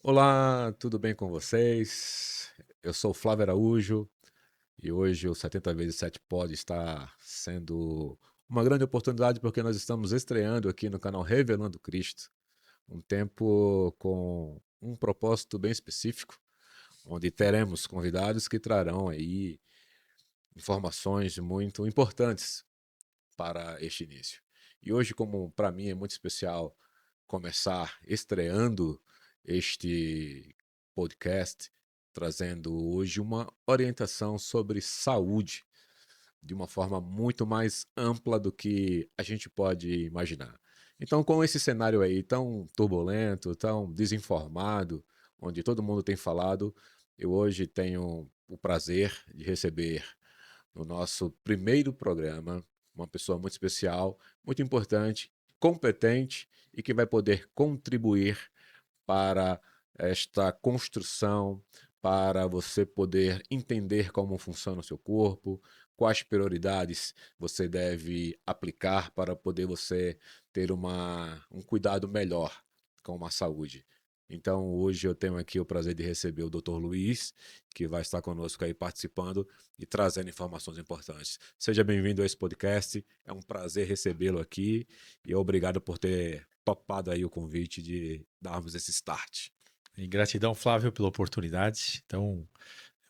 Olá, tudo bem com vocês? Eu sou o Flávio Araújo e hoje o 70 vezes 7 pode estar sendo uma grande oportunidade porque nós estamos estreando aqui no canal Revelando Cristo, um tempo com um propósito bem específico, onde teremos convidados que trarão aí informações muito importantes para este início. E hoje, como para mim é muito especial começar estreando este podcast, trazendo hoje uma orientação sobre saúde de uma forma muito mais ampla do que a gente pode imaginar. Então, com esse cenário aí tão turbulento, tão desinformado, onde todo mundo tem falado, eu hoje tenho o prazer de receber no nosso primeiro programa uma pessoa muito especial, muito importante, competente e que vai poder contribuir para esta construção, para você poder entender como funciona o seu corpo, quais prioridades você deve aplicar para poder você ter um cuidado melhor com a saúde. Então, hoje eu tenho aqui o prazer de receber o Dr. Luiz, que vai estar conosco aí participando e trazendo informações importantes. Seja bem-vindo a esse podcast, é um prazer recebê-lo aqui e obrigado por ter topado aí o convite de darmos esse start. E gratidão, Flávio, pela oportunidade. Então,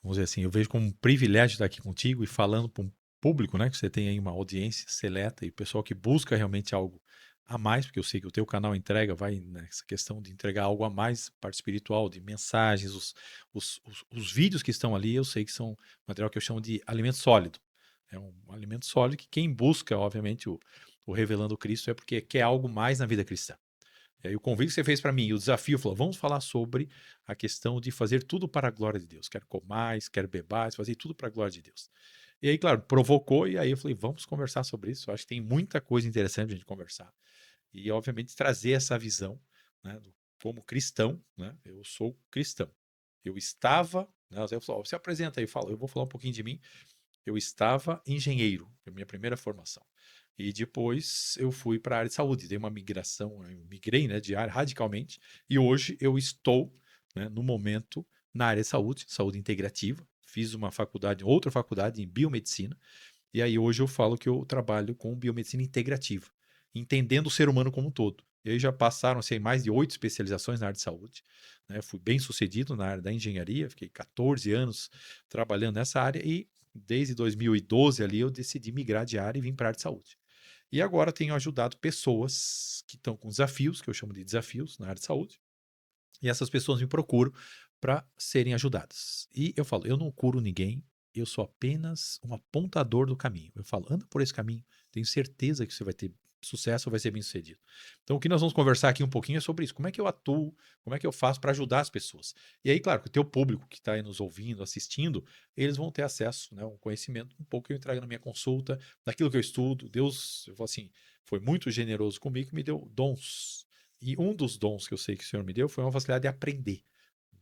vamos dizer assim, eu vejo como um privilégio estar aqui contigo e falando para um público, né? Que você tem aí uma audiência seleta e pessoal que busca realmente algo a mais, porque eu sei que o teu canal entrega, vai nessa questão de entregar algo a mais, parte espiritual, de mensagens, os vídeos que estão ali, eu sei que são material que eu chamo de alimento sólido. É um alimento sólido que quem busca, obviamente, o Revelando Cristo é porque quer algo mais na vida cristã. E aí o convite que você fez para mim, o desafio, falou, vamos falar sobre a questão de fazer tudo para a glória de Deus. Quer comais, quer bebais, fazer tudo para a glória de Deus. E aí, claro, provocou, e aí eu falei, vamos conversar sobre isso. Eu acho que tem muita coisa interessante para a gente conversar. E, obviamente, trazer essa visão, né, como cristão, né, eu sou cristão. Eu estava, né, eu falo, você apresenta aí, fala, eu vou falar um pouquinho de mim. Eu estava engenheiro, foi a minha primeira formação. E depois eu fui para a área de saúde, dei uma migração, eu migrei, né, de área radicalmente, e hoje eu estou, né, no momento, na área de saúde, saúde integrativa. Fiz uma faculdade, outra faculdade em biomedicina, e aí hoje eu falo que eu trabalho com biomedicina integrativa, entendendo o ser humano como um todo. E aí já passaram assim, mais de 8 especializações na área de saúde. Né? Fui bem sucedido na área da engenharia, fiquei 14 anos trabalhando nessa área e desde 2012 ali eu decidi migrar de área e vim para a área de saúde. E agora tenho ajudado pessoas que estão com desafios, que eu chamo de desafios na área de saúde, e essas pessoas me procuram para serem ajudadas. E eu falo, eu não curo ninguém, eu sou apenas um apontador do caminho. Eu falo, anda por esse caminho, tenho certeza que você vai ter sucesso, vai ser bem sucedido. Então, o que nós vamos conversar aqui um pouquinho é sobre isso. Como é que eu atuo, como é que eu faço para ajudar as pessoas? E aí, claro, que o teu público que está aí nos ouvindo, assistindo, eles vão ter acesso, né, um conhecimento um pouco que eu entrego na minha consulta, daquilo que eu estudo. Deus, eu falo assim, foi muito generoso comigo, me deu dons. E um dos dons que eu sei que o Senhor me deu foi uma facilidade de aprender.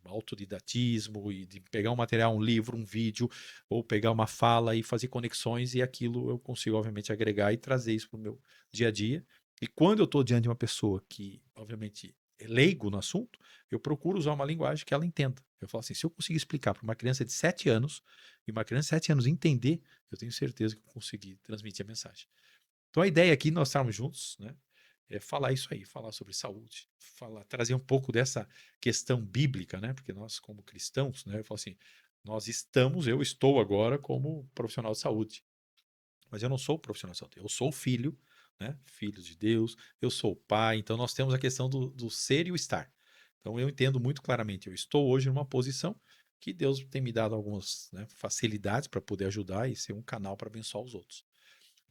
Autodidatismo e de pegar um material, um livro, um vídeo, ou pegar uma fala e fazer conexões, e aquilo eu consigo, obviamente, agregar e trazer isso para o meu dia a dia. E quando eu estou diante de uma pessoa que, obviamente, é leigo no assunto, eu procuro usar uma linguagem que ela entenda. Eu falo assim, se eu conseguir explicar para uma criança de 7 anos, e uma criança de 7 anos entender, eu tenho certeza que eu consegui transmitir a mensagem. Então a ideia aqui, nós estarmos juntos, né? É falar isso aí, falar sobre saúde, falar, trazer um pouco dessa questão bíblica, né? Porque nós, como cristãos, né? Eu falo assim, eu estou agora como profissional de saúde, mas eu não sou profissional de saúde, eu sou filho, né? Filho de Deus, eu sou pai, então nós temos a questão do ser e o estar. Então eu entendo muito claramente, eu estou hoje numa posição que Deus tem me dado algumas, né, facilidades para poder ajudar e ser um canal para abençoar os outros.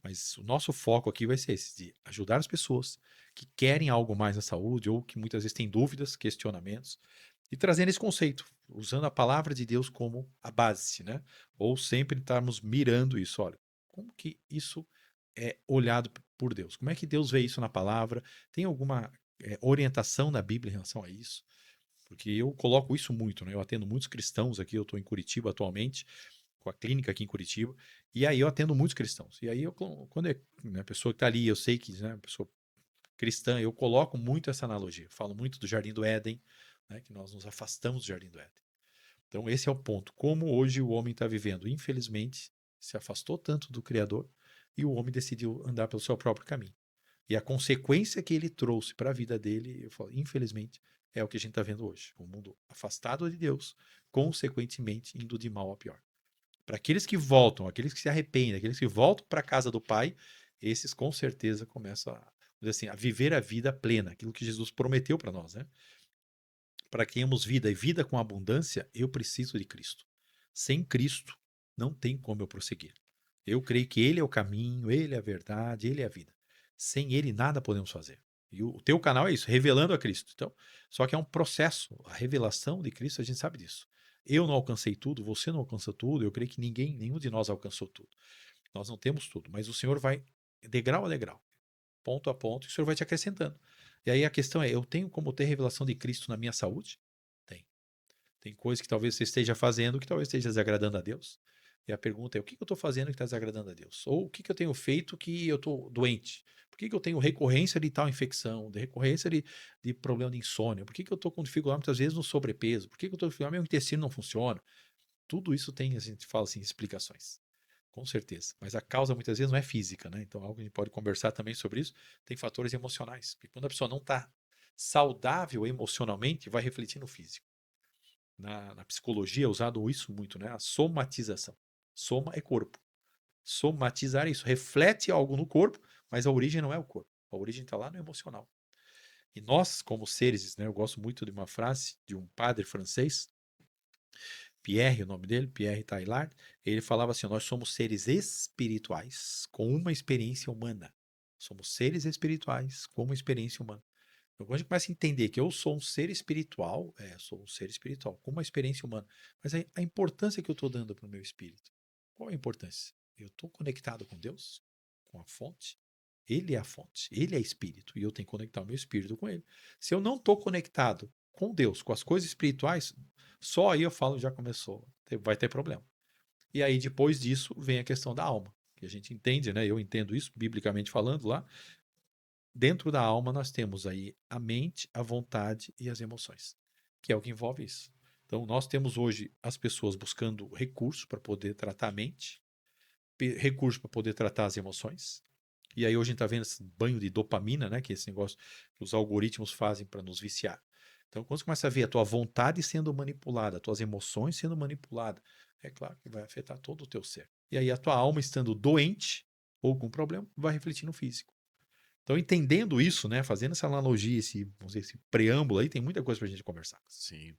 Mas o nosso foco aqui vai ser esse, de ajudar as pessoas que querem algo mais na saúde ou que muitas vezes têm dúvidas, questionamentos, e trazendo esse conceito, usando a palavra de Deus como a base, né? Ou sempre estarmos mirando isso, olha, como que isso é olhado por Deus? Como é que Deus vê isso na palavra? Tem alguma orientação na Bíblia em relação a isso? Porque eu coloco isso muito, né? Eu atendo muitos cristãos aqui, eu estou em Curitiba atualmente, com a clínica aqui em Curitiba, e aí eu atendo muitos cristãos. E aí, quando é, né, a pessoa que está ali, eu sei que, né, a pessoa cristã, eu coloco muito essa analogia. Eu falo muito do Jardim do Éden, né? Que nós nos afastamos do jardim do Éden. Então, esse é o ponto. Como hoje o homem está vivendo? Infelizmente, se afastou tanto do Criador e o homem decidiu andar pelo seu próprio caminho. E a consequência que ele trouxe para a vida dele, eu falo, infelizmente, é o que a gente está vendo hoje. Um mundo afastado de Deus, consequentemente indo de mal a pior. Para aqueles que voltam, aqueles que se arrependem, aqueles que voltam para a casa do Pai, esses com certeza começam a, vamos dizer assim, a viver a vida plena, aquilo que Jesus prometeu para nós, né? Para que tenhamos vida e vida com abundância, eu preciso de Cristo. Sem Cristo, não tem como eu prosseguir. Eu creio que Ele é o caminho, Ele é a verdade, Ele é a vida. Sem Ele, nada podemos fazer. E o teu canal é isso, revelando a Cristo. Então, só que é um processo. A revelação de Cristo, a gente sabe disso. Eu não alcancei tudo, você não alcançou tudo, eu creio que nenhum de nós alcançou tudo. Nós não temos tudo, mas o Senhor vai degrau a degrau, ponto a ponto, e o Senhor vai te acrescentando. E aí a questão é, eu tenho como ter revelação de Cristo na minha saúde? Tem. Tem coisas que talvez você esteja fazendo que talvez esteja desagradando a Deus. E a pergunta é, o que eu estou fazendo que está desagradando a Deus? Ou o que eu tenho feito que eu estou doente? Por que eu tenho recorrência de tal infecção, de recorrência de problema de insônia? Por que eu estou com dificuldade muitas vezes no sobrepeso? Por que eu estou com dificuldade, meu intestino não funciona? Tudo isso tem, a gente fala assim, explicações. Com certeza. Mas a causa muitas vezes não é física, né? Então, algo que a gente pode conversar também sobre isso. Tem fatores emocionais. Porque quando a pessoa não está saudável emocionalmente, vai refletir no físico. Na psicologia é usado isso muito, né? A somatização. Soma é corpo. Somatizar é isso. Reflete algo no corpo, mas a origem não é o corpo. A origem está lá no emocional. E nós, como seres, né? Eu gosto muito de uma frase de um padre francês, Pierre, o nome dele, Pierre Taillard, ele falava assim: nós somos seres espirituais com uma experiência humana. Somos seres espirituais com uma experiência humana. Então, quando a gente começa a entender que eu sou um ser espiritual, sou um ser espiritual com uma experiência humana, mas a importância que eu estou dando para o meu espírito, qual é a importância? Eu estou conectado com Deus, com a fonte. Ele é a fonte, ele é espírito, e eu tenho que conectar o meu espírito com ele. Se eu não estou conectado com Deus, com as coisas espirituais, só aí eu falo, já começou, vai ter problema. E aí depois disso vem a questão da alma, que a gente entende, né? Eu entendo isso, biblicamente falando lá. Dentro da alma nós temos aí a mente, a vontade e as emoções, que é o que envolve isso. Então nós temos hoje as pessoas buscando recursos para poder tratar a mente, recursos para poder tratar as emoções. E aí hoje a gente está vendo esse banho de dopamina, né? Que é esse negócio que os algoritmos fazem para nos viciar. Então, quando você começa a ver a tua vontade sendo manipulada, as tuas emoções sendo manipuladas, é claro que vai afetar todo o teu ser. E aí a tua alma estando doente ou com problema, vai refletir no físico. Então, entendendo isso, né? Fazendo essa analogia, vamos dizer, esse preâmbulo aí, tem muita coisa para a gente conversar. Sim.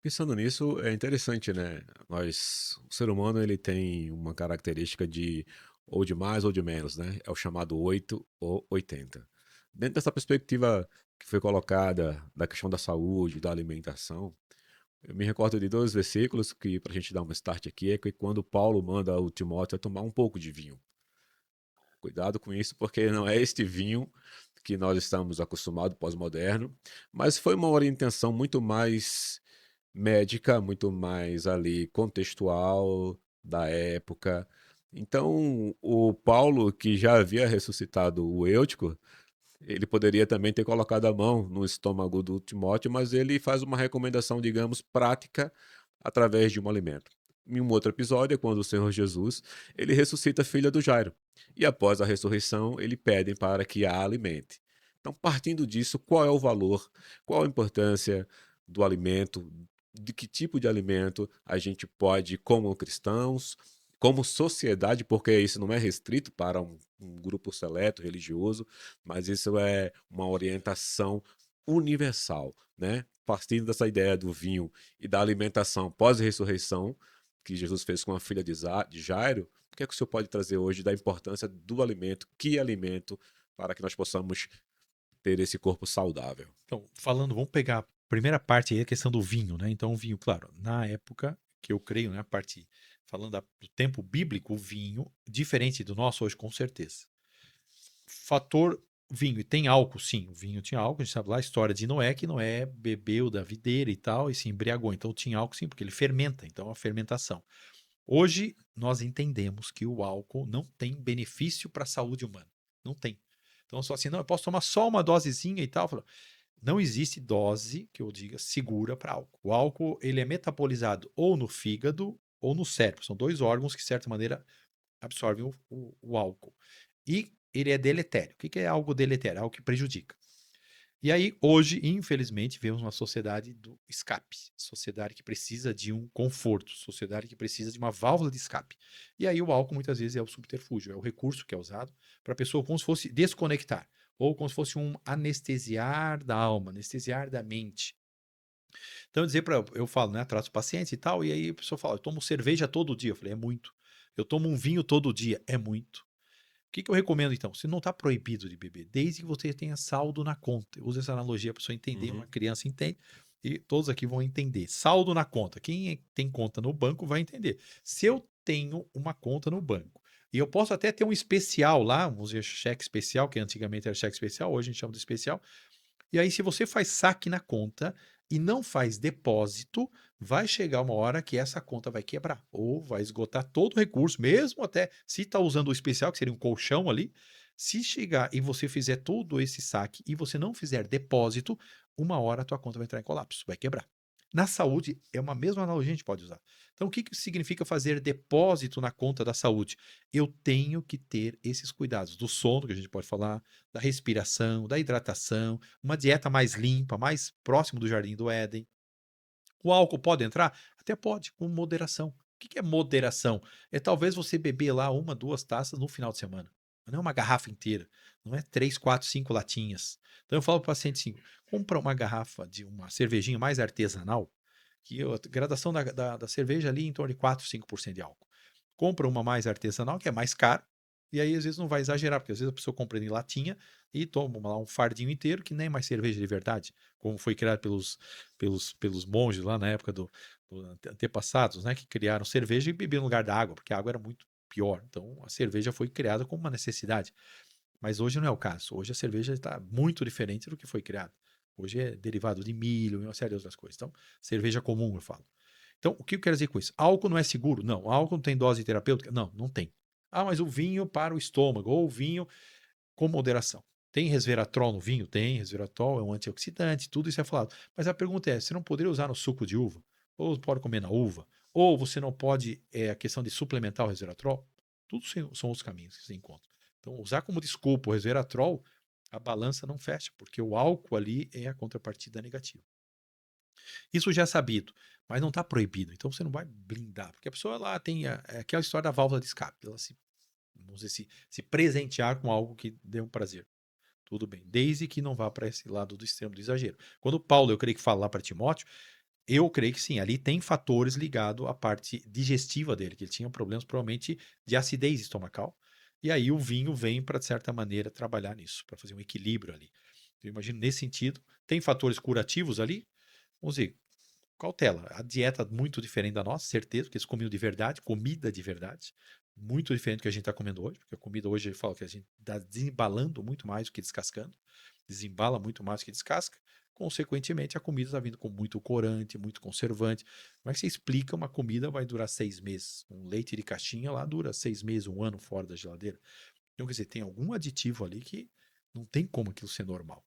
Pensando nisso, é interessante, né? O ser humano, ele tem uma característica de ou de mais ou de menos, né? É o chamado 8 ou 80. Dentro dessa perspectiva que foi colocada da questão da saúde, da alimentação, eu me recordo de dois versículos que, para a gente dar uma start aqui, é que quando Paulo manda o Timóteo a tomar um pouco de vinho. Cuidado com isso, porque não é este vinho que nós estamos acostumados, pós-moderno, mas foi uma orientação muito mais médica, muito mais ali contextual da época. Então, o Paulo, que já havia ressuscitado o Eutico, ele poderia também ter colocado a mão no estômago do Timóteo, mas ele faz uma recomendação, digamos, prática através de um alimento. Em um outro episódio, é quando o Senhor Jesus, ele ressuscita a filha do Jairo. E após a ressurreição, ele pede para que a alimente. Então, partindo disso, qual é o valor, qual a importância do alimento, de que tipo de alimento a gente pode, como cristãos, como sociedade, porque isso não é restrito para um grupo seleto religioso, mas isso é uma orientação universal, né? Partindo dessa ideia do vinho e da alimentação pós-ressurreição, que Jesus fez com a filha de Jairo, o que é que o senhor pode trazer hoje da importância do alimento, que alimento, para que nós possamos ter esse corpo saudável? Então, falando, vamos pegar a primeira parte aí, a questão do vinho, né? Então, o vinho, claro, na época que eu creio, né, a parte falando do tempo bíblico, o vinho, diferente do nosso hoje, com certeza. Fator vinho, e tem álcool, sim, o vinho tinha álcool, a gente sabe lá a história de Noé, que Noé bebeu da videira e tal, e se embriagou, então tinha álcool sim, porque ele fermenta, então a fermentação. Hoje, nós entendemos que o álcool não tem benefício para a saúde humana, não tem. Então, só assim, não, eu posso tomar só uma dosezinha e tal, não existe dose, que eu diga, segura para álcool. O álcool, ele é metabolizado ou no fígado ou no cérebro. São dois órgãos que, de certa maneira, absorvem o álcool. E ele é deletério. O que é algo deletério? Algo que prejudica. E aí, hoje, infelizmente, vemos uma sociedade do escape. Sociedade que precisa de um conforto. Sociedade que precisa de uma válvula de escape. E aí, o álcool, muitas vezes, é o subterfúgio, é o recurso que é usado para a pessoa como se fosse desconectar. Ou como se fosse um anestesiar da alma, anestesiar da mente. Então, eu falo, né, trato os pacientes e tal, e aí a pessoa fala, eu tomo cerveja todo dia. Eu falei, é muito. Eu tomo um vinho todo dia. É muito. O que eu recomendo então? Você não está proibido de beber, desde que você tenha saldo na conta. Eu uso essa analogia para a pessoa entender, uma Uhum. criança entende, e todos aqui vão entender. Saldo na conta. Quem tem conta no banco vai entender. Se eu tenho uma conta no banco, e eu posso até ter um especial lá, vamos dizer cheque especial, que antigamente era cheque especial, hoje a gente chama de especial, e aí, se você faz saque na conta e não faz depósito, vai chegar uma hora que essa conta vai quebrar ou vai esgotar todo o recurso, mesmo até se está usando o especial, que seria um colchão ali. Se chegar e você fizer todo esse saque e você não fizer depósito, uma hora a tua conta vai entrar em colapso, vai quebrar. Na saúde, é uma mesma analogia que a gente pode usar. Então, o que significa fazer depósito na conta da saúde? Eu tenho que ter esses cuidados do sono, que a gente pode falar, da respiração, da hidratação, uma dieta mais limpa, mais próximo do Jardim do Éden. O álcool pode entrar? Até pode, com moderação. O que é moderação? É talvez você beber lá uma, duas taças no final de semana. Não é uma garrafa inteira. Não é 3, 4, 5 latinhas. Então eu falo para o paciente assim: compra uma garrafa de uma cervejinha mais artesanal, que a gradação da cerveja ali em torno de 4, 5% de álcool. Compra uma mais artesanal, que é mais cara, e aí às vezes não vai exagerar, porque às vezes a pessoa compra em latinha e toma lá um fardinho inteiro, que nem é mais cerveja de verdade, como foi criado pelos monges lá na época do antepassados, né, que criaram cerveja e bebiam no lugar da água, porque a água era muito pior. Então a cerveja foi criada como uma necessidade. Mas hoje não é o caso. Hoje a cerveja está muito diferente do que foi criada. Hoje é derivado de milho e uma série de outras coisas. Então, cerveja comum, eu falo. Então, o que eu quero dizer com isso? Álcool não é seguro? Não. Álcool não tem dose terapêutica? Não, não tem. Ah, mas o vinho para o estômago, ou o vinho com moderação. Tem resveratrol no vinho? Tem. Resveratrol é um antioxidante, tudo isso é falado. Mas a pergunta é: você não poderia usar no suco de uva? Ou pode comer na uva? Ou você não pode, a questão de suplementar o resveratrol? Tudo são os caminhos que você encontra. Então, usar como desculpa o resveratrol, a balança não fecha, porque o álcool ali é a contrapartida negativa. Isso já é sabido, mas não está proibido. Então você não vai blindar, porque a pessoa lá tem aquela história da válvula de escape, ela vamos dizer, se presentear com algo que dê um prazer. Tudo bem, desde que não vá para esse lado do extremo do exagero. Quando Paulo, eu creio que fala lá para Timóteo, eu creio que sim, ali tem fatores ligados à parte digestiva dele, que ele tinha problemas provavelmente de acidez estomacal, e aí o vinho vem para, de certa maneira, trabalhar nisso, para fazer um equilíbrio ali. Eu imagino nesse sentido, tem fatores curativos ali, vamos dizer, cautela. A dieta muito diferente da nossa, certeza, porque eles comiam de verdade, comida de verdade. Muito diferente do que a gente está comendo hoje, porque a comida hoje fala que a gente está desembalando muito mais do que descascando, desembala muito mais do que descasca. Consequentemente, a comida está vindo com muito corante, muito conservante. Como é que você explica uma comida vai durar 6 meses? Um leite de caixinha lá dura 6 meses, um ano fora da geladeira. Então, quer dizer, tem algum aditivo ali que não tem como aquilo ser normal.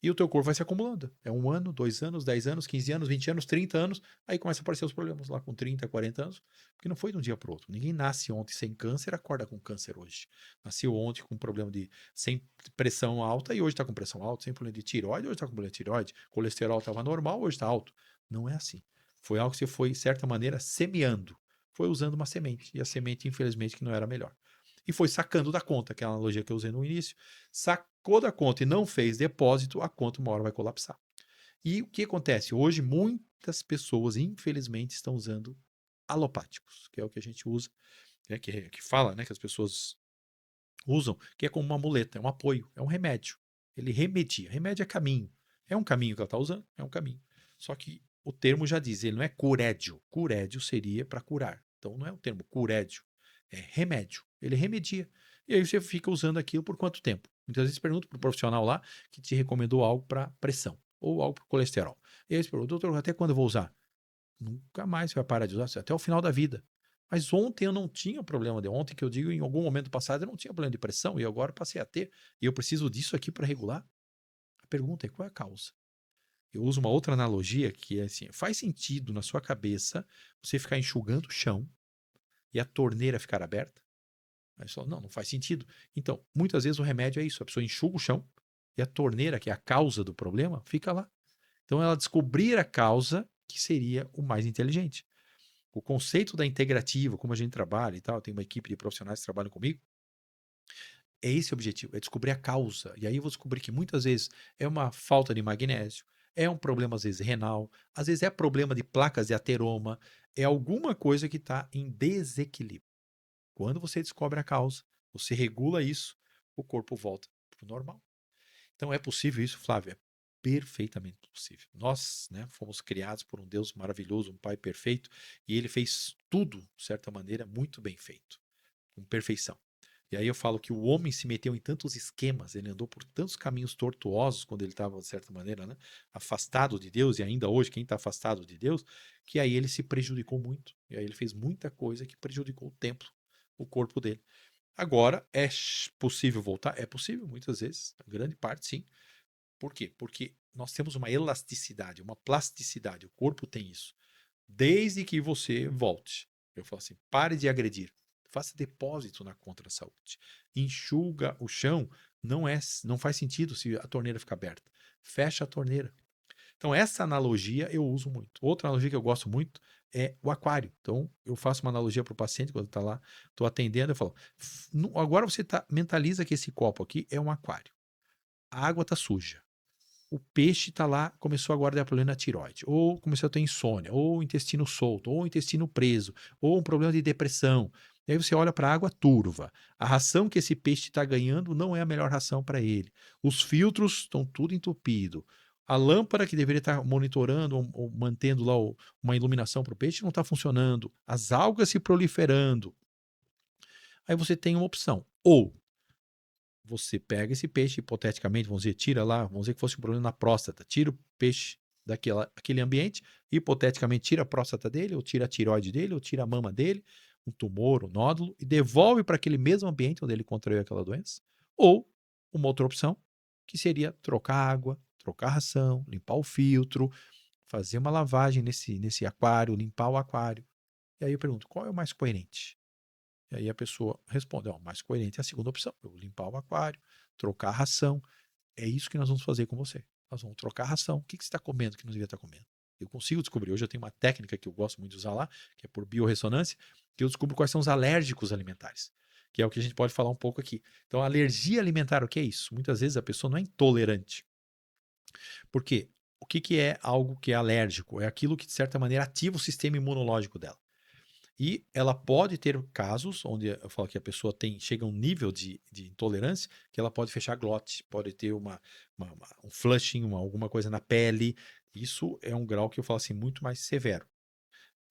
E o teu corpo vai se acumulando. É 1 ano, 2 anos, 10 anos, 15 anos, 20 anos, 30 anos. Aí começa a aparecer os problemas lá com 30, 40 anos. Porque não foi de um dia para o outro. Ninguém nasce ontem sem câncer, acorda com câncer hoje. Nasceu ontem com problema sem pressão alta e hoje está com pressão alta. Sem problema de tireoide, hoje está com problema de tireoide. Colesterol estava normal, hoje está alto. Não é assim. Foi algo que você foi, de certa maneira, semeando. Foi usando uma semente. E a semente, infelizmente, que não era a melhor. E foi sacando da conta, que é a analogia que eu usei no início. Sacou da conta e não fez depósito, a conta uma hora vai colapsar. E o que acontece? Hoje, muitas pessoas, infelizmente, estão usando alopáticos, que é o que a gente usa, que fala, né, que as pessoas usam, que é como uma muleta, é um apoio, é um remédio. Ele remedia. Remédio é caminho. É um caminho que ela está usando, é um caminho. Só que o termo já diz, ele não é curédio. Curédio seria para curar. Então não é o termo curédio, é remédio. Ele remedia. E aí você fica usando aquilo por quanto tempo? Muitas vezes pergunta para o profissional lá que te recomendou algo para pressão ou algo para colesterol. E aí você pergunta, doutor, até quando eu vou usar? Nunca mais você vai parar de usar, até o final da vida. Mas ontem eu não tinha problema de ontem, que eu digo em algum momento passado eu não tinha problema de pressão e agora passei a ter. E eu preciso disso aqui para regular? A pergunta é qual é a causa? Eu uso uma outra analogia que é assim, faz sentido na sua cabeça você ficar enxugando o chão e a torneira ficar aberta? Aí você fala, não faz sentido. Então, muitas vezes o remédio é isso, a pessoa enxuga o chão e a torneira, que é a causa do problema, fica lá. Então, ela descobrir a causa que seria o mais inteligente. O conceito da integrativa, como a gente trabalha e tal, tem uma equipe de profissionais que trabalham comigo, é esse o objetivo, é descobrir a causa. E aí eu vou descobrir que muitas vezes é uma falta de magnésio, é um problema às vezes renal, às vezes é problema de placas de ateroma, é alguma coisa que está em desequilíbrio. Quando você descobre a causa, você regula isso, o corpo volta para o normal. Então é possível isso, Flávio? É perfeitamente possível. Nós, né, fomos criados por um Deus maravilhoso, um Pai perfeito, e ele fez tudo, de certa maneira, muito bem feito, com perfeição. E aí eu falo que o homem se meteu em tantos esquemas, ele andou por tantos caminhos tortuosos quando ele estava, de certa maneira, né, afastado de Deus, e ainda hoje quem está afastado de Deus, que aí ele se prejudicou muito. E aí ele fez muita coisa que prejudicou o templo, o corpo dele. Agora, é possível voltar? É possível, muitas vezes, a grande parte sim. Por quê? Porque nós temos uma elasticidade, uma plasticidade, o corpo tem isso. Desde que você volte. Eu falo assim, pare de agredir. Faça depósito na conta da saúde. Enxuga o chão, não faz sentido se a torneira ficar aberta. Fecha a torneira. Então, essa analogia eu uso muito. Outra analogia que eu gosto muito é o aquário. Então, eu faço uma analogia para o paciente quando está lá, estou atendendo, eu falo: agora você mentaliza que esse copo aqui é um aquário. A água está suja. O peixe está lá, começou agora a dar problema na tireoide, ou começou a ter insônia, ou intestino solto, ou intestino preso, ou um problema de depressão. E aí você olha para a água turva. A ração que esse peixe está ganhando não é a melhor ração para ele. Os filtros estão tudo entupido. A lâmpada que deveria estar monitorando ou mantendo lá uma iluminação para o peixe não está funcionando. As algas se proliferando. Aí você tem uma opção. Ou você pega esse peixe, hipoteticamente, vamos dizer, tira lá, vamos dizer que fosse um problema na próstata, tira o peixe daquele ambiente, hipoteticamente tira a próstata dele, ou tira a tireoide dele, ou tira a mama dele, um tumor, um nódulo, e devolve para aquele mesmo ambiente onde ele contraiu aquela doença. Ou uma outra opção, que seria trocar água, trocar ração, limpar o filtro, fazer uma lavagem nesse aquário, limpar o aquário. E aí eu pergunto, qual é o mais coerente? E aí a pessoa responde, ó, mais coerente é a segunda opção, eu limpar o aquário, trocar a ração. É isso que nós vamos fazer com você. Nós vamos trocar a ração. O que você está comendo que não devia estar comendo? Eu consigo descobrir. Hoje eu tenho uma técnica que eu gosto muito de usar lá, que é por biorressonância, que eu descubro quais são os alérgicos alimentares, que é o que a gente pode falar um pouco aqui. Então, a alergia alimentar, o que é isso? Muitas vezes a pessoa não é intolerante. Por quê? O que é algo que é alérgico? É aquilo que, de certa maneira, ativa o sistema imunológico dela. E ela pode ter casos onde eu falo que a pessoa chega a um nível de intolerância que ela pode fechar a glote, pode ter um flushing, alguma coisa na pele. Isso é um grau que eu falo assim, muito mais severo.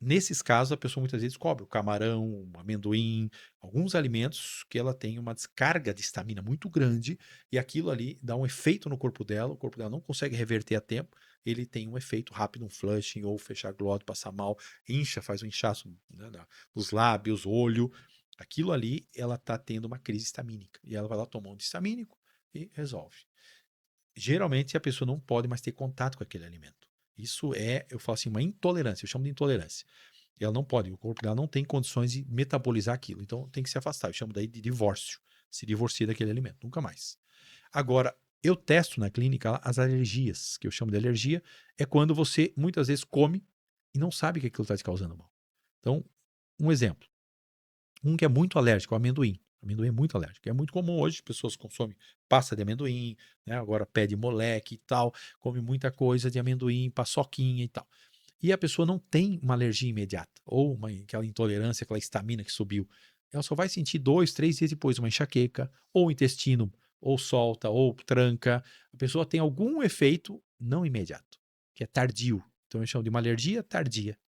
Nesses casos, a pessoa muitas vezes descobre o camarão, o amendoim, alguns alimentos que ela tem uma descarga de histamina muito grande e aquilo ali dá um efeito no corpo dela, o corpo dela não consegue reverter a tempo, ele tem um efeito rápido, um flushing ou fechar a glote, passar mal, incha, faz um inchaço, né, nos lábios, olho. Aquilo ali, ela está tendo uma crise histamínica e ela vai lá tomar um anti-histamínico e resolve. Geralmente a pessoa não pode mais ter contato com aquele alimento. Isso é, eu falo assim, uma intolerância, eu chamo de intolerância. E ela não pode, o corpo dela não tem condições de metabolizar aquilo, então tem que se afastar. Eu chamo daí de divórcio, se divorcia daquele alimento, nunca mais. Agora, eu testo na clínica as alergias, que eu chamo de alergia, é quando você muitas vezes come e não sabe que aquilo está te causando mal. Então, um exemplo, um que é muito alérgico, é o amendoim. Amendoim é muito alérgico. É muito comum hoje, as pessoas consomem pasta de amendoim, né? Agora pé de moleque e tal, come muita coisa de amendoim, paçoquinha e tal. E a pessoa não tem uma alergia imediata, ou aquela intolerância, aquela histamina que subiu. Ela só vai sentir 2, 3 dias depois uma enxaqueca, ou o intestino, ou solta, ou tranca. A pessoa tem algum efeito não imediato, que é tardio. Então eu chamo de uma alergia tardia.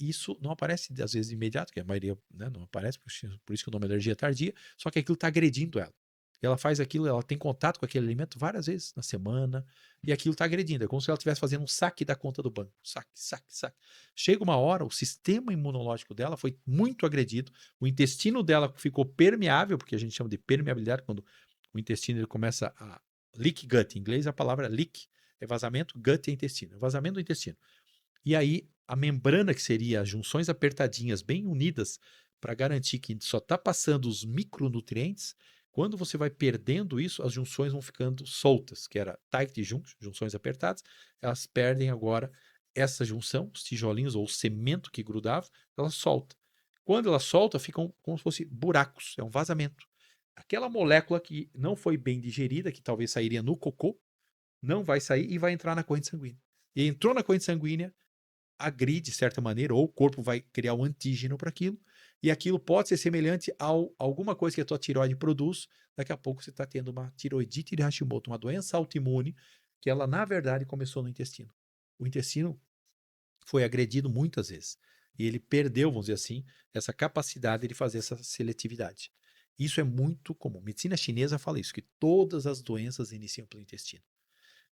Isso não aparece às vezes de imediato, que a maioria, né, não aparece, por isso que o nome é alergia tardia, só que aquilo está agredindo ela. Ela faz aquilo, ela tem contato com aquele alimento várias vezes na semana, e aquilo está agredindo. É como se ela estivesse fazendo um saque da conta do banco. Saque, saque, saque. Chega uma hora, o sistema imunológico dela foi muito agredido, o intestino dela ficou permeável, porque a gente chama de permeabilidade, quando o intestino ele começa a leak gut, em inglês a palavra leak É vazamento, gut é intestino. É vazamento do intestino. E aí, a membrana, que seria as junções apertadinhas, bem unidas, para garantir que só está passando os micronutrientes, quando você vai perdendo isso, as junções vão ficando soltas, que era tight junction, junções apertadas, elas perdem agora essa junção, os tijolinhos ou o cemento que grudava, ela solta. Quando ela solta, ficam como se fossem buracos, é um vazamento. Aquela molécula que não foi bem digerida, que talvez sairia no cocô, não vai sair e vai entrar na corrente sanguínea. E entrou na corrente sanguínea, agride de certa maneira, ou o corpo vai criar um antígeno para aquilo, e aquilo pode ser semelhante a alguma coisa que a tua tireoide produz. Daqui a pouco você está tendo uma tiroidite de Hashimoto, uma doença autoimune, que ela, na verdade, começou no intestino. O intestino foi agredido muitas vezes, e ele perdeu, vamos dizer assim, essa capacidade de fazer essa seletividade. Isso é muito comum. Medicina chinesa fala isso, que todas as doenças iniciam pelo intestino.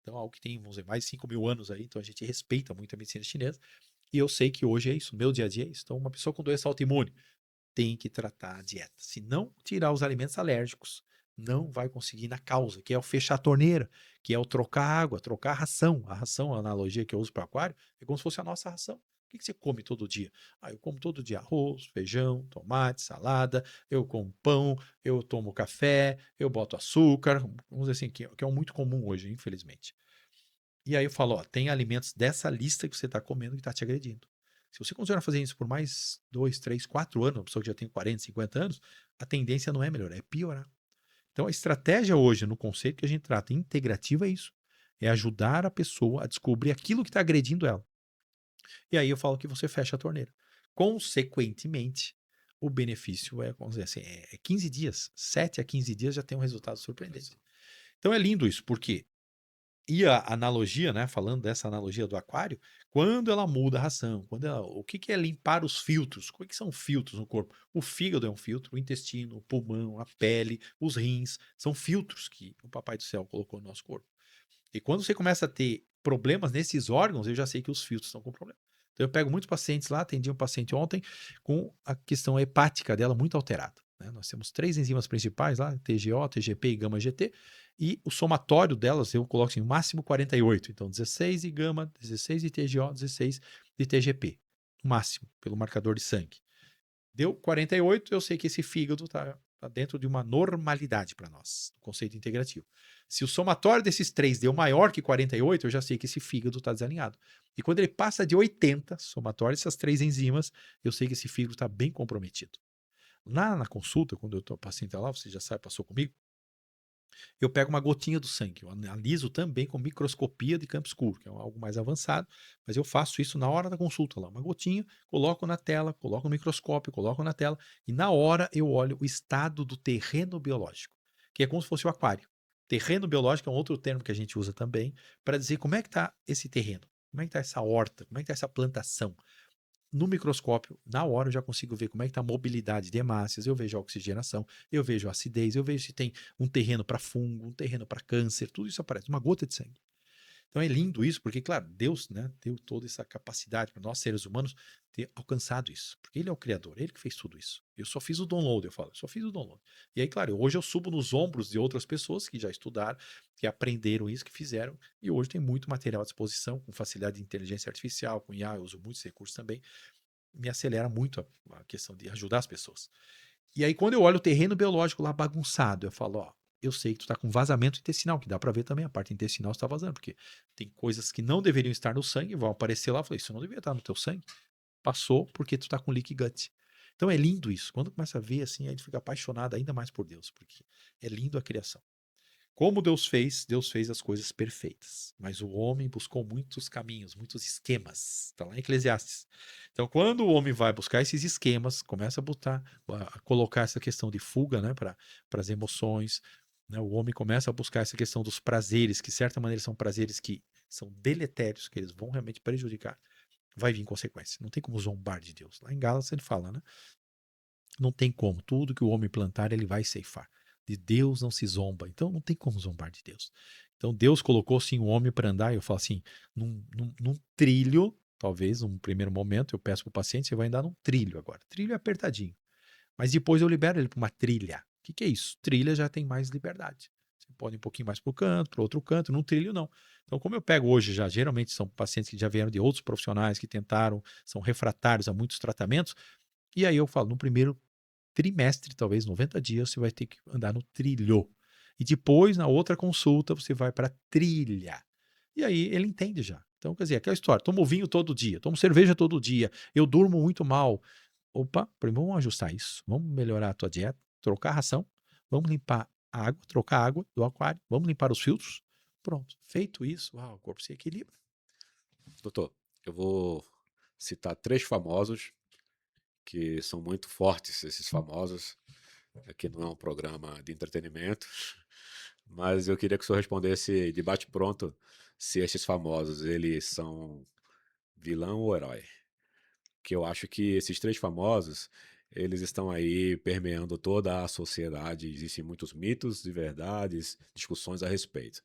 Então, algo que tem, vamos dizer, mais de 5 mil anos aí, então a gente respeita muito a medicina chinesa, e eu sei que hoje é isso, meu dia a dia é isso. Então, uma pessoa com doença autoimune tem que tratar a dieta. Se não tirar os alimentos alérgicos, não vai conseguir ir na causa, que é o fechar a torneira, que é o trocar água, trocar a ração. A ração, a analogia que eu uso para o aquário, é como se fosse a nossa ração. O que você come todo dia? Eu como todo dia arroz, feijão, tomate, salada, eu como pão, eu tomo café, eu boto açúcar, vamos dizer assim, que é muito comum hoje, infelizmente. E aí eu falo, ó, tem alimentos dessa lista que você está comendo que está te agredindo. Se você continuar fazendo isso por mais 2, 3, 4 anos, uma pessoa que já tem 40, 50 anos, a tendência não é melhorar, é piorar. Então a estratégia hoje, no conceito que a gente trata integrativo, é isso. É ajudar a pessoa a descobrir aquilo que está agredindo ela. E aí eu falo que você fecha a torneira. Consequentemente, o benefício é, vamos dizer assim, é 15 dias. 7 a 15 dias já tem um resultado surpreendente. Então é lindo isso, porque e a analogia, né, falando dessa analogia do aquário, quando ela muda a ração, o que que é limpar os filtros? O que são filtros no corpo? O fígado é um filtro, o intestino, o pulmão, a pele, os rins, são filtros que o Papai do Céu colocou no nosso corpo. E quando você começa a ter problemas nesses órgãos, eu já sei que os filtros estão com problema. Então eu pego muitos pacientes lá, atendi um paciente ontem com a questão hepática dela muito alterada, né? Nós temos 3 enzimas principais lá, TGO, TGP e gama-GT, e o somatório delas eu coloco assim, no máximo 48. Então 16 de gama, 16 de TGO, 16 de TGP, no máximo, pelo marcador de sangue. Deu 48, eu sei que esse fígado está dentro de uma normalidade para nós, o conceito integrativo. Se o somatório desses 3 deu maior que 48, eu já sei que esse fígado está desalinhado. E quando ele passa de 80, somatório dessas 3 enzimas, eu sei que esse fígado está bem comprometido. Lá na consulta, quando eu estou paciente lá, você já sabe, passou comigo, eu pego uma gotinha do sangue, eu analiso também com microscopia de campo escuro, que é algo mais avançado, mas eu faço isso na hora da consulta lá, uma gotinha, coloco na tela, coloco no microscópio, coloco na tela, e na hora eu olho o estado do terreno biológico, que é como se fosse o aquário. Terreno biológico é um outro termo que a gente usa também, para dizer como é que está esse terreno, como é que está essa horta, como é que está essa plantação. No microscópio, na hora eu já consigo ver como é que está a mobilidade de hemácias, eu vejo a oxigenação, eu vejo a acidez, eu vejo se tem um terreno para fungo, um terreno para câncer, tudo isso aparece, uma gota de sangue. Então é lindo isso, porque, claro, Deus, né, deu toda essa capacidade para nós, seres humanos, ter alcançado isso. Porque Ele é o Criador, Ele que fez tudo isso. Eu só fiz o download, eu falo, só fiz o download. E aí, claro, hoje eu subo nos ombros de outras pessoas que já estudaram, que aprenderam isso, que fizeram, e hoje tem muito material à disposição, com facilidade de inteligência artificial, com IA, eu uso muitos recursos também, me acelera muito a questão de ajudar as pessoas. E aí, quando eu olho o terreno biológico lá bagunçado, eu falo, ó, eu sei que tu tá com vazamento intestinal, que dá para ver também, a parte intestinal está vazando, porque tem coisas que não deveriam estar no sangue, vão aparecer lá, eu falei, isso não deveria estar no teu sangue, passou porque tu tá com leaky gut. Então é lindo isso, quando começa a ver assim, aí tu fica apaixonado ainda mais por Deus, porque é lindo a criação. Como Deus fez as coisas perfeitas, mas o homem buscou muitos caminhos, muitos esquemas. Está lá em Eclesiastes. Então, quando o homem vai buscar esses esquemas, começa a colocar essa questão de fuga, né, para as emoções, né, o homem começa a buscar essa questão dos prazeres, que de certa maneira são prazeres que são deletérios, que eles vão realmente prejudicar, vai vir consequência. Não tem como zombar de Deus. Lá em Gálatas ele fala, né? Não tem como. Tudo que o homem plantar, ele vai ceifar. De Deus não se zomba. Então não tem como zombar de Deus. Então Deus colocou sim o homem para andar, eu falo assim, num trilho, talvez num primeiro momento, eu peço para o paciente, você vai andar num trilho agora. Trilho é apertadinho. Mas depois eu libero ele para uma trilha. O que é isso? Trilha já tem mais liberdade. Você pode ir um pouquinho mais para o canto, para outro canto, num trilho não. Então, como eu pego hoje já, geralmente são pacientes que já vieram de outros profissionais que tentaram, são refratários a muitos tratamentos, e aí eu falo, no primeiro trimestre, talvez 90 dias, você vai ter que andar no trilho. E depois, na outra consulta, você vai para trilha. E aí ele entende já. Então, quer dizer, aquela história, tomo vinho todo dia, tomo cerveja todo dia, eu durmo muito mal. Opa, primeiro vamos ajustar isso. Vamos melhorar a tua dieta, trocar a ração, vamos limpar a água, trocar a água do aquário, vamos limpar os filtros. Pronto, feito isso, uau, o corpo se equilibra. Doutor, eu vou citar 3 famosos que são muito fortes, esses famosos. Aqui não é um programa de entretenimento, mas eu queria que o senhor respondesse de bate-pronto se esses famosos, eles são vilão ou herói. Que eu acho que esses 3 famosos, eles estão aí permeando toda a sociedade. Existem muitos mitos e verdades, discussões a respeito.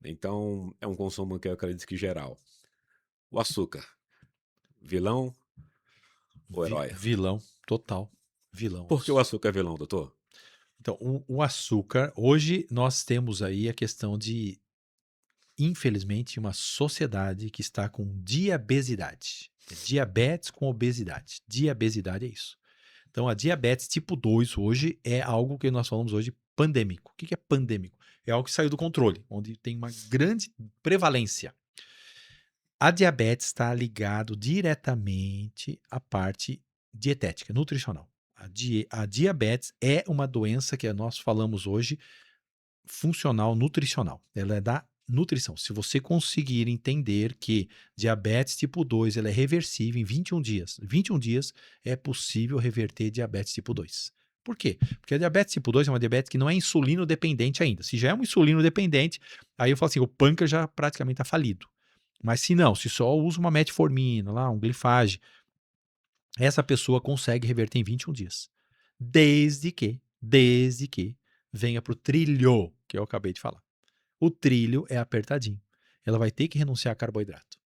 Então, é um consumo que eu acredito que geral. O açúcar, vilão ou herói? Vilão, total. Vilão. Por que o açúcar é vilão, doutor? Então, o açúcar, hoje nós temos aí a questão de, infelizmente, uma sociedade que está com diabesidade. É diabetes com obesidade. Diabesidade é isso. Então, a diabetes tipo 2 hoje é algo que nós falamos hoje pandêmico. O que é pandêmico? É algo que saiu do controle, onde tem uma grande prevalência. A diabetes está ligado diretamente à parte dietética, nutricional. A diabetes é uma doença que nós falamos hoje funcional nutricional. Ela é da nutrição. Se você conseguir entender que diabetes tipo 2 ela é reversível em 21 dias. 21 dias é possível reverter diabetes tipo 2. Por quê? Porque a diabetes tipo 2 é uma diabetes que não é insulino dependente ainda. Se já é um insulino dependente, aí eu falo assim, o pâncreas já praticamente está falido. Mas se não, se só usa uma metformina, lá, um glifage, essa pessoa consegue reverter em 21 dias. Desde que venha para o trilho, que eu acabei de falar. O trilho é apertadinho. Ela vai ter que renunciar a carboidrato.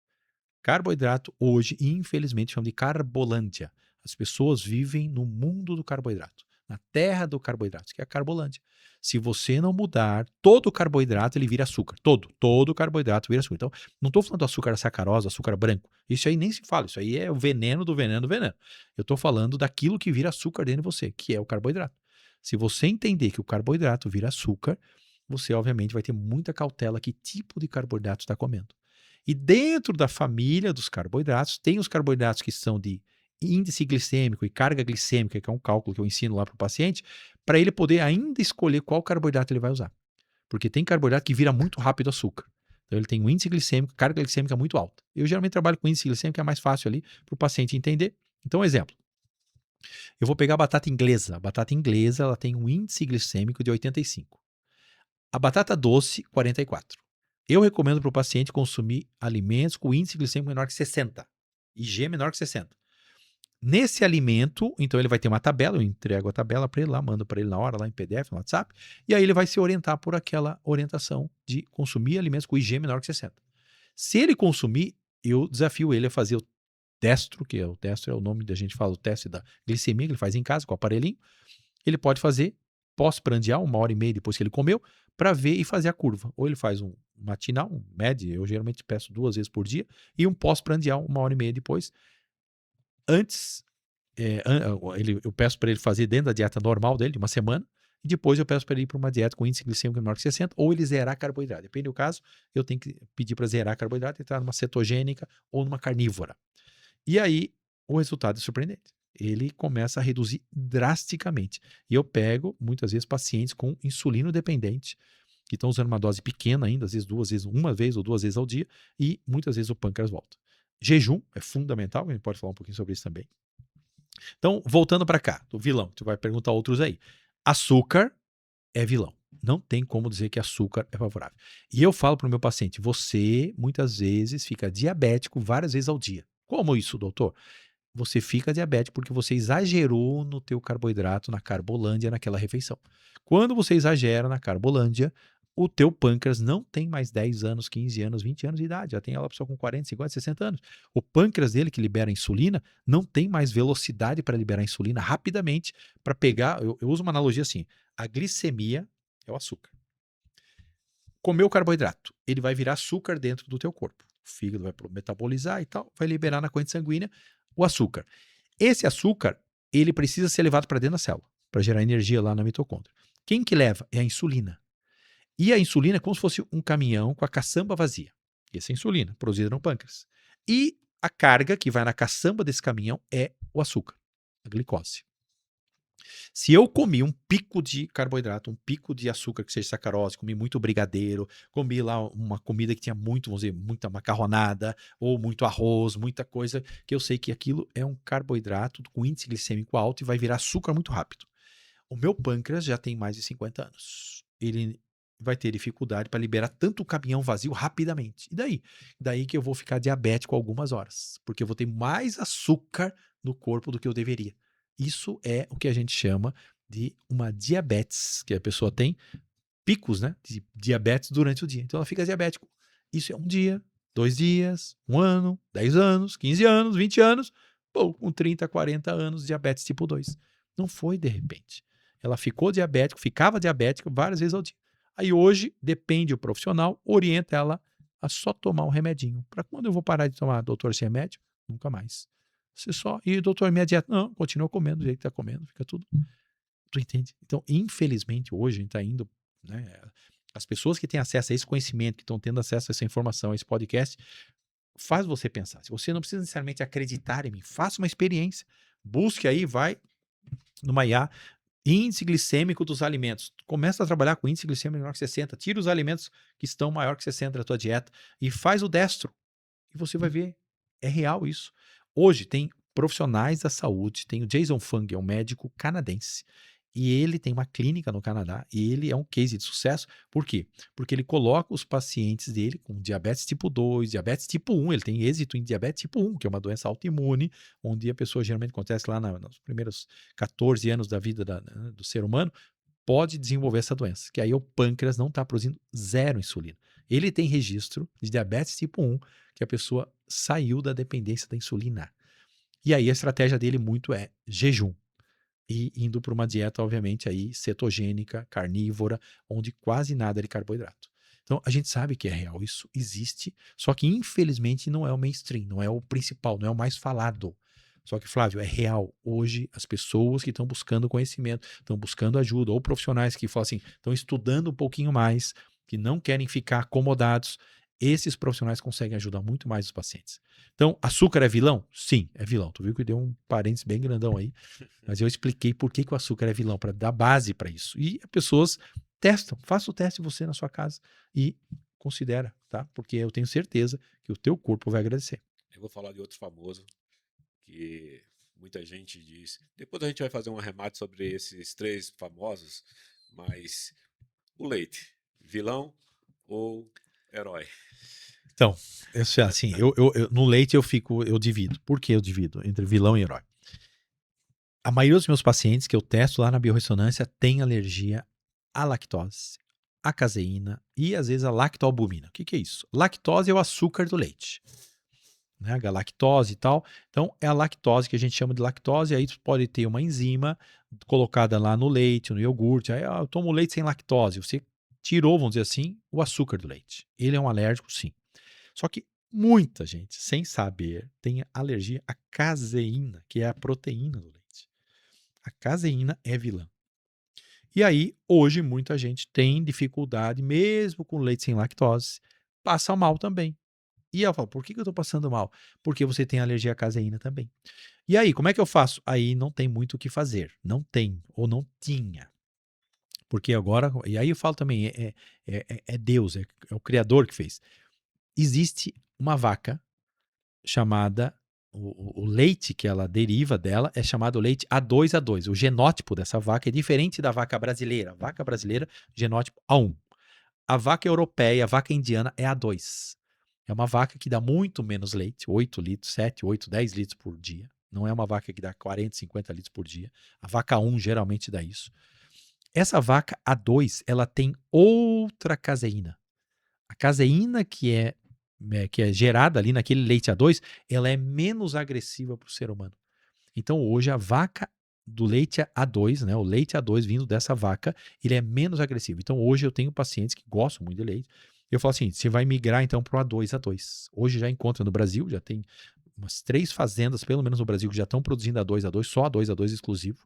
Carboidrato, hoje, infelizmente, chama de carbolândia. As pessoas vivem no mundo do carboidrato, na terra do carboidrato, que é a carbolândia. Se você não mudar, todo carboidrato ele vira açúcar. Todo carboidrato vira açúcar. Então, não estou falando do açúcar sacarosa, açúcar branco. Isso aí nem se fala. Isso aí é o veneno do veneno do veneno. Eu estou falando daquilo que vira açúcar dentro de você, que é o carboidrato. Se você entender que o carboidrato vira açúcar, você obviamente vai ter muita cautela que tipo de carboidrato está comendo. E dentro da família dos carboidratos, tem os carboidratos que são de índice glicêmico e carga glicêmica, que é um cálculo que eu ensino lá para o paciente, para ele poder ainda escolher qual carboidrato ele vai usar. Porque tem carboidrato que vira muito rápido açúcar. Então ele tem um índice glicêmico, carga glicêmica muito alta. Eu geralmente trabalho com índice glicêmico, que é mais fácil ali para o paciente entender. Então, exemplo. Eu vou pegar a batata inglesa. A batata inglesa ela tem um índice glicêmico de 85. A batata doce, 44. Eu recomendo para o paciente consumir alimentos com índice glicêmico menor que 60. IG menor que 60. Nesse alimento, então ele vai ter uma tabela, eu entrego a tabela para ele lá, mando para ele na hora, lá em PDF, no WhatsApp, e aí ele vai se orientar por aquela orientação de consumir alimentos com IG menor que 60. Se ele consumir, eu desafio ele a fazer o destro, que é o destro é o nome da gente fala, o teste da glicemia, que ele faz em casa com o aparelhinho. Ele pode fazer pós-prandial, 1h30 depois que ele comeu, para ver e fazer a curva. Ou ele faz um matinal, um médio, eu geralmente peço 2 vezes por dia, e um pós-prandial, 1h30 depois. Antes, eu peço para ele fazer dentro da dieta normal dele, de uma semana, e depois eu peço para ele ir para uma dieta com índice glicêmico menor que 60, ou ele zerar carboidrato. Depende do caso, eu tenho que pedir para zerar carboidrato e entrar numa cetogênica ou numa carnívora. E aí, o resultado é surpreendente. Ele começa a reduzir drasticamente. E eu pego, muitas vezes, pacientes com insulino dependente, que estão usando uma dose pequena ainda, às vezes uma vez ou 2 vezes ao dia, e muitas vezes o pâncreas volta. Jejum é fundamental, a gente pode falar um pouquinho sobre isso também. Então, voltando para cá, do vilão, tu vai perguntar outros aí. Açúcar é vilão. Não tem como dizer que açúcar é favorável. E eu falo para o meu paciente, você muitas vezes fica diabético várias vezes ao dia. Como isso, doutor? Você fica diabético porque você exagerou no teu carboidrato, na carbolândia, naquela refeição. Quando você exagera na carbolândia, o teu pâncreas não tem mais 10 anos, 15 anos, 20 anos de idade. Já tem ela pessoa com 40, 50, 60 anos. O pâncreas dele, que libera insulina, não tem mais velocidade para liberar insulina rapidamente para pegar... Eu uso uma analogia assim. A glicemia é o açúcar. comeu carboidrato, ele vai virar açúcar dentro do teu corpo. O fígado vai metabolizar e tal, vai liberar na corrente sanguínea o açúcar. Esse açúcar, ele precisa ser levado para dentro da célula, para gerar energia lá na mitocôndria. Quem que leva? É a insulina. E a insulina é como se fosse um caminhão com a caçamba vazia. Essa é a insulina, produzida no pâncreas. E a carga que vai na caçamba desse caminhão é o açúcar, a glicose. Se eu comi um pico de carboidrato, um pico de açúcar que seja sacarose, comi muito brigadeiro, comi lá uma comida que tinha muito, vamos dizer, muita macarronada, ou muito arroz, muita coisa, que eu sei que aquilo é um carboidrato com índice glicêmico alto e vai virar açúcar muito rápido. O meu pâncreas já tem mais de 50 anos. Ele vai ter dificuldade para liberar tanto caminhão vazio rapidamente. E daí? Daí que eu vou ficar diabético algumas horas, porque eu vou ter mais açúcar no corpo do que eu deveria. Isso é o que a gente chama de uma diabetes, que a pessoa tem picos, né, de diabetes durante o dia. Então ela fica diabético. Isso é um dia, 2 dias, 1 ano, 10 anos, 15 anos, 20 anos, pô, com 30, 40 anos, diabetes tipo 2. Não foi de repente. Ela ficou diabética, ficava diabética várias vezes ao dia. Aí hoje, depende do profissional, orienta ela a só tomar um remedinho. Para quando eu vou parar de tomar, doutor, esse remédio? Nunca mais. Você só. E doutor, minha dieta? Não, continua comendo do jeito que está comendo, fica tudo. Tu entende? Então, infelizmente, hoje a gente está indo, né? As pessoas que têm acesso a esse conhecimento, que estão tendo acesso a essa informação, a esse podcast, faz você pensar. Se você não precisa necessariamente acreditar em mim, faça uma experiência. Busque aí, vai numa IA, índice glicêmico dos alimentos. Começa a trabalhar com índice glicêmico menor que 60. Tira os alimentos que estão maior que 60 da tua dieta e faz o destro. E você vai ver. É real isso. Hoje tem profissionais da saúde, tem o Jason Fung, é um médico canadense. E ele tem uma clínica no Canadá e ele é um case de sucesso. Por quê? Porque ele coloca os pacientes dele com diabetes tipo 2, diabetes tipo 1, ele tem êxito em diabetes tipo 1, que é uma doença autoimune, onde a pessoa geralmente acontece lá nos primeiros 14 anos da vida do ser humano, pode desenvolver essa doença, que aí o pâncreas não está produzindo zero insulina. Ele tem registro de diabetes tipo 1, que a pessoa saiu da dependência da insulina. E aí a estratégia dele muito é jejum. E indo para uma dieta, obviamente, aí cetogênica, carnívora, onde quase nada é de carboidrato. Então, a gente sabe que é real, isso existe, só que infelizmente não é o mainstream, não é o principal, não é o mais falado. Só que, Flávio, é real. Hoje, as pessoas que estão buscando conhecimento, estão buscando ajuda, ou profissionais que falam assim, estão estudando um pouquinho mais, que não querem ficar acomodados, esses profissionais conseguem ajudar muito mais os pacientes. Então, açúcar é vilão? Sim, é vilão. Tu viu que deu um parênteses bem grandão aí, mas eu expliquei por que o açúcar é vilão, para dar base para isso. E as pessoas testam, faça o teste você na sua casa e considera, tá? Porque eu tenho certeza que o teu corpo vai agradecer. Eu vou falar de outro famoso que muita gente diz. Depois a gente vai fazer um arremate sobre esses 3 famosos, mas o leite, vilão ou herói? Então, assim, no leite eu divido. Por que eu divido entre vilão e herói? A maioria dos meus pacientes que eu testo lá na biorressonância tem alergia à lactose, à caseína e às vezes à lactoalbumina. O que é isso? Lactose é o açúcar do leite, né? A galactose e tal. Então é a lactose que a gente chama de lactose. Aí tu pode ter uma enzima colocada lá no leite, no iogurte. Aí eu tomo leite sem lactose. Você tirou, vamos dizer assim, o açúcar do leite. Ele é um alérgico, sim. Só que muita gente, sem saber, tem alergia à caseína, que é a proteína do leite. A caseína é vilã. E aí, hoje, muita gente tem dificuldade, mesmo com leite sem lactose, passa mal também. E ela fala, por que eu estou passando mal? Porque você tem alergia à caseína também. E aí, como é que eu faço? Aí não tem muito o que fazer. Não tem, ou não tinha. Porque agora, e aí eu falo também, é Deus, é o Criador que fez. Existe uma vaca chamada, o leite que ela deriva dela é chamado leite A2A2. O genótipo dessa vaca é diferente da vaca brasileira. A vaca brasileira, genótipo A1. A vaca europeia, a vaca indiana é A2. É uma vaca que dá muito menos leite, 8 litros, 7, 8, 10 litros por dia. Não é uma vaca que dá 40, 50 litros por dia. A vaca A1 geralmente dá isso. Essa vaca A2, ela tem outra caseína. A caseína que é gerada ali naquele leite A2, ela é menos agressiva para o ser humano. Então hoje a vaca do leite A2, né? O leite A2 vindo dessa vaca, ele é menos agressivo. Então, hoje eu tenho pacientes que gostam muito de leite. Eu falo assim, você vai migrar então para o A2. Hoje já encontra no Brasil, já tem umas 3 fazendas, pelo menos no Brasil, que já estão produzindo A2, só A2 exclusivo.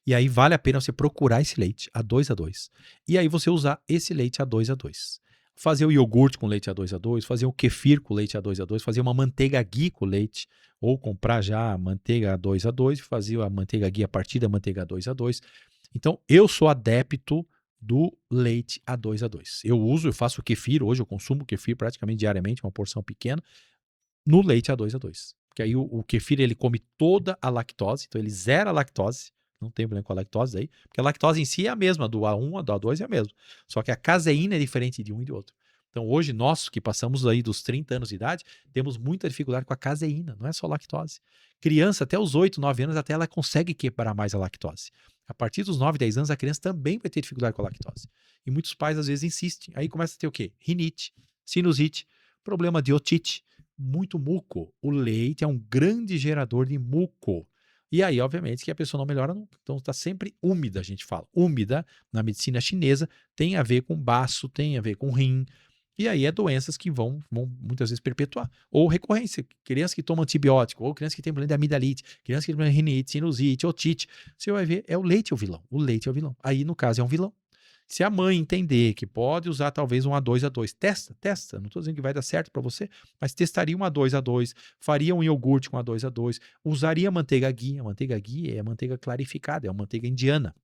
E aí vale a pena você procurar esse leite A2. E aí você usar esse leite A2. Fazer o iogurte com leite A2, fazer o kefir com leite A2, fazer uma manteiga ghee com leite, ou comprar já a manteiga A2 e fazer a manteiga ghee a partir da manteiga A2. Então, eu sou adepto do leite A2. Eu faço kefir, hoje eu consumo kefir praticamente diariamente, uma porção pequena, no leite A2. Porque aí o kefir ele come toda a lactose, então ele zera a lactose, não tem problema com a lactose aí, porque a lactose em si é a mesma, do A1, do A2 é a mesma, só que a caseína é diferente de um e de outro. Então hoje nós que passamos aí dos 30 anos de idade, temos muita dificuldade com a caseína, não é só lactose. Criança até os 8, 9 anos, até ela consegue quebrar mais a lactose. A partir dos 9, 10 anos, a criança também vai ter dificuldade com a lactose. E muitos pais às vezes insistem, aí começa a ter o quê? Rinite, sinusite, problema de otite, muito muco. O leite é um grande gerador de muco. E aí, obviamente, que a pessoa não melhora nunca. Então, está sempre úmida, a gente fala. Úmida, na medicina chinesa, tem a ver com baço, tem a ver com rim. E aí é doenças que vão muitas vezes perpetuar. Ou recorrência, criança que toma antibiótico, ou criança que tem problema de amidalite, criança que tem problema de rinite, sinusite, otite. Você vai ver, é o leite o vilão. O leite é o vilão. Aí, no caso, é um vilão. Se a mãe entender que pode usar talvez um A2, testa. Não estou dizendo que vai dar certo para você, mas testaria um A2, faria um iogurte com A2, usaria manteiga ghee. A manteiga ghee é a manteiga clarificada, é uma manteiga indiana.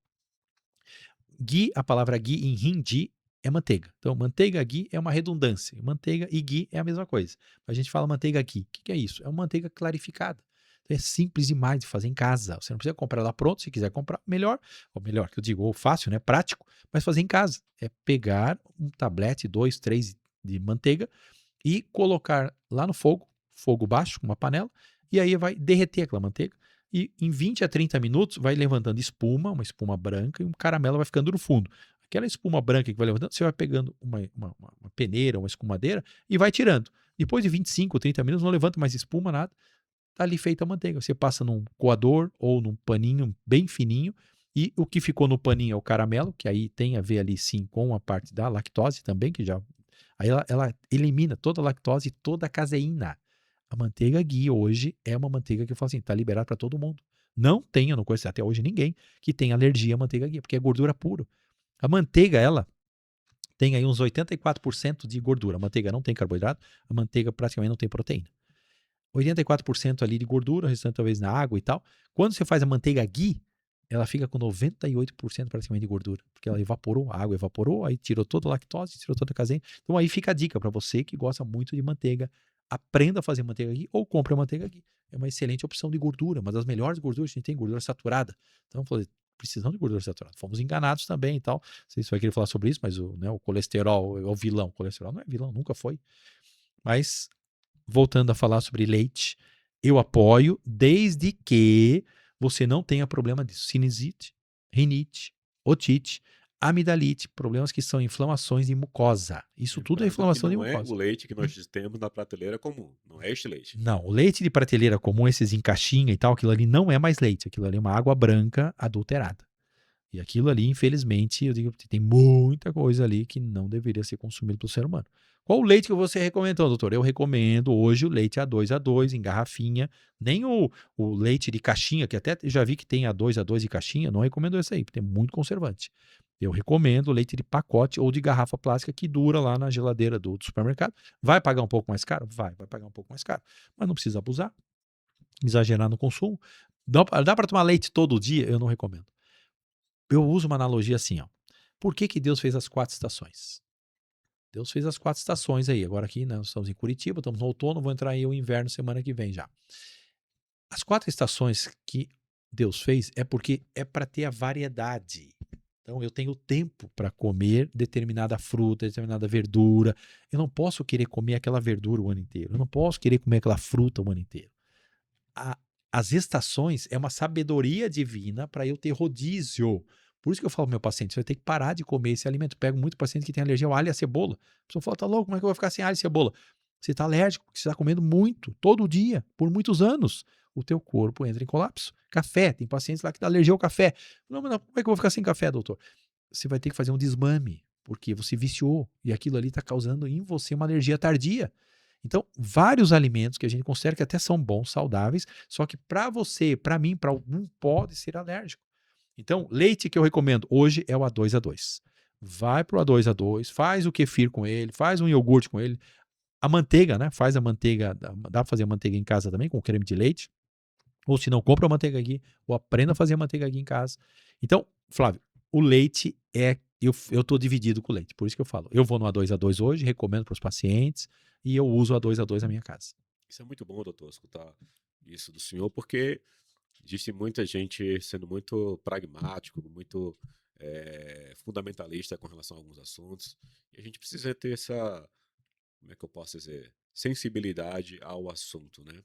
Ghee, a palavra ghee em hindi é manteiga. Então, manteiga ghee é uma redundância. Manteiga e ghee é a mesma coisa. A gente fala manteiga ghee. O que é isso? É uma manteiga clarificada. É simples demais de fazer em casa. Você não precisa comprar lá pronto. Se quiser comprar, melhor. Ou melhor, que eu digo, ou fácil, né? Prático. Mas fazer em casa. É pegar um tablete, 2, 3 de manteiga e colocar lá no fogo baixo, com uma panela, e aí vai derreter aquela manteiga. E em 20 a 30 minutos vai levantando espuma, uma espuma branca, e um caramelo vai ficando no fundo. Aquela espuma branca que vai levantando, você vai pegando uma peneira, uma escumadeira e vai tirando. Depois de 25, 30 minutos, não levanta mais espuma, nada. Está ali feita a manteiga. Você passa num coador ou num paninho bem fininho e o que ficou no paninho é o caramelo, que aí tem a ver ali sim com a parte da lactose também, que já... Aí ela elimina toda a lactose e toda a caseína. A manteiga ghee hoje é uma manteiga que eu falo assim, está liberada para todo mundo. Não tem, eu não conheço até hoje ninguém que tenha alergia à manteiga ghee, porque é gordura pura. A manteiga, ela tem aí uns 84% de gordura. A manteiga não tem carboidrato, a manteiga praticamente não tem proteína. 84% ali de gordura, o restante talvez na água e tal. Quando você faz a manteiga ghee, ela fica com 98% praticamente de gordura, porque ela evaporou, a água evaporou, aí tirou toda a lactose, tirou toda a caseína. Então aí fica a dica para você que gosta muito de manteiga, aprenda a fazer manteiga ghee ou compre a manteiga ghee. É uma excelente opção de gordura, uma das melhores gorduras que a gente tem, gordura saturada. Então, precisamos de gordura saturada. Fomos enganados também e tal. Não sei se você vai querer falar sobre isso, mas o colesterol é o vilão. O colesterol não é vilão, nunca foi. Mas voltando a falar sobre leite, eu apoio desde que você não tenha problema de sinusite, rinite, otite, amidalite, problemas que são inflamações de mucosa. Isso tudo é Lembrando que inflamação de não é mucosa. o leite que nós temos na prateleira comum, não é este leite. Não, o leite de prateleira comum, esses em caixinha e tal, aquilo ali não é mais leite, aquilo ali é uma água branca adulterada. E aquilo ali, infelizmente, eu digo, tem muita coisa ali que não deveria ser consumido pelo ser humano. Qual o leite que você recomendou, doutor? Eu recomendo hoje o leite A2 em garrafinha, nem o leite de caixinha, que até já vi que tem A2 de caixinha, não recomendo esse aí, porque tem muito conservante. Eu recomendo o leite de pacote ou de garrafa plástica que dura lá na geladeira do supermercado. Vai pagar um pouco mais caro? Vai pagar um pouco mais caro. Mas não precisa abusar, exagerar no consumo. Dá para tomar leite todo dia? Eu não recomendo. Eu uso uma analogia assim, ó. Por que Deus fez as 4 estações? Deus fez as 4 estações aí. Agora aqui, né, nós estamos em Curitiba, estamos no outono, vou entrar aí o inverno semana que vem já. As 4 estações que Deus fez é porque é para ter a variedade. Então eu tenho tempo para comer determinada fruta, determinada verdura. Eu não posso querer comer aquela verdura o ano inteiro. Eu não posso querer comer aquela fruta o ano inteiro. As estações é uma sabedoria divina para eu ter rodízio. Por isso que eu falo pro meu paciente, você vai ter que parar de comer esse alimento. Eu pego muito paciente que tem alergia ao alho e à cebola. A pessoa fala, tá louco, como é que eu vou ficar sem alho e cebola? Você está alérgico, porque você está comendo muito, todo dia, por muitos anos. O teu corpo entra em colapso. Café, tem pacientes lá que dá alergia ao café. Não, mas como é que eu vou ficar sem café, doutor? Você vai ter que fazer um desmame, porque você viciou e aquilo ali está causando em você uma alergia tardia. Então, vários alimentos que a gente considera que até são bons, saudáveis, só que para você, para mim, para algum, pode ser alérgico. Então, leite que eu recomendo hoje é o A2A2. Vai pro A2A2, faz o kefir com ele, faz um iogurte com ele. A manteiga, né? Faz a manteiga, dá para fazer a manteiga em casa também com creme de leite. Ou se não, compra a manteiga aqui, ou aprenda a fazer a manteiga aqui em casa. Então, Flávio, o leite é... Eu tô dividido com o leite, por isso que eu falo. Eu vou no A2A2 hoje, recomendo para os pacientes, e eu uso o A2A2 na minha casa. Isso é muito bom, doutor, escutar isso do senhor, porque existe muita gente sendo muito pragmático, muito fundamentalista com relação a alguns assuntos, e a gente precisa ter essa, como é que eu posso dizer, sensibilidade ao assunto, né?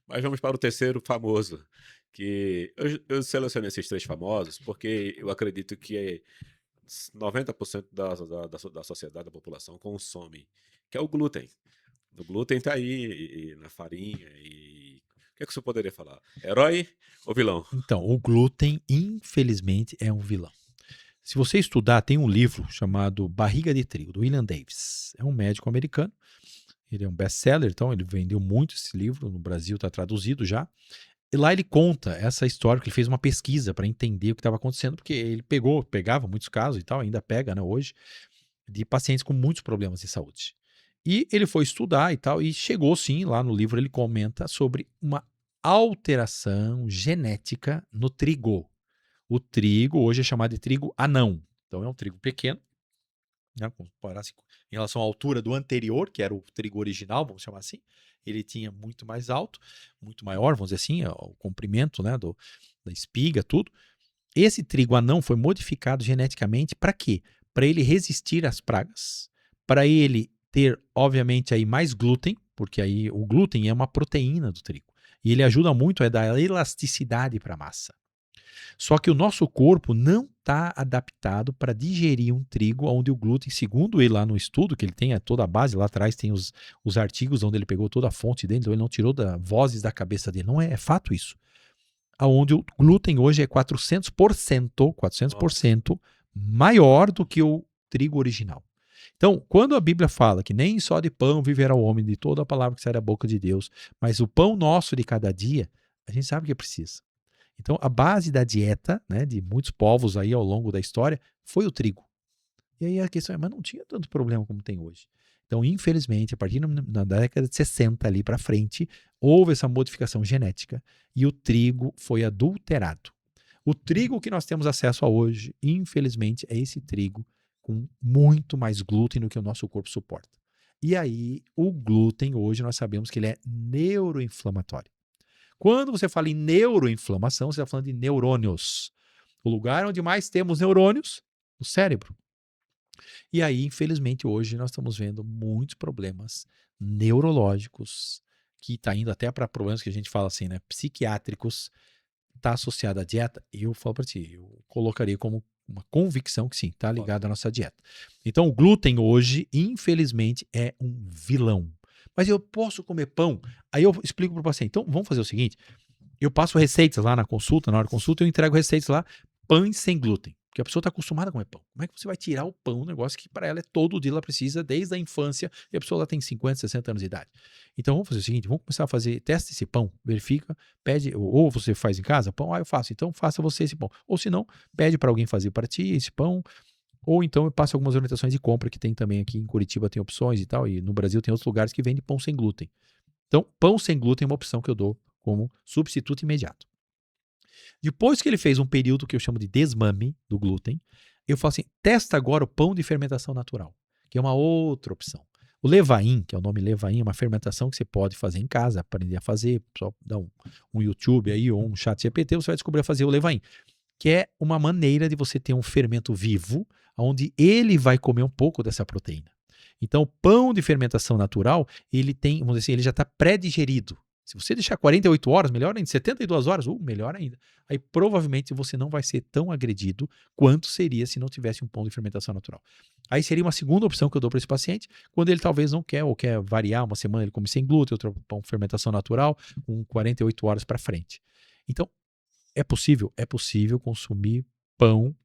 Mas vamos para o terceiro famoso, que eu selecionei esses três famosos porque eu acredito que 90% da sociedade, da população, consome, que é o glúten. O glúten está aí, na farinha, e o que é que você poderia falar? Herói ou vilão? Então, o glúten, infelizmente, é um vilão. Se você estudar, tem um livro chamado Barriga de Trigo, do William Davis. É um médico americano. Ele é um best-seller, então ele vendeu muito esse livro. No Brasil está traduzido já. E lá ele conta essa história, que ele fez uma pesquisa para entender o que estava acontecendo, porque ele pegava muitos casos e tal, ainda pega, né, hoje, de pacientes com muitos problemas de saúde. E ele foi estudar e tal, e chegou sim, lá no livro ele comenta sobre uma alteração genética no trigo. O trigo hoje é chamado de trigo anão. Então é um trigo pequeno, né, em relação à altura do anterior, que era o trigo original, vamos chamar assim. Ele tinha muito mais alto, muito maior, vamos dizer assim, o comprimento, né, da espiga, tudo. Esse trigo anão foi modificado geneticamente para quê? Para ele resistir às pragas, para ele ter, obviamente, aí mais glúten, porque aí o glúten é uma proteína do trigo. E ele ajuda muito a dar elasticidade para a massa. Só que o nosso corpo não está adaptado para digerir um trigo onde o glúten, segundo ele lá no estudo, que ele tem toda a base, lá atrás tem os artigos onde ele pegou toda a fonte dele, então ele não tirou vozes da cabeça dele, não é fato isso. Onde o glúten hoje é 400% maior do que o trigo original. Então, quando a Bíblia fala que nem só de pão viverá o homem, de toda a palavra que sai da boca de Deus, mas o pão nosso de cada dia, a gente sabe que precisa. Então, a base da dieta, né, de muitos povos aí ao longo da história foi o trigo. E aí a questão é, mas não tinha tanto problema como tem hoje. Então, infelizmente, a partir da década de 60 ali para frente, houve essa modificação genética e o trigo foi adulterado. O trigo que nós temos acesso a hoje, infelizmente, é esse trigo com muito mais glúten do que o nosso corpo suporta. E aí, o glúten hoje nós sabemos que ele é neuroinflamatório. Quando você fala em neuroinflamação, você está falando de neurônios. O lugar onde mais temos neurônios, o cérebro. E aí, infelizmente, hoje nós estamos vendo muitos problemas neurológicos, que está indo até para problemas que a gente fala assim, né, psiquiátricos, está associado à dieta. Eu falo para ti, eu colocaria como uma convicção que sim, está ligado à nossa dieta. Então, o glúten hoje, infelizmente, é um vilão. Mas eu posso comer pão? Aí eu explico para o paciente. Então, vamos fazer o seguinte, eu passo receitas lá na consulta, na hora da consulta, eu entrego receitas lá, pães sem glúten. Porque a pessoa está acostumada a comer pão. Como é que você vai tirar o pão, um negócio que para ela é todo dia, ela precisa desde a infância, e a pessoa lá tem 50, 60 anos de idade. Então vamos fazer o seguinte, vamos começar a fazer, testa esse pão, verifica, pede, ou você faz em casa pão, eu faço, então faça você esse pão. Ou se não, pede para alguém fazer para ti esse pão, ou então eu passo algumas orientações de compra, que tem também aqui em Curitiba, tem opções e tal, e no Brasil tem outros lugares que vendem pão sem glúten. Então, pão sem glúten é uma opção que eu dou como substituto imediato. Depois que ele fez um período que eu chamo de desmame do glúten, eu falo assim, testa agora o pão de fermentação natural, que é uma outra opção. O levain, que é o nome levain, é uma fermentação que você pode fazer em casa, aprender a fazer, só dá um YouTube aí ou um chat GPT, você vai descobrir a fazer o levain, que é uma maneira de você ter um fermento vivo, onde ele vai comer um pouco dessa proteína. Então, o pão de fermentação natural, ele tem, vamos dizer assim, ele já está pré-digerido. Se você deixar 48 horas, melhor ainda. 72 horas, melhor ainda. Aí provavelmente você não vai ser tão agredido quanto seria se não tivesse um pão de fermentação natural. Aí seria uma segunda opção que eu dou para esse paciente, quando ele talvez não quer, ou quer variar, uma semana ele come sem glúten, outra pão de fermentação natural, com 48 horas para frente. Então, é possível consumir pão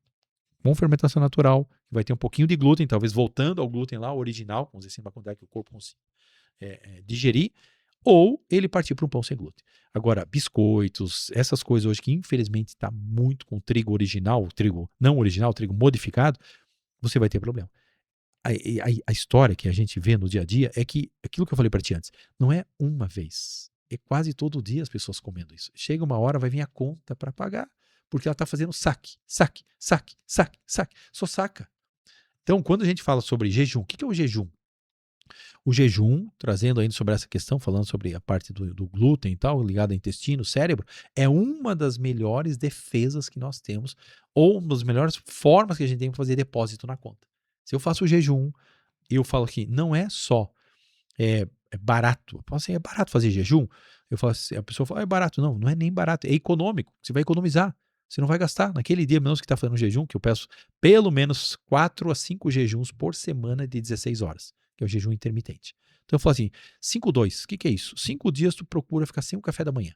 com fermentação natural, que vai ter um pouquinho de glúten, talvez voltando ao glúten lá, original, vamos dizer assim, uma quantidade que o corpo consiga digerir, ou ele partir para um pão sem glúten. Agora, biscoitos, essas coisas hoje que infelizmente está muito com trigo original, trigo não original, trigo modificado, você vai ter problema. A história que a gente vê no dia a dia é que, aquilo que eu falei para ti antes, não é uma vez, é quase todo dia as pessoas comendo isso. Chega uma hora, vai vir a conta para pagar, porque ela está fazendo saque, só saca. Então, quando a gente fala sobre jejum, o que é o jejum? O jejum, trazendo ainda sobre essa questão, falando sobre a parte do glúten e tal, ligado ao intestino, cérebro, é uma das melhores defesas que nós temos, ou uma das melhores formas que a gente tem para fazer depósito na conta. Se eu faço o jejum, eu falo que não é só barato. Eu falo assim, é barato fazer jejum? Eu falo assim, a pessoa fala, é barato. Não, não é nem barato, é econômico. Você vai economizar. Você não vai gastar. Naquele dia, menos que está fazendo jejum, que eu peço pelo menos 4 a 5 jejuns por semana de 16 horas, que é o jejum intermitente. Então eu falo assim, 5-2, o que é isso? 5 dias tu procura ficar sem o café da manhã.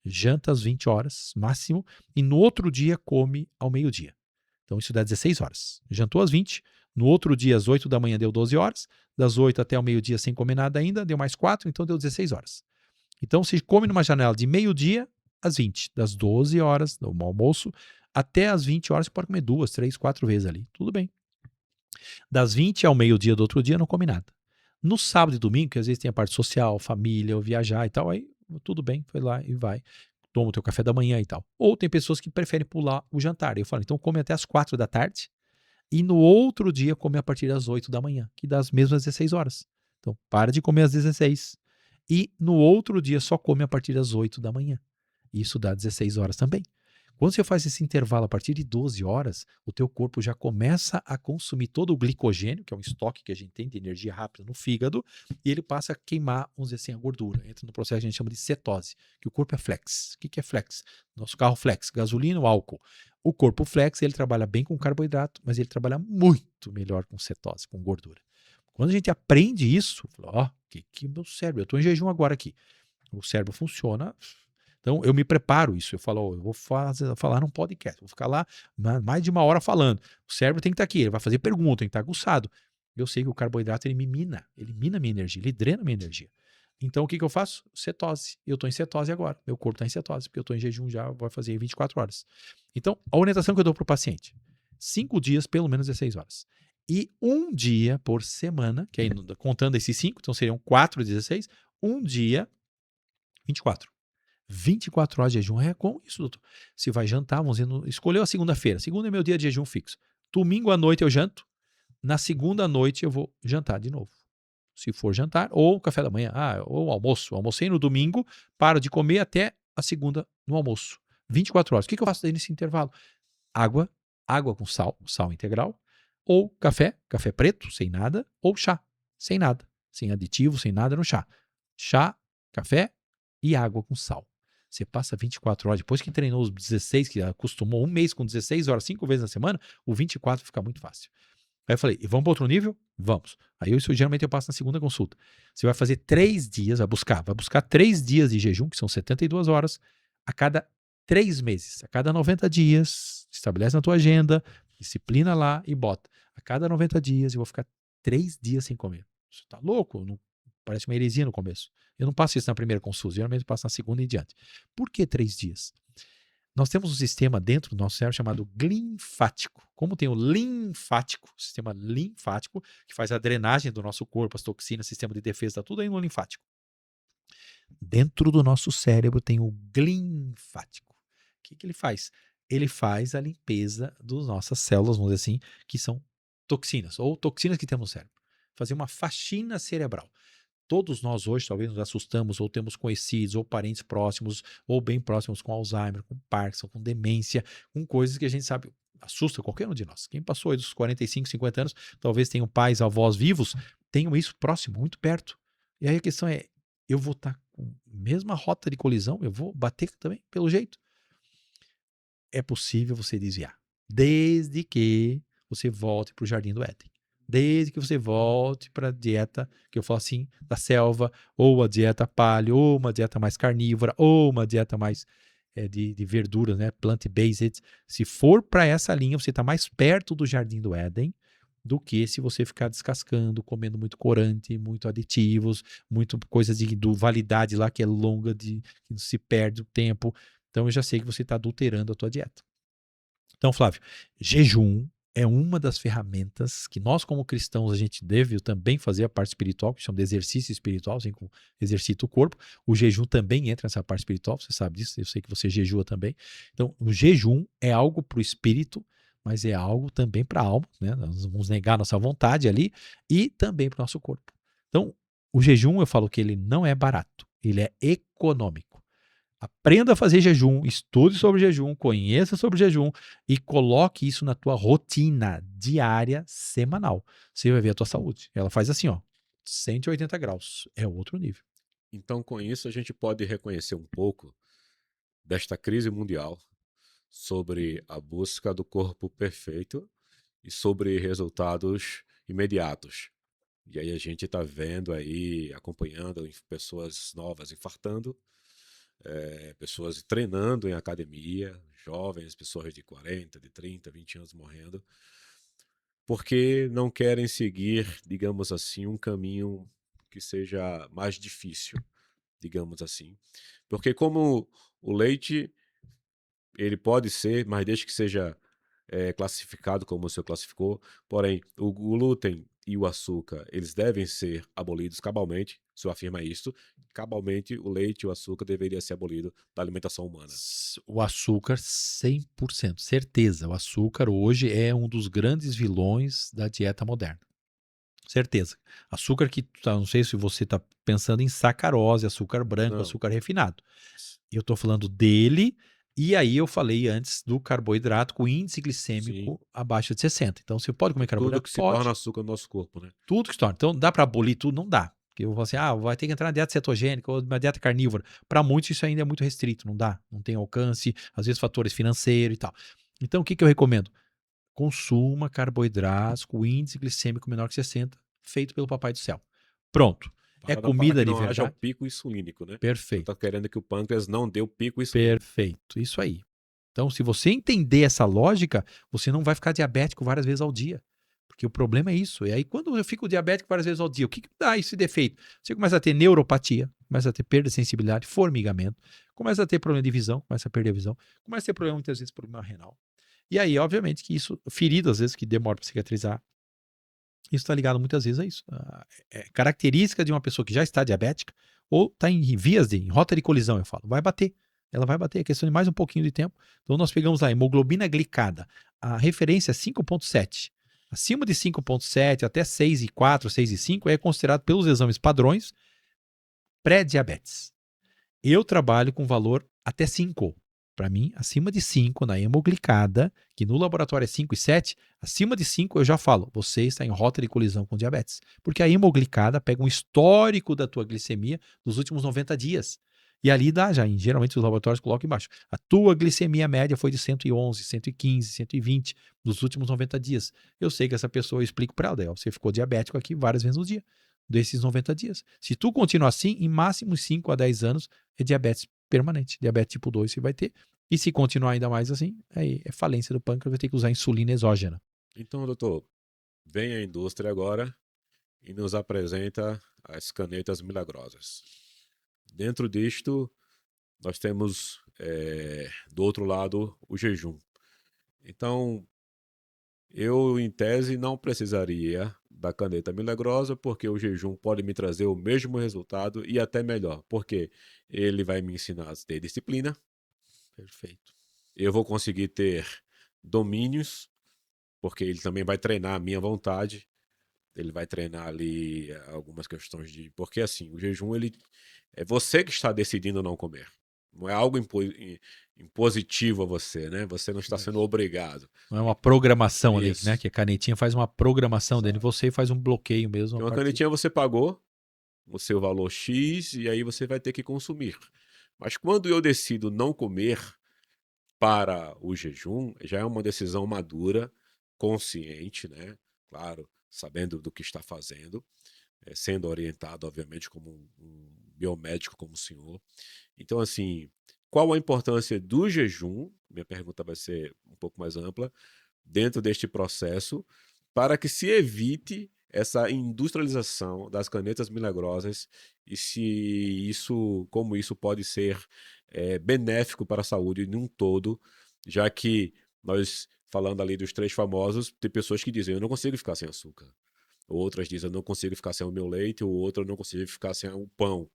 Janta às 20 horas, máximo, e no outro dia come ao meio-dia. Então isso dá 16 horas. Jantou às 20, no outro dia às 8 da manhã deu 12 horas, das 8 até o meio-dia sem comer nada ainda, deu mais 4, então deu 16 horas. Então você come numa janela de meio-dia às 20, das 12 horas do almoço até às 20 horas, você pode comer 2, 3, 4 vezes ali, tudo bem. Das 20 ao meio-dia do outro dia não come nada. No sábado e domingo, que às vezes tem a parte social, família, ou viajar e tal, aí tudo bem, foi lá e vai. Toma o teu café da manhã e tal. Ou tem pessoas que preferem pular o jantar. Eu falo, então come até as 4 da tarde e no outro dia come a partir das 8 da manhã, que dá as mesmas 16 horas. Então para de comer às 16 e no outro dia só come a partir das 8 da manhã. Isso dá 16 horas também. Quando você faz esse intervalo a partir de 12 horas, o teu corpo já começa a consumir todo o glicogênio, que é um estoque que a gente tem de energia rápida no fígado, e ele passa a queimar, vamos dizer assim, a gordura. Entra no processo que a gente chama de cetose, que o corpo é flex. O que é flex? Nosso carro flex, gasolina ou álcool. O corpo flex, ele trabalha bem com carboidrato, mas ele trabalha muito melhor com cetose, com gordura. Quando a gente aprende isso, que meu cérebro, eu estou em jejum agora aqui. O cérebro funciona. Então, eu me preparo isso. Eu falo, eu vou falar num podcast. Vou ficar lá mais de uma hora falando. O cérebro tem que estar aqui. Ele vai fazer pergunta, tem que estar aguçado. Eu sei que o carboidrato, ele mina minha energia, ele drena minha energia. Então, o que eu faço? Cetose. Eu estou em cetose agora. Meu corpo está em cetose, porque eu estou em jejum já, vai fazer 24 horas. Então, a orientação que eu dou para o paciente, 5 dias, pelo menos 16 horas. E 1 dia por semana, que aí, contando esses 5, então seriam 4, 16, 1 dia, 24. 24 horas de jejum é com isso, doutor. Se vai jantar, vamos dizer, escolheu a segunda-feira. Segunda é meu dia de jejum fixo. Domingo à noite eu janto. Na segunda noite eu vou jantar de novo. Se for jantar, ou café da manhã, ou almoço. Almocei no domingo, paro de comer até a segunda no almoço. 24 horas. O que eu faço daí nesse intervalo? Água com sal integral, ou café preto, sem nada, ou chá, sem nada, sem aditivo, sem nada no chá. Chá, café e água com sal. Você passa 24 horas, depois que treinou os 16, que acostumou 1 mês com 16 horas, 5 vezes na semana, o 24 fica muito fácil. Aí eu falei, e vamos para outro nível? Vamos. Aí geralmente eu passo na segunda consulta. Você vai fazer 3 dias, vai buscar 3 dias de jejum, que são 72 horas, a cada 3 meses. A cada 90 dias, estabelece na tua agenda, disciplina lá e bota. A cada 90 dias eu vou ficar 3 dias sem comer. Você tá louco? Não, parece uma heresia no começo. Eu não passo isso na primeira consulta, geralmente eu passo na segunda e diante. Por que 3 dias? Nós temos um sistema dentro do nosso cérebro chamado linfático. Como tem o linfático, o sistema linfático, que faz a drenagem do nosso corpo, as toxinas, sistema de defesa, está tudo aí no linfático. Dentro do nosso cérebro tem o glinfático. O que ele faz? Ele faz a limpeza das nossas células, vamos dizer assim, que são toxinas, ou toxinas que temos no cérebro. Fazer uma faxina cerebral. Todos nós hoje talvez nos assustamos, ou temos conhecidos, ou parentes próximos, ou bem próximos com Alzheimer, com Parkinson, com demência, com coisas que a gente sabe, assusta qualquer um de nós. Quem passou aí dos 45, 50 anos, talvez tenham pais, avós vivos, tenham isso próximo, muito perto. E aí a questão é, eu vou estar com a mesma rota de colisão, eu vou bater também pelo jeito. É possível você desviar, desde que você volte para o Jardim do Éden. Desde que você volte para a dieta, que eu falo assim, da selva, ou a dieta paleo, ou uma dieta mais carnívora, ou uma dieta mais de verduras, né, plant-based. Se for para essa linha, você está mais perto do Jardim do Éden do que se você ficar descascando, comendo muito corante, muito aditivos, muito coisa de validade lá que é longa, que se perde o tempo. Então eu já sei que você está adulterando a tua dieta. Então, Flávio, jejum é uma das ferramentas que nós, como cristãos, a gente deve também fazer a parte espiritual, que chama de exercício espiritual, assim como exercita o corpo. O jejum também entra nessa parte espiritual, você sabe disso, eu sei que você jejua também. Então, o jejum é algo para o espírito, mas é algo também para a alma, né? Nós vamos negar nossa vontade ali e também para o nosso corpo. Então, o jejum, eu falo que ele não é barato, ele é econômico. Aprenda a fazer jejum, estude sobre jejum, conheça sobre jejum e coloque isso na tua rotina diária, semanal. Você vai ver a tua saúde. Ela faz assim, ó, 180 graus. É outro nível. Então, com isso, a gente pode reconhecer um pouco desta crise mundial sobre a busca do corpo perfeito e sobre resultados imediatos. E aí a gente está vendo aí, acompanhando pessoas novas infartando, pessoas treinando em academia, jovens, pessoas de 40, de 30, 20 anos morrendo, porque não querem seguir, digamos assim, um caminho que seja mais difícil, digamos assim. Porque como o leite, ele pode ser, mas desde que seja classificado como o senhor classificou, porém, o glúten e o açúcar, eles devem ser abolidos cabalmente, o senhor afirma isso, cabalmente o leite e o açúcar deveria ser abolido da alimentação humana. O açúcar, 100%, certeza. O açúcar hoje é um dos grandes vilões da dieta moderna. Certeza. Açúcar que, não sei se você está pensando em sacarose, açúcar branco, Não. açúcar refinado. Eu estou falando dele, e aí eu falei antes do carboidrato com índice glicêmico Sim. abaixo de 60. Então você pode comer carboidrato? Tudo que se Pode. torna açúcar no nosso corpo, né? Tudo que se torna. Então dá para abolir tudo? Não dá. Porque eu vou assim, vai ter que entrar na dieta cetogênica ou na dieta carnívora. Para muitos isso ainda é muito restrito, não dá. Não tem alcance, às vezes fatores financeiros e tal. Então o que eu recomendo? Consuma carboidratos com índice glicêmico menor que 60, feito pelo Papai do Céu. Pronto. É comida de não haja o verdade? pico insulínico, né? Você Perfeito. está querendo que o pâncreas não dê o pico insulínico. Perfeito. Isso aí. Então, se você entender essa lógica, você não vai ficar diabético várias vezes ao dia. Porque o problema é isso. E aí, quando eu fico diabético várias vezes ao dia, o que dá esse defeito? Você começa a ter neuropatia, começa a ter perda de sensibilidade, formigamento, começa a ter problema de visão, começa a perder a visão, começa a ter problema, muitas vezes, problema renal. E aí, obviamente, que isso, ferido, às vezes, que demora para cicatrizar, isso está ligado muitas vezes a isso. É característica de uma pessoa que já está diabética ou está em vias em rota de colisão, eu falo. Vai bater. Ela vai bater. É questão de mais um pouquinho de tempo. Então, nós pegamos lá a hemoglobina glicada. A referência é 5,7. Acima de 5,7 até 6,4, 6,5 é considerado pelos exames padrões pré-diabetes. Eu trabalho com valor até 5. Para mim, acima de 5 na hemoglicada, que no laboratório é 5 e 7, acima de 5 eu já falo, você está em rota de colisão com diabetes. Porque a hemoglicada pega um histórico da tua glicemia dos últimos 90 dias. E ali dá já, geralmente os laboratórios colocam embaixo. A tua glicemia média foi de 111, 115, 120 nos últimos 90 dias. Eu sei que essa pessoa, eu explico para ela, você ficou diabético aqui várias vezes no dia, desses 90 dias. Se tu continuar assim, em máximo 5 a 10 anos, é diabetes permanente. Diabetes tipo 2 você vai ter. E se continuar ainda mais assim, aí é falência do pâncreas, vai ter que usar insulina exógena. Então, doutor, vem a indústria agora e nos apresenta as canetas milagrosas. Dentro disto, nós temos, do outro lado, o jejum. Então, eu, em tese, não precisaria da caneta milagrosa, porque o jejum pode me trazer o mesmo resultado e até melhor, porque ele vai me ensinar a ter disciplina. Perfeito. Eu vou conseguir ter domínios, porque ele também vai treinar a minha vontade. Ele vai treinar ali algumas questões de... Porque assim, o jejum, é você que está decidindo não comer. Não é algo impositivo a você, né? Você não está sendo obrigado. Não é uma programação ali, Isso. né? Que a canetinha faz uma programação dele, você faz um bloqueio mesmo. Uma canetinha você pagou, o seu valor X e aí você vai ter que consumir. Mas quando eu decido não comer para o jejum, já é uma decisão madura, consciente, né? Claro, sabendo do que está fazendo, sendo orientado, obviamente, como um biomédico como o senhor. Então, assim, qual a importância do jejum? Minha pergunta vai ser um pouco mais ampla, dentro deste processo, para que se evite essa industrialização das canetas milagrosas e se isso, como isso pode ser benéfico para a saúde num todo, já que nós, falando ali dos três famosos, tem pessoas que dizem, eu não consigo ficar sem açúcar. Outras dizem, eu não consigo ficar sem o meu leite, ou outra, eu não consigo ficar sem o pão.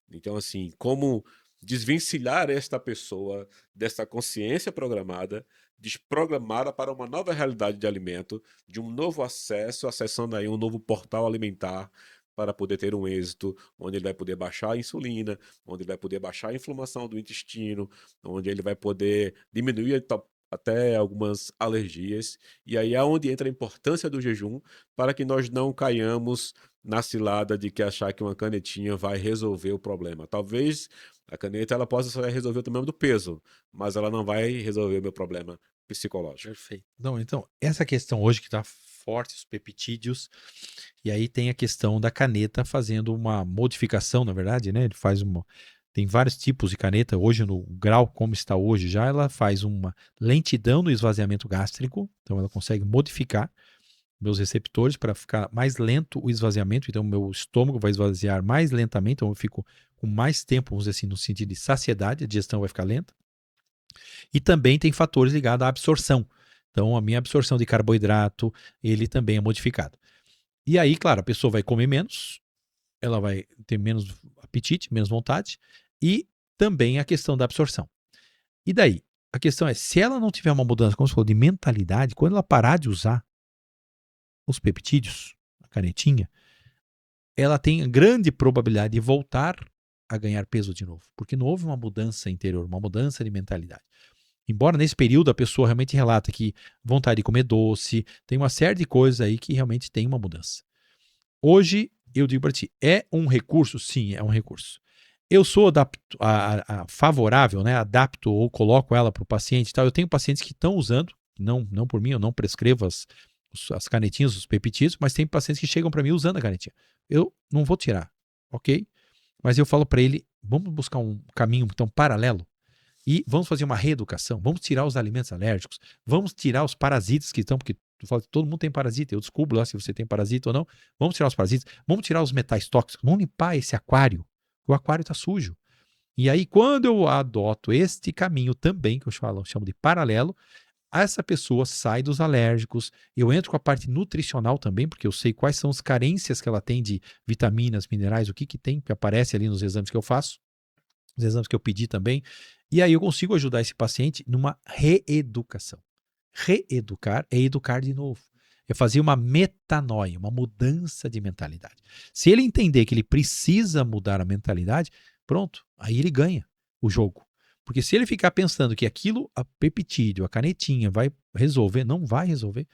Então, assim, como desvencilhar esta pessoa dessa consciência programada, desprogramada para uma nova realidade de alimento, de um novo acesso, acessando aí um novo portal alimentar para poder ter um êxito, onde ele vai poder baixar a insulina, onde ele vai poder baixar a inflamação do intestino, onde ele vai poder diminuir até algumas alergias. E aí é onde entra a importância do jejum para que nós não caiamos na cilada de que achar que uma canetinha vai resolver o problema. Talvez a caneta ela possa resolver o problema do peso, mas ela não vai resolver o meu problema psicológico. Perfeito. Não, então, essa questão hoje que está forte, os peptídeos, e aí tem a questão da caneta fazendo uma modificação, na verdade, né? Ele faz uma. Tem vários tipos de caneta. Hoje, no grau como está hoje já, ela faz uma lentidão no esvaziamento gástrico, então ela consegue modificar meus receptores para ficar mais lento o esvaziamento, então o meu estômago vai esvaziar mais lentamente, então eu fico com mais tempo, vamos dizer assim, no sentido de saciedade, a digestão vai ficar lenta. E também tem fatores ligados à absorção. Então, a minha absorção de carboidrato, ele também é modificado. E aí, claro, a pessoa vai comer menos, ela vai ter menos apetite, menos vontade, e também a questão da absorção. E daí? A questão é, se ela não tiver uma mudança, como você falou, de mentalidade, quando ela parar de usar os peptídeos, a canetinha, ela tem grande probabilidade de voltar a ganhar peso de novo, porque não houve uma mudança interior, uma mudança de mentalidade. Embora nesse período a pessoa realmente relata que vontade de comer doce, tem uma série de coisas aí que realmente tem uma mudança. Hoje, eu digo para ti, é um recurso? Sim, é um recurso. Eu sou favorável, né? Adapto ou coloco ela para o paciente. Tal. Eu tenho pacientes que estão usando, não por mim, eu não prescrevo as canetinhas, os peptídeos, mas tem pacientes que chegam para mim usando a canetinha. Eu não vou tirar, ok? Mas eu falo para ele, vamos buscar um caminho então paralelo e vamos fazer uma reeducação, vamos tirar os alimentos alérgicos, vamos tirar os parasitas que estão, porque tu fala que todo mundo tem parasita, eu descubro lá se você tem parasita ou não, vamos tirar os parasitas, vamos tirar os metais tóxicos, vamos limpar esse aquário, o aquário está sujo. E aí quando eu adoto este caminho também, que eu chamo de paralelo, essa pessoa sai dos alérgicos, eu entro com a parte nutricional também, porque eu sei quais são as carências que ela tem de vitaminas, minerais, o que tem, que aparece ali nos exames que eu faço, os exames que eu pedi também, e aí eu consigo ajudar esse paciente numa reeducação. Reeducar é educar de novo. É fazer uma metanoia, uma mudança de mentalidade. Se ele entender que ele precisa mudar a mentalidade, pronto, aí ele ganha o jogo. Porque se ele ficar pensando que aquilo, a peptídeo, a canetinha, vai resolver, não vai resolver.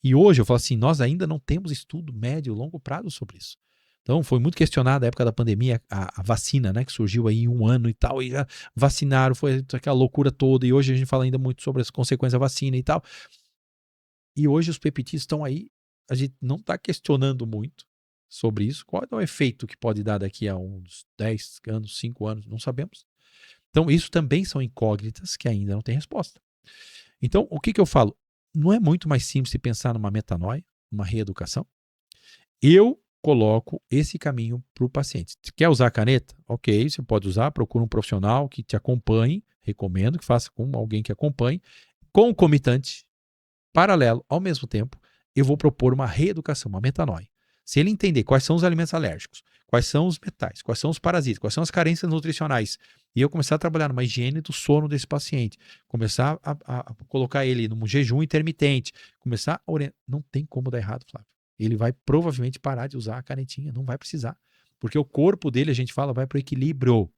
E hoje eu falo assim, nós ainda não temos estudo médio e longo prazo sobre isso. Então foi muito questionada a época da pandemia, a vacina, né, que surgiu aí em 1 ano e tal, e já vacinaram, foi aquela loucura toda, e hoje a gente fala ainda muito sobre as consequências da vacina e tal. E hoje os peptídeos estão aí, a gente não está questionando muito sobre isso. Qual é o efeito que pode dar daqui a uns 10 anos, 5 anos, não sabemos. Então isso também são incógnitas que ainda não tem resposta. Então o que eu falo? Não é muito mais simples de pensar numa metanoia, uma reeducação? Eu coloco esse caminho para o paciente. Você quer usar a caneta? Ok, você pode usar, procura um profissional que te acompanhe, recomendo que faça com alguém que acompanhe, concomitante, paralelo, ao mesmo tempo, eu vou propor uma reeducação, uma metanoia. Se ele entender quais são os alimentos alérgicos, quais são os metais, quais são os parasitas, quais são as carências nutricionais, e eu começar a trabalhar numa higiene do sono desse paciente, começar a colocar ele num jejum intermitente, começar a orientar, não tem como dar errado, Flávio. Ele vai provavelmente parar de usar a canetinha, não vai precisar, porque o corpo dele, a gente fala, vai para o equilíbrio.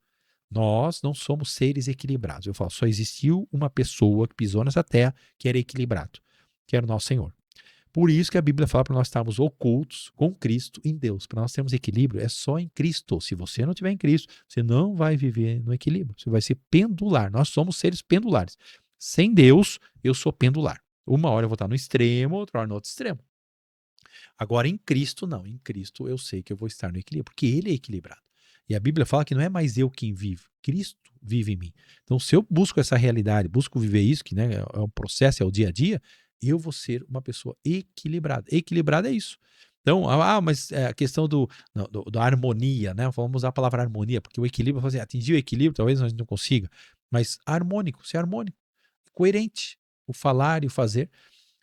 Nós não somos seres equilibrados. Eu falo, só existiu uma pessoa que pisou nessa terra que era equilibrado, que era o nosso Senhor. Por isso que a Bíblia fala para nós estarmos ocultos com Cristo em Deus. Para nós termos equilíbrio, é só em Cristo. Se você não tiver em Cristo, você não vai viver no equilíbrio. Você vai ser pendular. Nós somos seres pendulares. Sem Deus, eu sou pendular. Uma hora eu vou estar no extremo, outra hora no outro extremo. Agora, em Cristo, não. Em Cristo, eu sei que eu vou estar no equilíbrio, porque Ele é equilibrado. E a Bíblia fala que não é mais eu quem vivo, Cristo vive em mim. Então, se eu busco essa realidade, busco viver isso, que, né, é um processo, é o dia a dia, eu vou ser uma pessoa equilibrada. Equilibrada é isso. Então, mas é a questão da harmonia, né? Vamos usar a palavra harmonia, porque o equilíbrio, atingir o equilíbrio, talvez nós não consiga, mas harmônico, ser harmônico, coerente, o falar e o fazer.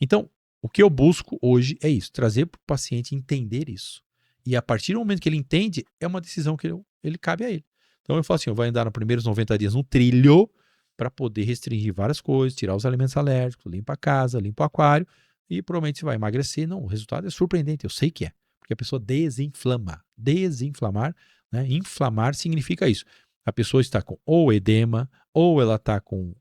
Então, o que eu busco hoje é isso, trazer para o paciente entender isso. E a partir do momento que ele entende, é uma decisão que ele cabe a ele. Então eu falo assim, eu vou andar nos primeiros 90 dias no trilho para poder restringir várias coisas, tirar os alimentos alérgicos, limpa a casa, limpa o aquário e provavelmente você vai emagrecer. Não, o resultado é surpreendente, eu sei que é. Porque a pessoa desinflama. Desinflamar, né? Inflamar significa isso. A pessoa está com ou edema, ou ela está com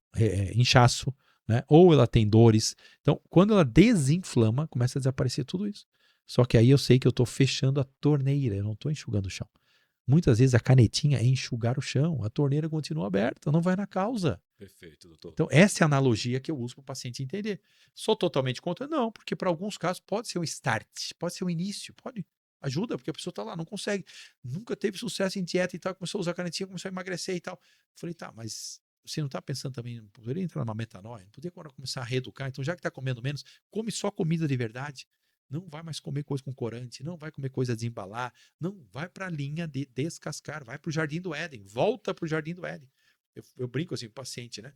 inchaço, né? Ou ela tem dores. Então, quando ela desinflama, começa a desaparecer tudo isso. Só que aí eu sei que eu estou fechando a torneira, eu não estou enxugando o chão. Muitas vezes a canetinha é enxugar o chão, a torneira continua aberta, não vai na causa. Perfeito, doutor. Então, essa é a analogia que eu uso para o paciente entender. Sou totalmente contra? Não, porque para alguns casos pode ser um start, pode ser um início, pode. Ajuda, porque a pessoa está lá, não consegue, nunca teve sucesso em dieta e tal, começou a usar a canetinha, começou a emagrecer e tal. Falei, tá, mas você não está pensando também, não poderia entrar numa metanoia? Não poderia agora começar a reeducar? Então, já que está comendo menos, come só comida de verdade. Não vai mais comer coisa com corante, não vai comer coisa a desembalar, não vai para a linha de descascar, vai para o Jardim do Éden, volta para o Jardim do Éden. Eu brinco assim com o paciente, né?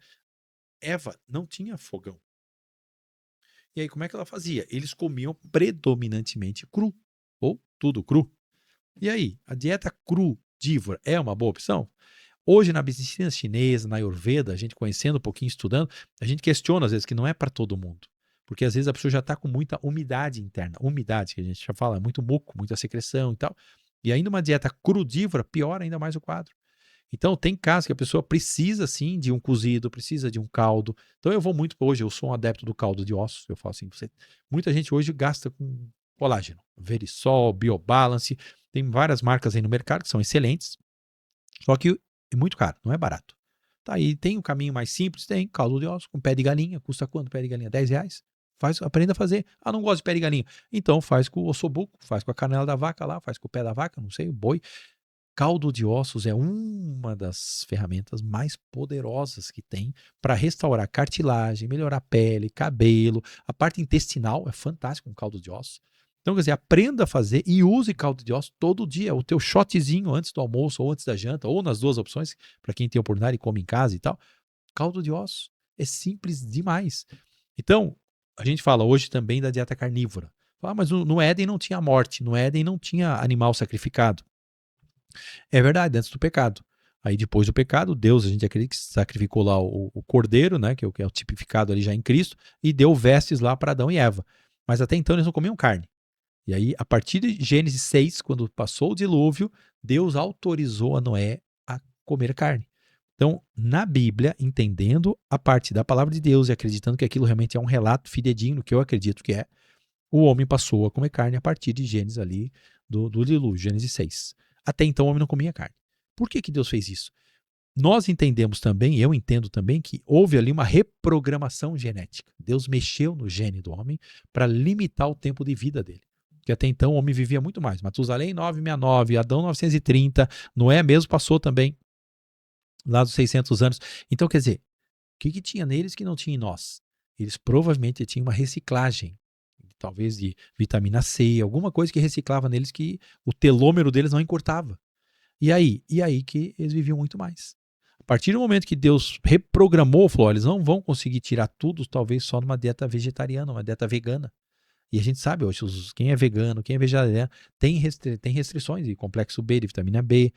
Eva não tinha fogão. E aí, como é que ela fazia? Eles comiam predominantemente cru, ou tudo cru. E aí, a dieta crudívora é uma boa opção? Hoje, na medicina chinesa, na Ayurveda, a gente conhecendo um pouquinho, estudando, a gente questiona às vezes que não é para todo mundo. Porque às vezes a pessoa já está com muita umidade interna. Umidade, que a gente já fala, é muito muco, muita secreção e tal. E ainda uma dieta crudívora piora ainda mais o quadro. Então, tem casos que a pessoa precisa, sim, de um cozido, precisa de um caldo. Então, eu vou muito, hoje eu sou um adepto do caldo de ossos. Eu falo assim, muita gente hoje gasta com colágeno. Verisol, Biobalance, tem várias marcas aí no mercado que são excelentes. Só que é muito caro, não é barato. Tá aí, tem um caminho mais simples, tem caldo de ossos com pé de galinha. Custa quanto pé de galinha? R$10? Aprenda a fazer. Ah, não gosto de pé de galinha. Então faz com o ossobuco, faz com a canela da vaca lá, faz com o pé da vaca, não sei, o boi. Caldo de ossos é uma das ferramentas mais poderosas que tem para restaurar cartilagem, melhorar a pele, cabelo. A parte intestinal é fantástica com caldo de ossos. Então, quer dizer, aprenda a fazer e use caldo de ossos todo dia. O teu shotzinho antes do almoço ou antes da janta, ou nas duas opções, para quem tem oportunidade e come em casa e tal. Caldo de ossos é simples demais. Então, a gente fala hoje também da dieta carnívora. Mas no Éden não tinha morte, no Éden não tinha animal sacrificado. É verdade, antes do pecado. Aí depois do pecado, Deus, a gente acredita que sacrificou lá o cordeiro, né, que é o tipificado ali já em Cristo, e deu vestes lá para Adão e Eva. Mas até então eles não comiam carne. E aí, a partir de Gênesis 6, quando passou o dilúvio, Deus autorizou a Noé a comer carne. Então, na Bíblia, entendendo a parte da palavra de Deus e acreditando que aquilo realmente é um relato fidedigno, que eu acredito que é, o homem passou a comer carne a partir de Gênesis ali, do dilúvio, Gênesis 6. Até então o homem não comia carne. Por que Deus fez isso? Nós entendemos também, eu entendo também, que houve ali uma reprogramação genética. Deus mexeu no gene do homem para limitar o tempo de vida dele. Porque até então o homem vivia muito mais. Matusalém 969, Adão 930, Noé mesmo passou também lá dos 600 anos. Então, quer dizer, o que tinha neles que não tinha em nós? Eles provavelmente tinham uma reciclagem, talvez de vitamina C, alguma coisa que reciclava neles que o telômero deles não encurtava. E aí que eles viviam muito mais. A partir do momento que Deus reprogramou, falou, eles não vão conseguir tirar tudo, talvez só numa dieta vegetariana, uma dieta vegana. E a gente sabe hoje, quem é vegano, quem é vegetariano, tem restrições de complexo B, de vitamina B,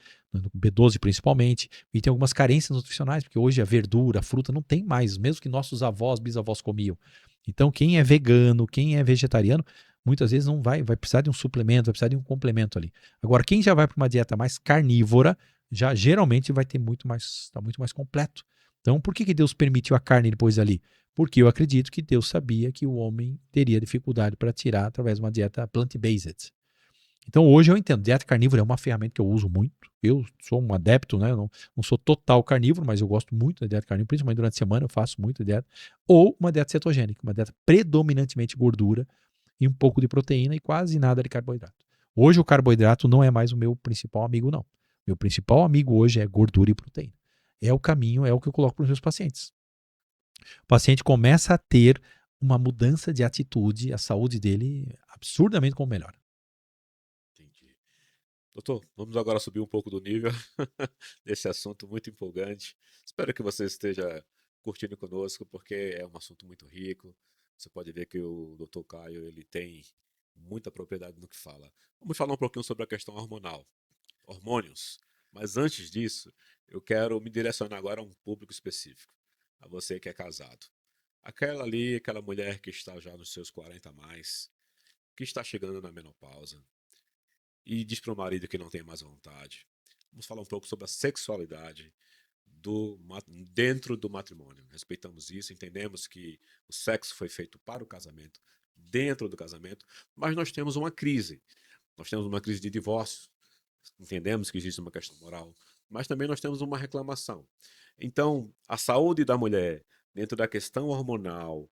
B12 principalmente, e tem algumas carências nutricionais, porque hoje a verdura, a fruta não tem mais, mesmo que nossos avós, bisavós comiam. Então, quem é vegano, quem é vegetariano, muitas vezes não vai precisar de um suplemento, vai precisar de um complemento ali. Agora, quem já vai para uma dieta mais carnívora, já geralmente vai ter está muito mais completo. Então, por que Deus permitiu a carne depois ali? Porque eu acredito que Deus sabia que o homem teria dificuldade para tirar através de uma dieta plant-based. Então hoje eu entendo, dieta carnívora é uma ferramenta que eu uso muito. Eu sou um adepto, né? Eu não sou total carnívoro, mas eu gosto muito da dieta carnívora, principalmente durante a semana eu faço muita dieta. Ou uma dieta cetogênica, uma dieta predominantemente gordura e um pouco de proteína e quase nada de carboidrato. Hoje o carboidrato não é mais o meu principal amigo, não. Meu principal amigo hoje é gordura e proteína. É o caminho, é o que eu coloco para os meus pacientes. O paciente começa a ter uma mudança de atitude, a saúde dele absurdamente como melhora. Entendi. Doutor, vamos agora subir um pouco do nível desse assunto muito empolgante. Espero que você esteja curtindo conosco, porque é um assunto muito rico. Você pode ver que o Dr. Caio ele tem muita propriedade no que fala. Vamos falar um pouquinho sobre a questão hormonal, hormônios. Mas antes disso, eu quero me direcionar agora a um público específico, a você que é casado. Aquela ali, aquela mulher que está já nos seus 40 a mais, que está chegando na menopausa, e diz para o marido que não tem mais vontade. Vamos falar um pouco sobre a sexualidade dentro do matrimônio. Respeitamos isso, entendemos que o sexo foi feito para o casamento, dentro do casamento, mas nós temos uma crise. Nós temos uma crise de divórcio, entendemos que existe uma questão moral, mas também nós temos uma reclamação. Então, a saúde da mulher dentro da questão hormonal,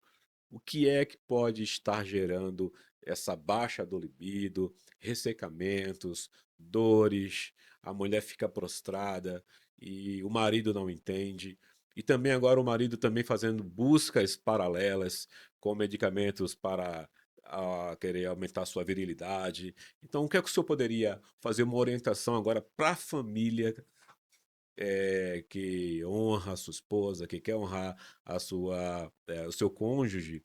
o que é que pode estar gerando essa baixa do libido, ressecamentos, dores, a mulher fica prostrada e o marido não entende. E também agora o marido também fazendo buscas paralelas com medicamentos para querer aumentar a sua virilidade. Então, o que é que o senhor poderia fazer uma orientação agora para a família que honra a sua esposa, que quer honrar o seu cônjuge,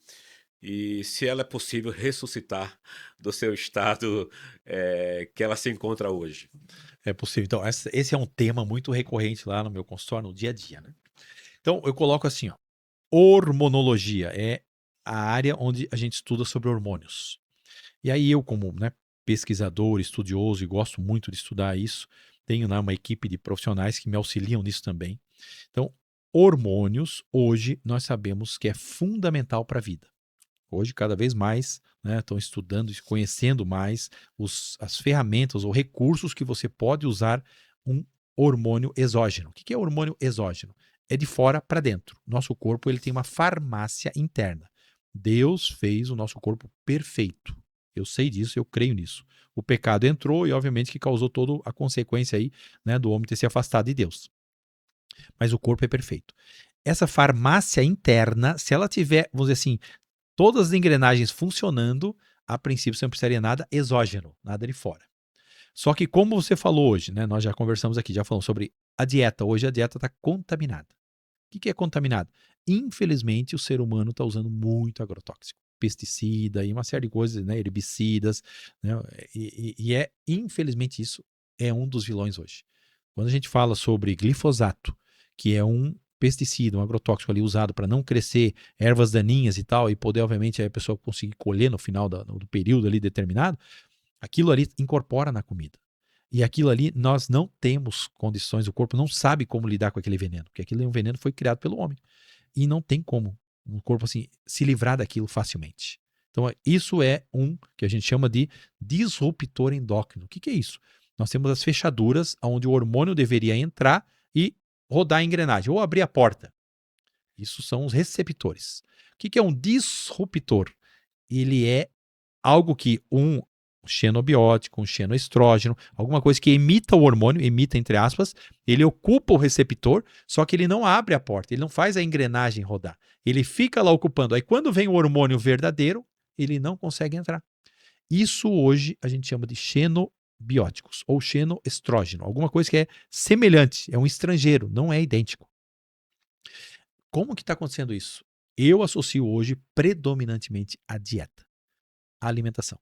e se ela é possível ressuscitar do seu estado que ela se encontra hoje? É possível. Então, esse é um tema muito recorrente lá no meu consultório, no dia a dia, né? Então, eu coloco assim, ó, hormonologia é a área onde a gente estuda sobre hormônios. E aí eu, como, né, pesquisador, estudioso e gosto muito de estudar isso, tenho, né, uma equipe de profissionais que me auxiliam nisso também. Então, hormônios, hoje, nós sabemos que é fundamental para a vida. Hoje, cada vez mais, né, estão estudando e conhecendo mais as ferramentas ou recursos que você pode usar um hormônio exógeno. O que é hormônio exógeno? É de fora para dentro. Nosso corpo ele tem uma farmácia interna. Deus fez o nosso corpo perfeito. Eu sei disso, eu creio nisso. O pecado entrou e, obviamente, que causou toda a consequência aí, né, do homem ter se afastado de Deus. Mas o corpo é perfeito. Essa farmácia interna, se ela tiver, vamos dizer assim, todas as engrenagens funcionando, a princípio você não precisaria nada exógeno, nada de fora. Só que como você falou hoje, né, nós já conversamos aqui, já falamos sobre a dieta. Hoje a dieta está contaminada. O que é contaminado? Infelizmente o ser humano está usando muito agrotóxico, pesticida e uma série de coisas, né, herbicidas, né, infelizmente isso é um dos vilões hoje. Quando a gente fala sobre glifosato, que é um pesticida, um agrotóxico ali usado para não crescer ervas daninhas e tal, e poder, obviamente, a pessoa conseguir colher no final do período ali determinado, aquilo ali incorpora na comida. E aquilo ali nós não temos condições, o corpo não sabe como lidar com aquele veneno, porque aquele veneno foi criado pelo homem. E não tem como o corpo assim, se livrar daquilo facilmente. Então, isso é um que a gente chama de disruptor endócrino. O que é isso? Nós temos as fechaduras onde o hormônio deveria entrar e rodar a engrenagem, ou abrir a porta. Isso são os receptores. O que é um disruptor? Ele é algo que um xenobiótico, um xenoestrógeno, alguma coisa que emita o hormônio, emita entre aspas, ele ocupa o receptor, só que ele não abre a porta, ele não faz a engrenagem rodar. Ele fica lá ocupando. Aí quando vem o hormônio verdadeiro, ele não consegue entrar. Isso hoje a gente chama de xenobióticos ou xenoestrógeno, alguma coisa que é semelhante, é um estrangeiro, não é idêntico. Como que está acontecendo isso? Eu associo hoje predominantemente a dieta, a alimentação.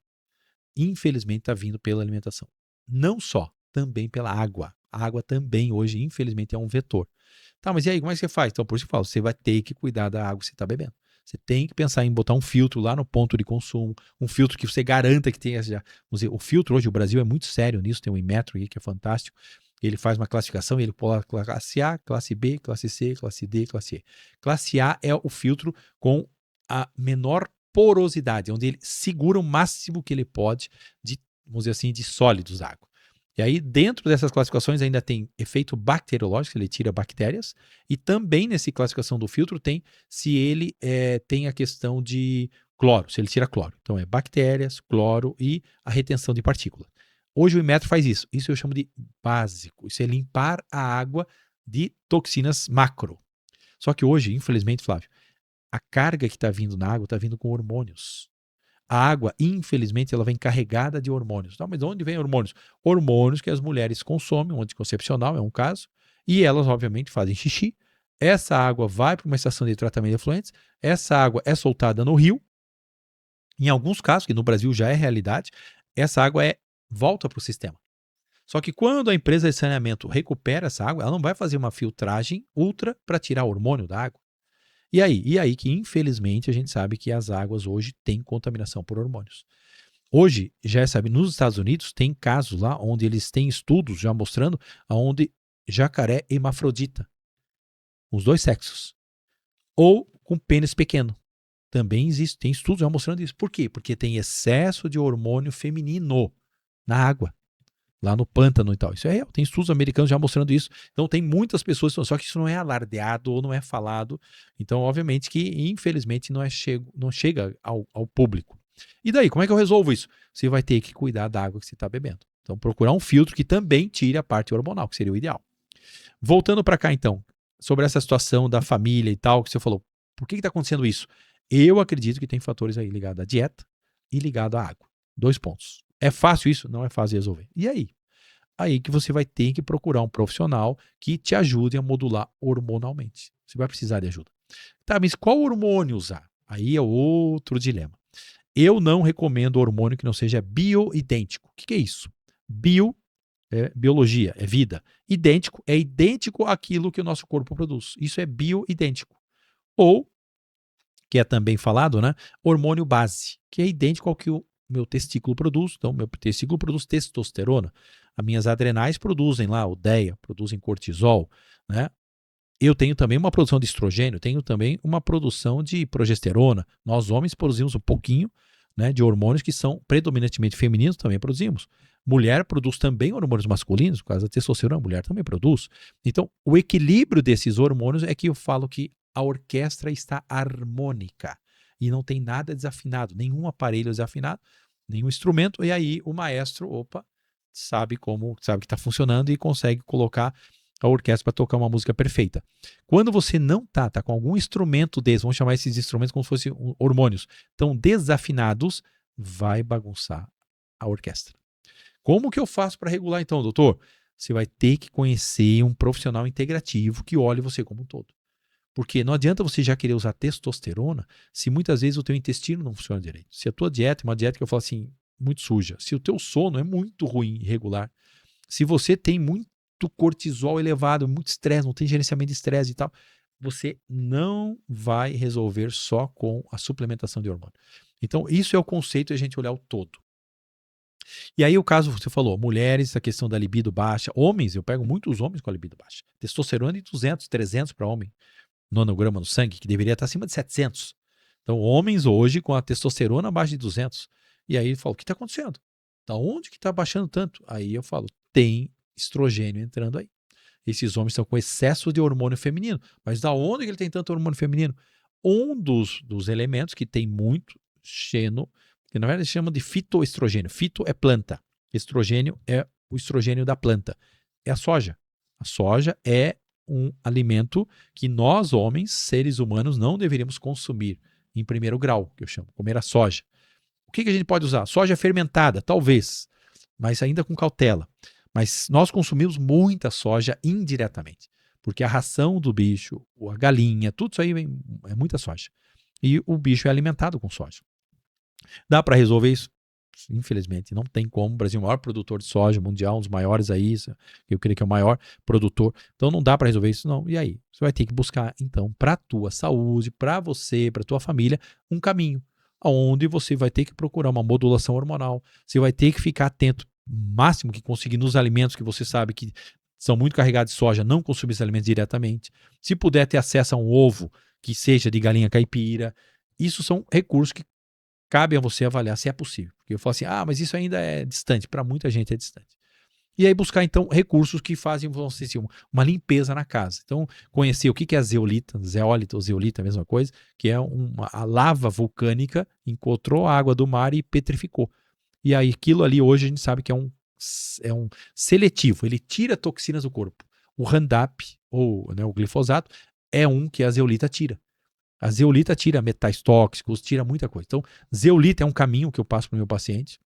Infelizmente está vindo pela alimentação. Não só, também pela água. A água também hoje, infelizmente, é um vetor. Tá, mas e aí, como é que você faz? Então, por isso que eu falo, você vai ter que cuidar da água que você está bebendo. Você tem que pensar em botar um filtro lá no ponto de consumo, um filtro que você garanta que tenha já. Vamos dizer, o filtro hoje, o Brasil é muito sério nisso, tem um Inmetro aqui que é fantástico, Ele faz uma classificação e ele coloca classe A, classe B, classe C, classe D, classe E. Classe A é o filtro com a menor porosidade, onde ele segura o máximo que ele pode de, vamos dizer assim, de sólidos da água. E aí, dentro dessas classificações, ainda tem efeito bacteriológico, ele tira bactérias, e também nessa classificação do filtro tem se ele tem a questão de cloro, se ele tira cloro. Então, é bactérias, cloro e a retenção de partículas. Hoje o Inmetro faz isso. Isso eu chamo de básico. Isso é limpar a água de toxinas macro. Só que hoje, infelizmente, Flávio, a carga que está vindo na água está vindo com hormônios. A água, infelizmente, ela vem carregada de hormônios. Tá, mas de onde vem hormônios? Hormônios que as mulheres consomem, um anticoncepcional é um caso, e elas, obviamente, fazem xixi. Essa água vai para uma estação de tratamento de efluentes, essa água é soltada no rio. Em alguns casos, que no Brasil já é realidade, essa água volta para o sistema. Só que quando a empresa de saneamento recupera essa água, ela não vai fazer uma filtragem ultra para tirar o hormônio da água. E aí que infelizmente a gente sabe que as águas hoje têm contaminação por hormônios. Hoje, já sabe, nos Estados Unidos tem casos lá onde eles têm estudos já mostrando onde jacaré é hermafrodita, os dois sexos, ou com pênis pequeno. Também existe, tem estudos já mostrando isso. Por quê? Porque tem excesso de hormônio feminino na água, lá no pântano e tal. Isso é real, tem estudos americanos já mostrando isso. Então tem muitas pessoas, só que isso não é alardeado ou não é falado. Então, obviamente que, infelizmente, não chega ao público. E daí, como é que eu resolvo isso? Você vai ter que cuidar da água que você está bebendo. Então, procurar um filtro que também tire a parte hormonal, que seria o ideal. Voltando para cá, então, sobre essa situação da família e tal, que você falou, por que está acontecendo isso? Eu acredito que tem fatores aí ligados à dieta e ligado à água. 2 pontos. É fácil isso? Não é fácil de resolver. E aí? Aí que você vai ter que procurar um profissional que te ajude a modular hormonalmente. Você vai precisar de ajuda. Tá, mas qual hormônio usar? Aí é outro dilema. Eu não recomendo hormônio que não seja bioidêntico. O que é isso? Bio é biologia, é vida. Idêntico é idêntico àquilo que o nosso corpo produz. Isso é bioidêntico. Ou, que é também falado, né? Hormônio base, que é idêntico ao que o meu testículo produz. Então, meu testículo produz testosterona. As minhas adrenais produzem lá o DEA, produzem cortisol, né? Eu tenho também uma produção de estrogênio, tenho também uma produção de progesterona. Nós homens produzimos um pouquinho, né, de hormônios que são predominantemente femininos, também produzimos. Mulher produz também hormônios masculinos, por causa da testosterona, a mulher também produz. Então, o equilíbrio desses hormônios é que eu falo que a orquestra está harmônica e não tem nada desafinado, nenhum aparelho desafinado, nenhum instrumento, e aí o maestro, sabe que está funcionando e consegue colocar a orquestra para tocar uma música perfeita. Quando você não tá com algum instrumento desse, vamos chamar esses instrumentos como se fossem hormônios, tão desafinados, vai bagunçar a orquestra. Como que eu faço para regular então, doutor? Você vai ter que conhecer um profissional integrativo que olhe você como um todo. Porque não adianta você já querer usar testosterona se muitas vezes o teu intestino não funciona direito. Se a tua dieta é uma dieta que eu falo assim, muito suja, se o teu sono é muito ruim, irregular, se você tem muito cortisol elevado, muito estresse, não tem gerenciamento de estresse e tal, você não vai resolver só com a suplementação de hormônio. Então, isso é o conceito de a gente olhar o todo. E aí o caso, você falou, mulheres, a questão da libido baixa, homens, eu pego muitos homens com a libido baixa. Testosterona de 200, 300 para homem, nanograma no sangue, que deveria estar acima de 700. Então, homens hoje com a testosterona abaixo de 200. E aí eu falo, o que está acontecendo? Da onde que está baixando tanto? Aí eu falo, tem estrogênio entrando aí. Esses homens estão com excesso de hormônio feminino. Mas da onde que ele tem tanto hormônio feminino? Um dos elementos que tem muito que na verdade chamam de fitoestrogênio. Fito é planta. Estrogênio é o estrogênio da planta. É a soja. A soja é um alimento que nós, homens, seres humanos, não deveríamos consumir em primeiro grau, que eu chamo, comer a soja. O que a gente pode usar? Soja fermentada, talvez, mas ainda com cautela. Mas nós consumimos muita soja indiretamente, porque a ração do bicho, a galinha, tudo isso aí é muita soja. E o bicho é alimentado com soja. Dá para resolver isso? Infelizmente, não tem como. O Brasil é o maior produtor de soja mundial, um dos maiores aí, eu creio que é o maior produtor. Então não dá para resolver isso, não. E aí? Você vai ter que buscar, então, para a tua saúde, para você, para a tua família, um caminho, onde você vai ter que procurar uma modulação hormonal. Você vai ter que ficar atento, máximo que conseguir, nos alimentos que você sabe que são muito carregados de soja, não consumir esses alimentos diretamente. Se puder ter acesso a um ovo que seja de galinha caipira, isso são recursos que cabe a você avaliar se é possível. Porque eu falo assim, mas isso ainda é distante, para muita gente é distante. E aí buscar, então, recursos que fazem, vamos dizer assim, uma limpeza na casa. Então, conhecer o que é a zeolita ou zeolita, a mesma coisa, que é a lava vulcânica encontrou a água do mar e petrificou. E aí aquilo ali hoje a gente sabe que é um seletivo, ele tira toxinas do corpo. O Roundup, ou o glifosato, é um que a zeolita tira. A zeolita tira metais tóxicos, tira muita coisa. Então, zeolita é um caminho que eu passo para o meu paciente.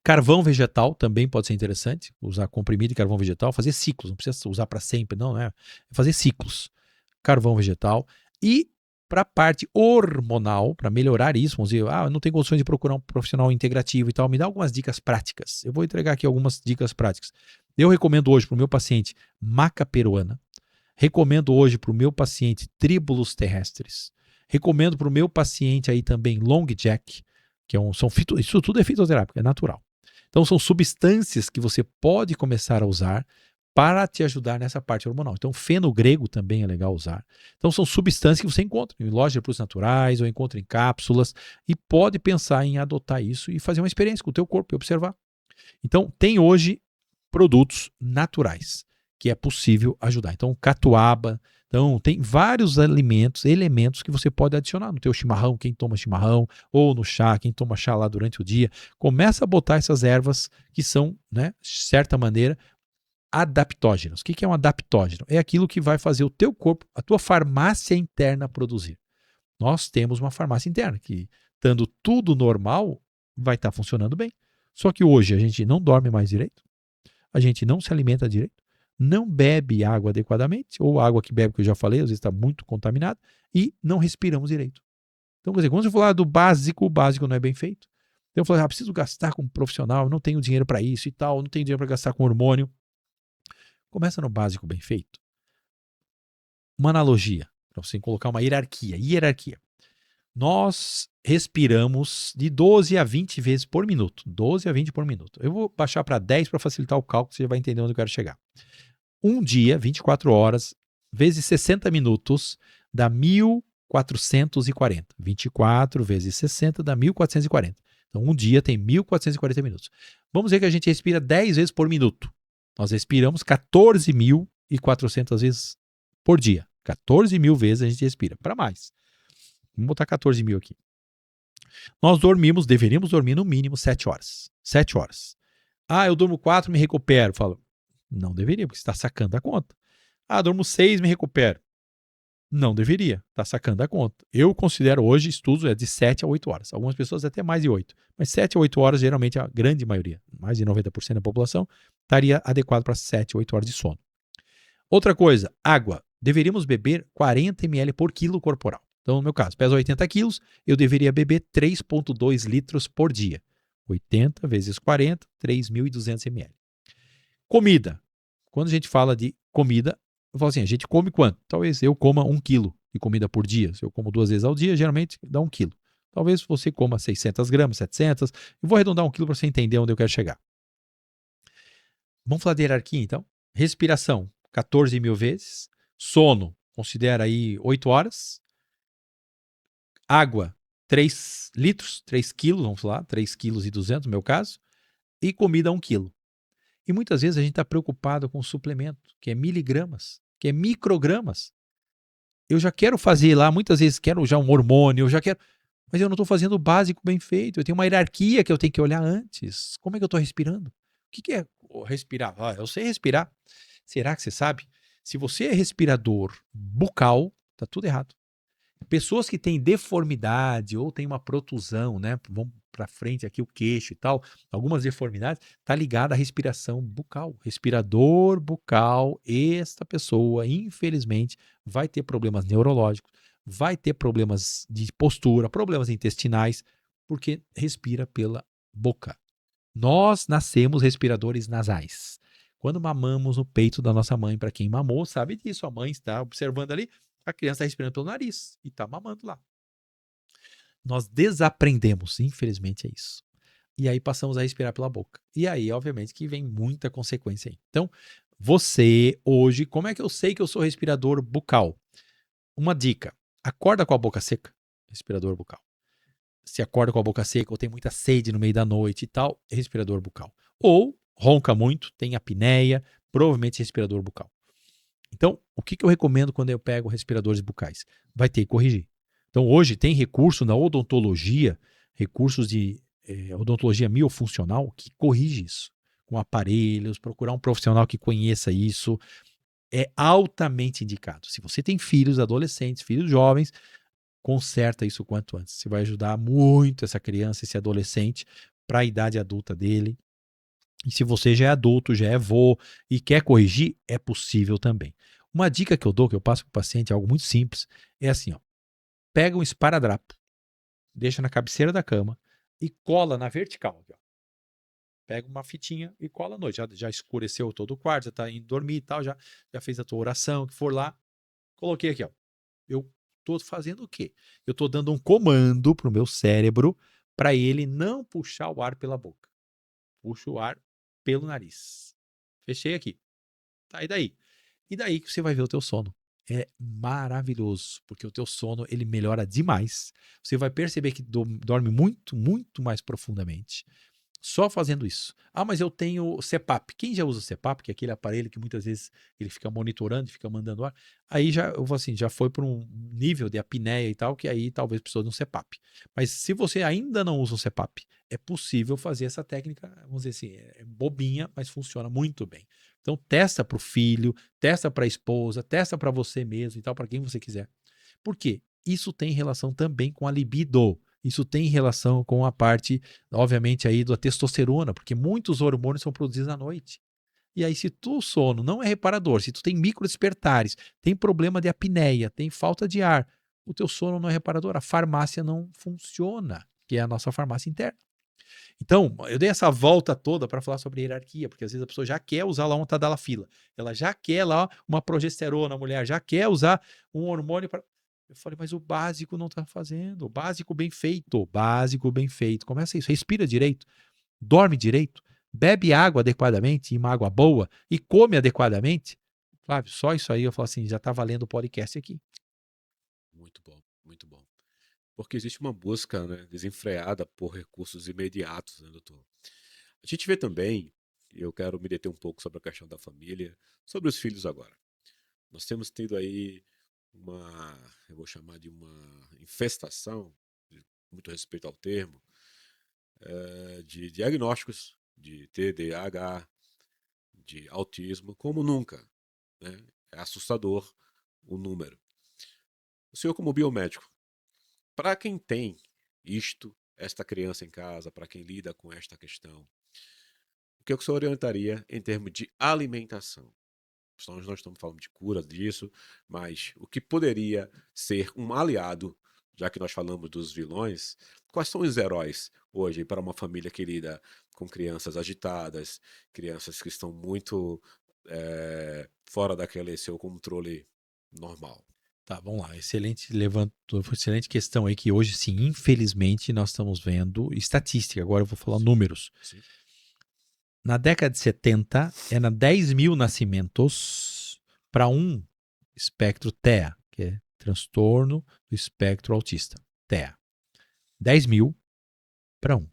Carvão vegetal também pode ser interessante, usar comprimido de carvão vegetal, fazer ciclos, não precisa usar para sempre, não, é fazer ciclos. Carvão vegetal. E para a parte hormonal, para melhorar isso, vamos dizer, eu não tenho condições de procurar um profissional integrativo e tal, me dá algumas dicas práticas. Eu vou entregar aqui algumas dicas práticas. Eu recomendo hoje para o meu paciente maca peruana, recomendo hoje para o meu paciente tríbulos terrestres, recomendo para o meu paciente aí também long jack, que isso tudo é fitoterápico, é natural. Então são substâncias que você pode começar a usar para te ajudar nessa parte hormonal. Então feno grego também é legal usar. Então são substâncias que você encontra em lojas de produtos naturais ou encontra em cápsulas e pode pensar em adotar isso e fazer uma experiência com o teu corpo e observar. Então tem hoje produtos naturais que é possível ajudar. Então catuaba, então tem vários elementos que você pode adicionar no teu chimarrão, quem toma chimarrão, ou no chá, quem toma chá lá durante o dia. Começa a botar essas ervas que são, de certa maneira, adaptógenos. O que é um adaptógeno? É aquilo que vai fazer o teu corpo, a tua farmácia interna produzir. Nós temos uma farmácia interna que, estando tudo normal, vai estar funcionando bem. Só que hoje a gente não dorme mais direito, a gente não se alimenta direito, não bebe água adequadamente, ou a água que bebe, que eu já falei, às vezes está muito contaminada, e não respiramos direito. Então, quer dizer, quando você falar do básico, o básico não é bem feito. Então eu falo, preciso gastar com um profissional, não tenho dinheiro para isso e tal, não tenho dinheiro para gastar com hormônio. Começa no básico bem feito. Uma analogia, para você colocar uma hierarquia. Nós respiramos de 12 a 20 vezes por minuto. 12 a 20 por minuto. Eu vou baixar para 10 para facilitar o cálculo, você já vai entender onde eu quero chegar. Um dia, 24 horas, vezes 60 minutos, dá 1.440. 24 vezes 60 dá 1.440. Então, um dia tem 1.440 minutos. Vamos ver que a gente respira 10 vezes por minuto. Nós respiramos 14.400 vezes por dia. 14 mil vezes a gente respira, para mais. Vamos botar 14 mil aqui. Nós deveríamos dormir no mínimo 7 horas. 7 horas. Eu durmo 4, me recupero. Falo, não deveria, porque você está sacando a conta. Durmo 6, me recupero. Não deveria, está sacando a conta. Eu considero hoje, estudos de 7 a 8 horas. Algumas pessoas até mais de 8. Mas 7 a 8 horas, geralmente a grande maioria, mais de 90% da população, estaria adequado para 7 a 8 horas de sono. Outra coisa, água. Deveríamos beber 40 ml por quilo corporal. Então, no meu caso, peso 80 quilos, eu deveria beber 3,2 litros por dia. 80 vezes 40, 3.200 ml. Comida. Quando a gente fala de comida, eu falo assim, a gente come quanto? Talvez eu coma 1 quilo de comida por dia. Se eu como 2 vezes ao dia, geralmente dá 1 quilo. Talvez você coma 600 gramas, 700. Eu vou arredondar 1 quilo para você entender onde eu quero chegar. Vamos falar de hierarquia, então? Respiração, 14 mil vezes. Sono, considera aí 8 horas. Água, 3 litros, 3 quilos, vamos falar, 3 quilos e 200 no meu caso. E comida, 1 quilo. E muitas vezes a gente está preocupado com o suplemento, que é miligramas, que é microgramas. Eu já quero fazer lá, muitas vezes quero já um hormônio, mas eu não estou fazendo o básico bem feito. Eu tenho uma hierarquia que eu tenho que olhar antes. Como é que eu estou respirando? O que é respirar? Eu sei respirar. Será que você sabe? Se você é respirador bucal, está tudo errado. Pessoas que têm deformidade ou têm uma protusão, vão para frente aqui o queixo e tal, algumas deformidades, está ligada à respiração bucal. Respirador bucal, esta pessoa, infelizmente, vai ter problemas neurológicos, vai ter problemas de postura, problemas intestinais, porque respira pela boca. Nós nascemos respiradores nasais. Quando mamamos no peito da nossa mãe, para quem mamou, sabe disso, a mãe está observando ali, a criança está respirando pelo nariz e está mamando lá. Nós desaprendemos, infelizmente é isso. E aí passamos a respirar pela boca. E aí, obviamente, que vem muita consequência aí. Então, Você, hoje, como é que eu sei que eu sou respirador bucal? Uma dica, acorda com a boca seca, respirador bucal. Se acorda com a boca seca ou tem muita sede no meio da noite e tal, é respirador bucal. Ou ronca muito, tem apneia, provavelmente respirador bucal. Então, o que eu recomendo quando eu pego respiradores bucais? Vai ter que corrigir. Então, hoje tem recurso na odontologia, recursos de odontologia miofuncional que corrige isso. Com aparelhos, procurar um profissional que conheça isso. É altamente indicado. Se você tem filhos adolescentes, filhos jovens, conserta isso o quanto antes. Você vai ajudar muito essa criança, esse adolescente, para a idade adulta dele. E se você já é adulto, já é avô e quer corrigir, é possível também. Uma dica que eu dou, que eu passo para o paciente, é algo muito simples, é assim, ó, pega um esparadrapo, deixa na cabeceira da cama e cola na vertical. Ó. Pega uma fitinha e cola à noite. Já escureceu todo o quarto, já está indo dormir e tal, já fez a tua oração, que for lá. Coloquei aqui, ó. Eu estou fazendo o quê? Eu estou dando um comando para o meu cérebro para ele não puxar o ar pela boca. Puxa o ar pelo nariz. Fechei aqui. Tá, e daí? E daí que você vai ver o teu sono. É maravilhoso, porque o teu sono ele melhora demais. Você vai perceber que dorme muito, muito mais profundamente. Só fazendo isso. Ah, mas eu tenho CPAP. Quem já usa CPAP, que é aquele aparelho que muitas vezes ele fica monitorando, fica mandando ar, aí eu vou assim, já foi para um nível de apneia e tal, que aí talvez precise de um CPAP. Mas se você ainda não usa um CPAP, é possível fazer essa técnica, vamos dizer assim, é bobinha, mas funciona muito bem. Então testa para o filho, testa para a esposa, testa para você mesmo e tal, para quem você quiser. Por quê? Isso tem relação também com a libido. Isso tem relação com a parte, obviamente, aí da testosterona, porque muitos hormônios são produzidos à noite. E aí, se tu sono não é reparador, se tu tem microdespertares, tem problema de apneia, tem falta de ar, o teu sono não é reparador, a farmácia não funciona, que é a nossa farmácia interna. Então, eu dei essa volta toda para falar sobre hierarquia, porque às vezes a pessoa já quer usar lá um tadalafila, ela já quer lá uma progesterona, a mulher já quer usar um hormônio para... Eu falei, mas o básico não está fazendo, o básico bem feito, básico bem feito. Começa isso, respira direito, dorme direito, bebe água adequadamente, uma água boa, e come adequadamente. Flávio, só isso aí eu falo assim, já está valendo o podcast aqui. Muito bom, muito bom. Porque existe uma busca, né, desenfreada por recursos imediatos, né, doutor? A gente vê também, e eu quero me deter um pouco sobre a questão da família, sobre os filhos agora. Nós temos tido aí eu vou chamar de uma infestação, de muito respeito ao termo, de diagnósticos de TDAH, de autismo, como nunca, né? É assustador o número. O senhor, como biomédico, para quem tem esta criança em casa, para quem lida com esta questão, o que o senhor orientaria em termos de alimentação? Nós não estamos falando de cura disso, mas o que poderia ser um aliado, já que nós falamos dos vilões, quais são os heróis hoje para uma família que lida com crianças agitadas, crianças que estão muito fora daquele seu controle normal? Tá, vamos lá. Excelente questão aí que hoje, sim, infelizmente, nós estamos vendo estatística. Agora eu vou falar números. Sim. Na década de 70, era 10 mil nascimentos para um espectro TEA, que é transtorno do espectro autista. TEA. 10 mil para um.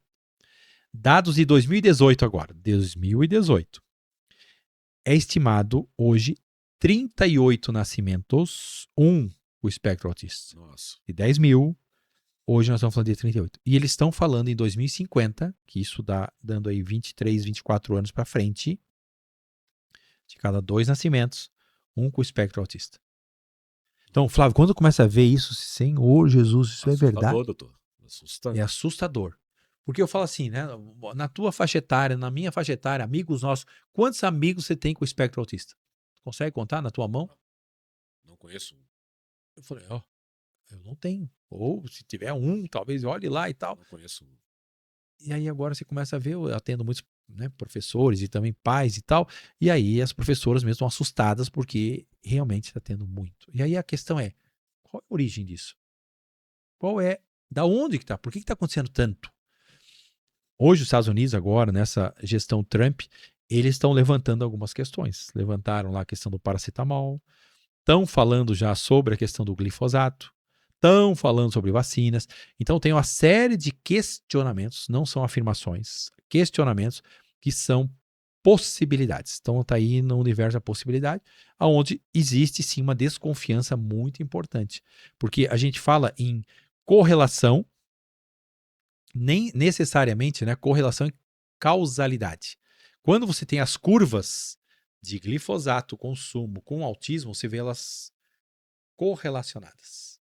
Dados de 2018 agora. 2018. É estimado hoje 38 nascimentos, o espectro autista. Nossa. De 10 mil, hoje nós estamos falando de 38. E eles estão falando em 2050, que isso dando aí 23, 24 anos para frente, de cada 2 nascimentos, um com espectro autista. Então, Flávio, quando começa a ver isso, Senhor Jesus, isso é verdade? Assustador, doutor. Assustador. É assustador. Porque eu falo assim, né? Na tua faixa etária, na minha faixa etária, amigos nossos, quantos amigos você tem com espectro autista? Consegue contar na tua mão? Não conheço um. Eu falei, ó, eu não tenho. Ou se tiver um, talvez olhe lá e tal. Não conheço um. E aí agora você começa a ver, eu atendo muitos, né, professores e também pais e tal, e aí as professoras mesmo estão assustadas porque realmente está tendo muito. E aí a questão é, qual é a origem disso? Da onde que está? Por que está acontecendo tanto? Hoje os Estados Unidos agora, nessa gestão Trump, eles estão levantando algumas questões. Levantaram lá a questão do paracetamol, estão falando já sobre a questão do glifosato, estão falando sobre vacinas. Então tem uma série de questionamentos, não são afirmações, questionamentos que são possibilidades. Então está aí no universo da possibilidade, onde existe sim uma desconfiança muito importante. Porque a gente fala em correlação, nem necessariamente, né, correlação e causalidade. Quando você tem as curvas de glifosato, consumo com autismo, você vê elas correlacionadas.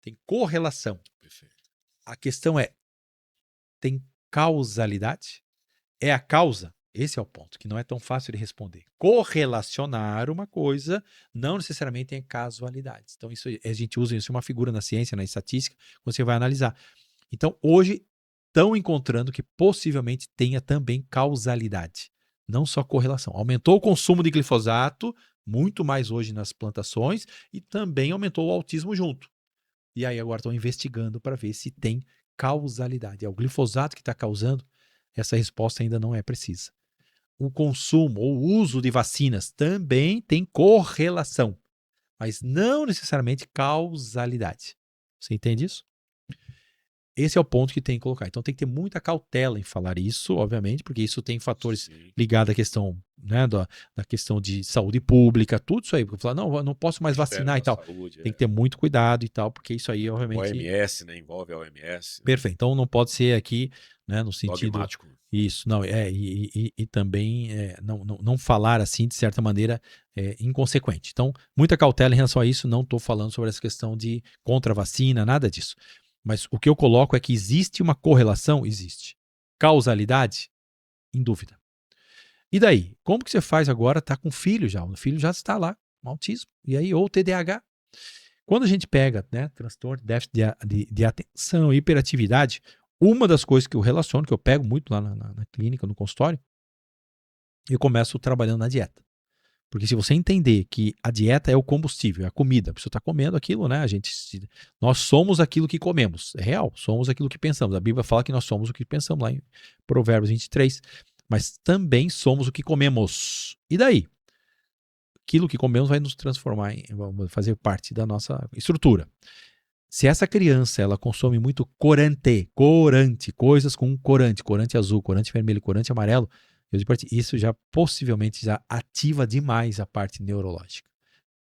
Tem correlação. Perfeito. A questão é, tem causalidade? É a causa? Esse é o ponto, que não é tão fácil de responder. Correlacionar uma coisa não necessariamente tem casualidade. Então, isso, a gente usa isso uma figura na ciência, na estatística, quando você vai analisar. Então, hoje, estão encontrando que possivelmente tenha também causalidade, não só correlação. Aumentou o consumo de glifosato, muito mais hoje nas plantações, e também aumentou o autismo junto. E aí agora estão investigando para ver se tem causalidade. É o glifosato que está causando? Essa resposta ainda não é precisa. O consumo ou o uso de vacinas também tem correlação, mas não necessariamente causalidade. Você entende isso? Esse é o ponto que tem que colocar. Então tem que ter muita cautela em falar isso, obviamente, porque isso tem fatores ligados à questão, né, da questão de saúde pública, tudo isso aí. Porque falar, não, eu não posso mais vacinar e tal. Saúde, tem que ter muito cuidado e tal, porque isso aí, o obviamente. OMS, né? Envolve a OMS. Perfeito. Então não pode ser aqui, né, no sentido. Dogmático. Isso, não, e também não falar assim, de certa maneira, inconsequente. Então, muita cautela em relação a isso, não estou falando sobre essa questão de contra-vacina, nada disso. Mas o que eu coloco é que existe uma correlação? Existe. Causalidade? Em dúvida. E daí? Como que você faz agora? Está com filho já. O filho já está lá, com autismo. E aí, ou TDAH. Quando a gente pega, né, transtorno, déficit de atenção, hiperatividade, uma das coisas que eu relaciono, que eu pego muito lá na clínica, no consultório, eu começo trabalhando na dieta. Porque se você entender que a dieta é o combustível, é a comida, a pessoa está comendo aquilo, né? Nós somos aquilo que comemos. É real, somos aquilo que pensamos. A Bíblia fala que nós somos o que pensamos lá em Provérbios 23. Mas também somos o que comemos. E daí? Aquilo que comemos vai nos transformar, vai fazer parte da nossa estrutura. Se essa criança ela consome muito corante, coisas com corante azul, corante vermelho, corante amarelo, isso já possivelmente já ativa demais a parte neurológica.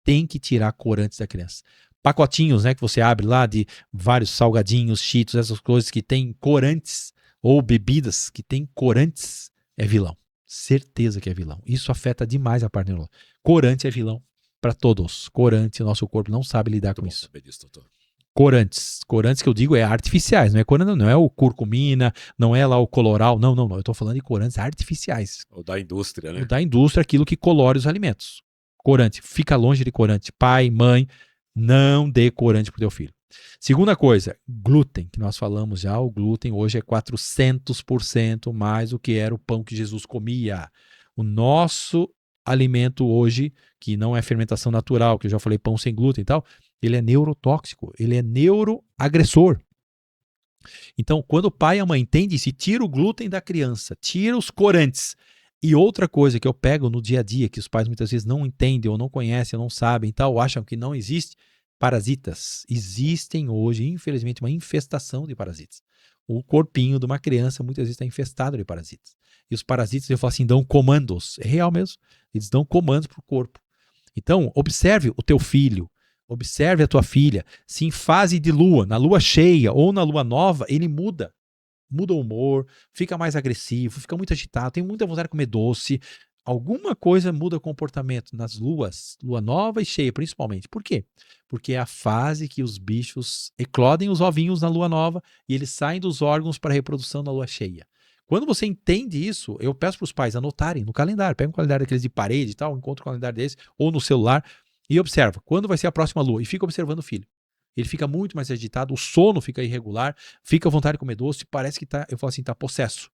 Tem que tirar corantes da criança. Pacotinhos, né, que você abre lá de vários salgadinhos, cheetos, essas coisas que tem corantes, ou bebidas que tem corantes, é vilão. Certeza que é vilão. Isso afeta demais a parte neurológica. Corante é vilão para todos. Corante, o nosso corpo não sabe lidar com isso. Saber disso, doutor. Corantes que eu digo é artificiais, não é corante, não é o curcumina, não é lá o coloral, não, eu estou falando de corantes artificiais. O da indústria, né? O da indústria, aquilo que colore os alimentos. Corante, fica longe de corante. Pai, mãe, não dê corante para o teu filho. Segunda coisa, glúten, que nós falamos já, o glúten hoje é 400% mais do que era o pão que Jesus comia. O nosso alimento hoje, que não é fermentação natural, que eu já falei pão sem glúten e tal, ele é neurotóxico, ele é neuroagressor. Então, quando o pai e a mãe entendem isso, tira o glúten da criança, tira os corantes. E outra coisa que eu pego no dia a dia, que os pais muitas vezes não entendem, ou não conhecem, ou não sabem, tal, acham que não existe, parasitas. Existem hoje, infelizmente, uma infestação de parasitas. O corpinho de uma criança muitas vezes está infestado de parasitas. E os parasitas, eu falo assim, dão comandos. É real mesmo. Eles dão comandos para o corpo. Então, observe o teu filho, observe a tua filha. Se em fase de lua, na lua cheia ou na lua nova, ele muda o humor, fica mais agressivo, fica muito agitado, tem muita vontade de comer doce. Alguma coisa muda o comportamento nas luas, lua nova e cheia principalmente. Por quê? Porque é a fase que os bichos eclodem os ovinhos na lua nova e eles saem dos órgãos para a reprodução na lua cheia. Quando você entende isso, eu peço para os pais anotarem no calendário. Pega um calendário daqueles de parede e tal, encontra um calendário desse, ou no celular, e observa quando vai ser a próxima lua. E fica observando o filho. Ele fica muito mais agitado, o sono fica irregular, fica à vontade de comer doce, parece que tá, eu falo assim, tá possesso.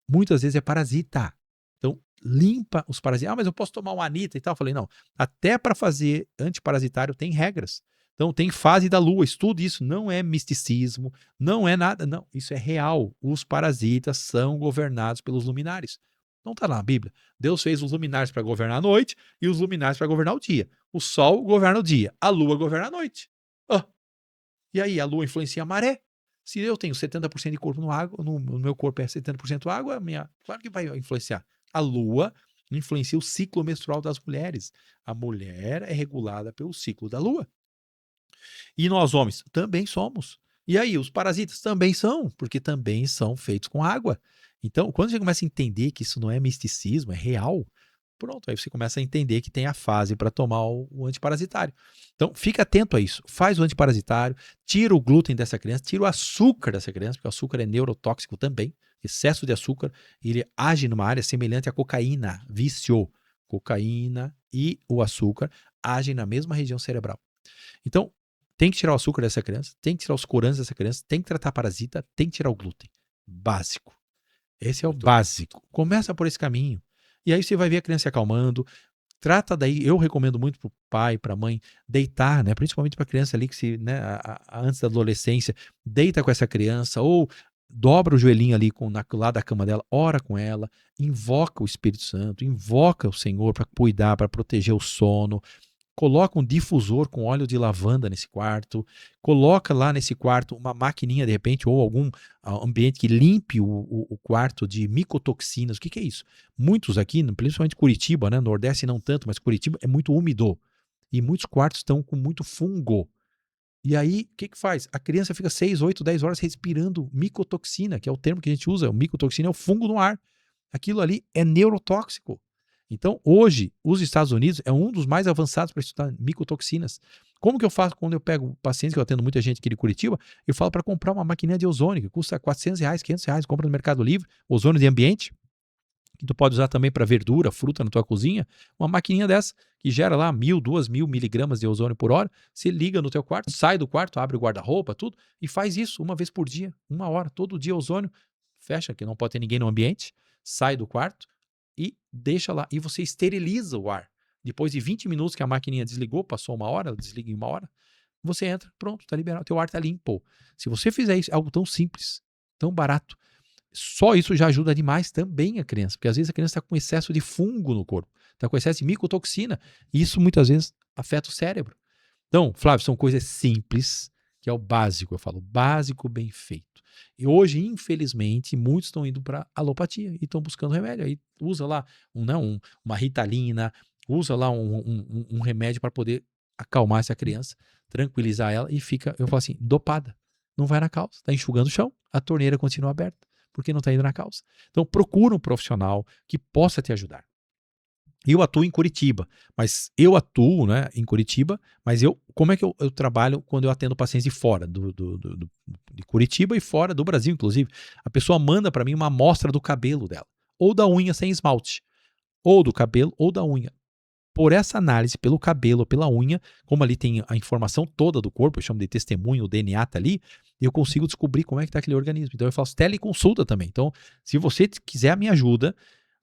Muitas vezes é parasita. Então, limpa os parasitas. Ah, mas eu posso tomar uma Anita e tal? Eu falei, não. Até para fazer antiparasitário tem regras. Então, tem fase da lua, estude isso. Não é misticismo, não é nada. Não, isso é real. Os parasitas são governados pelos luminares. Não está na Bíblia. Deus fez os luminares para governar a noite e os luminares para governar o dia. O sol governa o dia, a lua governa a noite. Ah, e aí, a lua influencia a maré. Se eu tenho 70% de corpo no água, no meu corpo é 70% água, claro que vai influenciar. A lua influencia o ciclo menstrual das mulheres. A mulher é regulada pelo ciclo da lua. E nós, homens, também somos. E aí, os parasitas também são, porque também são feitos com água. Então, quando você começa a entender que isso não é misticismo, é real, pronto, aí você começa a entender que tem a fase para tomar o antiparasitário. Então, fica atento a isso. Faz o antiparasitário, tira o glúten dessa criança, tira o açúcar dessa criança, porque o açúcar é neurotóxico também. Excesso de açúcar, ele age numa área semelhante à cocaína, vício. Cocaína e o açúcar agem na mesma região cerebral. Então, tem que tirar o açúcar dessa criança, tem que tirar os corantes dessa criança, tem que tratar a parasita, tem que tirar o glúten. Básico. Esse é o Muito bom. básico. Começa por esse caminho. E aí você vai ver a criança se acalmando. Trata daí, eu recomendo muito pro pai, pra mãe, deitar, né? Principalmente pra criança ali que né, antes da adolescência, deita com essa criança ou dobra o joelhinho ali lá da cama dela, ora com ela, invoca o Espírito Santo, invoca o Senhor para cuidar, para proteger o sono. Coloca um difusor com óleo de lavanda nesse quarto, coloca lá nesse quarto uma maquininha de repente ou algum ambiente que limpe o quarto de micotoxinas. O que é isso? Muitos aqui, principalmente Curitiba, né? Nordeste não tanto, mas Curitiba é muito úmido e muitos quartos estão com muito fungo. E aí, o que faz? A criança fica 6, 8, 10 horas respirando micotoxina, que é o termo que a gente usa. O micotoxina é o fungo no ar. Aquilo ali é neurotóxico. Então, hoje, os Estados Unidos é um dos mais avançados para estudar micotoxinas. Como que eu faço quando eu pego pacientes, que eu atendo muita gente aqui de Curitiba, eu falo para comprar uma maquininha de ozônio, que custa R$400, R$500, compra no Mercado Livre, ozônio de ambiente, que tu pode usar também para verdura, fruta na tua cozinha, uma maquininha dessa, que gera lá 1.000, 2.000 miligramas de ozônio por hora, você liga no teu quarto, sai do quarto, abre o guarda-roupa, tudo, e faz isso uma vez por dia, 1 hora, todo dia ozônio, fecha, que não pode ter ninguém no ambiente, sai do quarto, e deixa lá. E você esteriliza o ar. Depois de 20 minutos que a maquininha desligou, passou 1 hora, ela desliga em 1 hora, você entra, pronto, tá liberado, teu ar tá limpo. Se você fizer isso, é algo tão simples, tão barato, só isso já ajuda demais também a criança, porque às vezes a criança está com excesso de fungo no corpo, está com excesso de micotoxina, e isso muitas vezes afeta o cérebro. Então, Flávio, são coisas simples, que é o básico, eu falo, básico bem feito. E hoje, infelizmente, muitos estão indo para alopatia e estão buscando remédio. Aí usa lá uma Ritalina, usa lá um remédio para poder acalmar essa criança, tranquilizar ela e fica, eu falo assim, dopada. Não vai na causa, está enxugando o chão, a torneira continua aberta, porque não está indo na causa. Então, procura um profissional que possa te ajudar. Eu atuo em Curitiba, mas eu atuo, né, em Curitiba, mas como é que eu trabalho quando eu atendo pacientes de fora de Curitiba e fora do Brasil, inclusive? A pessoa manda para mim uma amostra do cabelo dela, ou da unha sem esmalte, ou do cabelo ou da unha. Por essa análise, pelo cabelo, pela unha, como ali tem a informação toda do corpo, eu chamo de testemunho, o DNA tá ali, eu consigo descobrir como é que tá aquele organismo. Então eu faço teleconsulta também. Então, se você quiser a minha ajuda,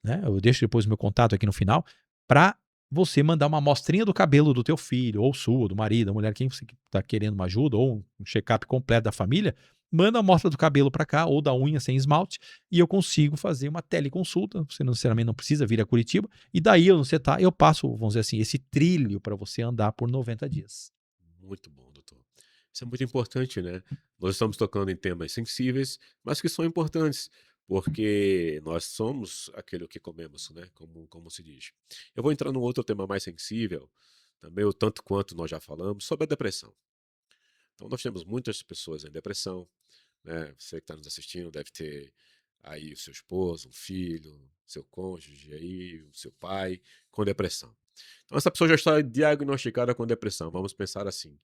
né, eu deixo depois o meu contato aqui no final, para você mandar uma amostrinha do cabelo do teu filho, ou sua, do marido, da mulher, quem você está querendo uma ajuda, ou um check-up completo da família, manda a amostra do cabelo para cá, ou da unha sem esmalte, e eu consigo fazer uma teleconsulta. Você necessariamente não precisa vir a Curitiba, e daí onde você está, eu passo, vamos dizer assim, esse trilho para você andar por 90 dias. Muito bom, doutor. Isso é muito importante, né? Nós estamos tocando em temas sensíveis, mas que são importantes, porque nós somos aquilo que comemos, né? Como se diz. Eu vou entrar num outro tema mais sensível, também o tanto quanto nós já falamos, sobre a depressão. Então, nós temos muitas pessoas em depressão, né? Você que está nos assistindo deve ter aí o seu esposo, um filho, seu cônjuge aí, o seu pai com depressão. Então, essa pessoa já está diagnosticada com depressão, vamos pensar assim.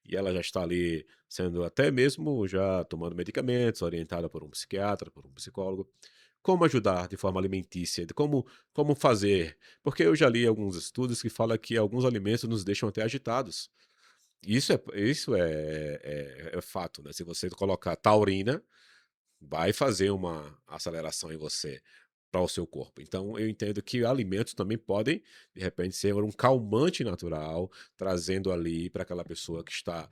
E ela já está ali sendo até mesmo já tomando medicamentos, orientada por um psiquiatra, por um psicólogo. Como ajudar de forma alimentícia? Como fazer? Porque eu já li alguns estudos que falam que alguns alimentos nos deixam até agitados. Isso é fato, né? Se você colocar taurina, vai fazer uma aceleração em você, para o seu corpo. Então, eu entendo que alimentos também podem, de repente, ser um calmante natural, trazendo ali para aquela pessoa que está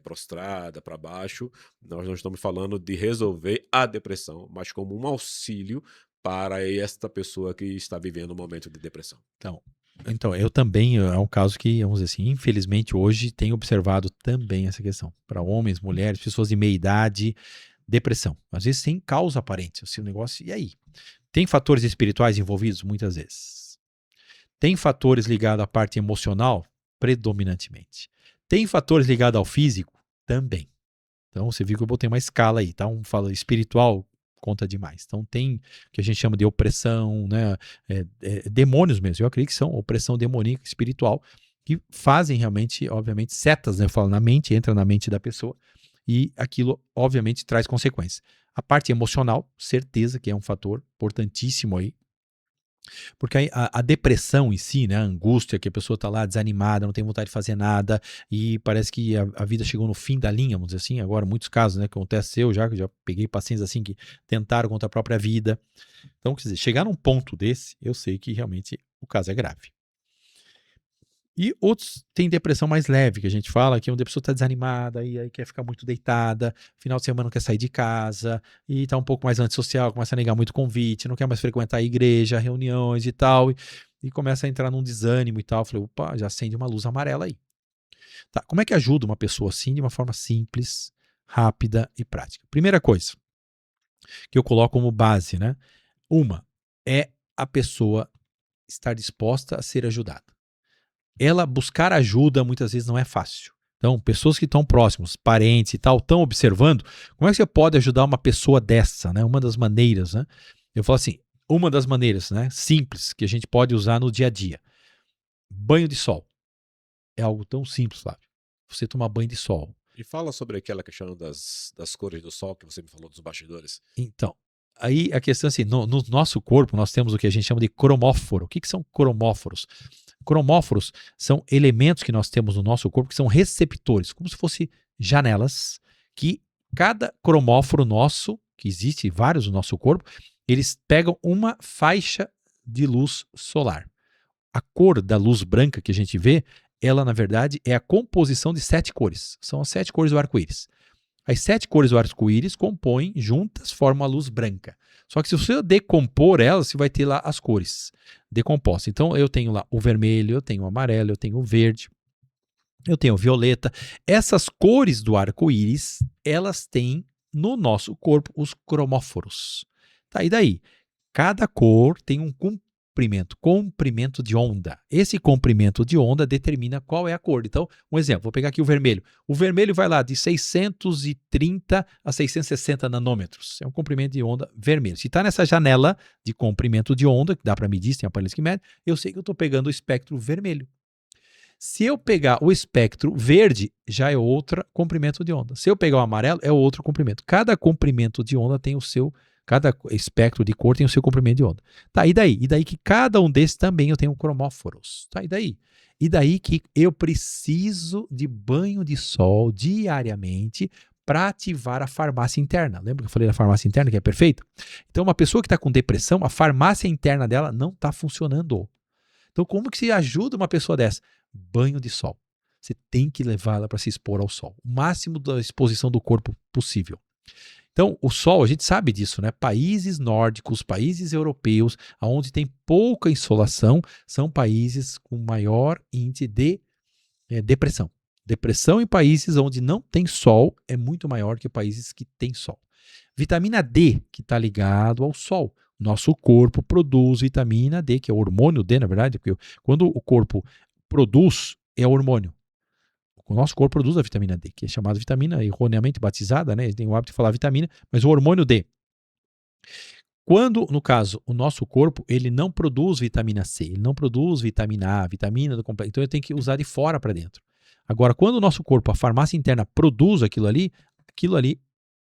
prostrada, para baixo. Nós não estamos falando de resolver a depressão, mas como um auxílio para esta pessoa que está vivendo um momento de depressão? Então, eu também, é um caso que, vamos dizer assim, infelizmente hoje tenho observado também essa questão. Para homens, mulheres, pessoas de meia idade, depressão. Às vezes sem causa aparente, assim, o negócio, e aí? Tem fatores espirituais envolvidos? Muitas vezes. Tem fatores ligados à parte emocional? Predominantemente. Tem fatores ligados ao físico? Também. Então, você viu que eu botei uma escala aí, tá? Fala espiritual, conta demais. Então, tem o que a gente chama de opressão, né? Demônios mesmo. Eu acredito que são opressão demoníaca espiritual, que fazem realmente, obviamente, setas, né? Eu falo na mente, entra na mente da pessoa, e aquilo, obviamente, traz consequências. A parte emocional, certeza que é um fator importantíssimo aí, porque aí a depressão em si, né, a angústia, que a pessoa está lá desanimada, não tem vontade de fazer nada e parece que a vida chegou no fim da linha, vamos dizer assim. Agora, muitos casos, né, que acontece que eu já peguei pacientes assim que tentaram contra a própria vida. Então, quer dizer, chegar num ponto desse, eu sei que realmente o caso é grave. E outros têm depressão mais leve, que a gente fala que a pessoa está desanimada e aí quer ficar muito deitada, final de semana não quer sair de casa e está um pouco mais antissocial, começa a negar muito convite, não quer mais frequentar a igreja, reuniões e tal, e começa a entrar num desânimo e tal. Eu falei, opa, já acende uma luz amarela aí. Tá, como é que ajuda uma pessoa assim de uma forma simples, rápida e prática? Primeira coisa que eu coloco como base, né? Uma é a pessoa estar disposta a ser ajudada. Ela buscar ajuda muitas vezes não é fácil. Então, pessoas que estão próximos, parentes e tal, estão observando, como é que você pode ajudar uma pessoa dessa, né? Uma das maneiras, né? Eu falo assim, uma das maneiras, né, simples, que a gente pode usar no dia a dia. Banho de sol. É algo tão simples, Flávio. Você tomar banho de sol. E fala sobre aquela questão das cores do sol que você me falou dos bastidores. Então, aí a questão é assim, no nosso corpo nós temos o que a gente chama de cromóforo. O que são cromóforos? Cromóforos são elementos que nós temos no nosso corpo que são receptores, como se fossem janelas, que cada cromóforo nosso, que existe vários no nosso corpo, eles pegam uma faixa de luz solar. A cor da luz branca que a gente vê, ela na verdade é a composição de 7 cores. São as 7 cores do arco-íris. As 7 cores do arco-íris compõem juntas, formam a luz branca. Só que se você decompor elas, você vai ter lá as cores decompostas. Então eu tenho lá o vermelho, eu tenho o amarelo, eu tenho o verde, eu tenho o violeta. Essas cores do arco-íris, elas têm no nosso corpo os cromóforos. Tá, e daí? Cada cor tem um comprimento de onda. Esse comprimento de onda determina qual é a cor. Então, um exemplo, vou pegar aqui o vermelho. O vermelho vai lá de 630 a 660 nanômetros. É um comprimento de onda vermelho. Se está nessa janela de comprimento de onda, que dá para medir, tem aparelhos que medem, eu sei que eu estou pegando o espectro vermelho. Se eu pegar o espectro verde, já é outro comprimento de onda. Se eu pegar o amarelo, é outro comprimento. Cada comprimento de onda tem o seu. Cada espectro de cor tem o seu comprimento de onda. Tá, e daí? E daí que cada um desses também eu tenho cromóforos. Tá, e daí? E daí que eu preciso de banho de sol diariamente para ativar a farmácia interna. Lembra que eu falei da farmácia interna que é perfeita? Então, uma pessoa que está com depressão, a farmácia interna dela não está funcionando. Então, como que se ajuda uma pessoa dessa? Banho de sol. Você tem que levar ela para se expor ao sol. O máximo da exposição do corpo possível. Então, o sol, a gente sabe disso, né? Países nórdicos, países europeus, onde tem pouca insolação, são países com maior índice de depressão. Depressão em países onde não tem sol é muito maior que países que têm sol. Vitamina D, que está ligado ao sol. Nosso corpo produz vitamina D, que é o hormônio D, na verdade, porque quando o corpo produz, é hormônio. O nosso corpo produz a vitamina D, que é chamada vitamina, erroneamente batizada, né? Tem o hábito de falar vitamina, mas o hormônio D. Quando, no caso, o nosso corpo, ele não produz vitamina C, ele não produz vitamina A, vitamina do complexo, então ele tem que usar de fora para dentro. Agora, quando o nosso corpo, a farmácia interna, produz aquilo ali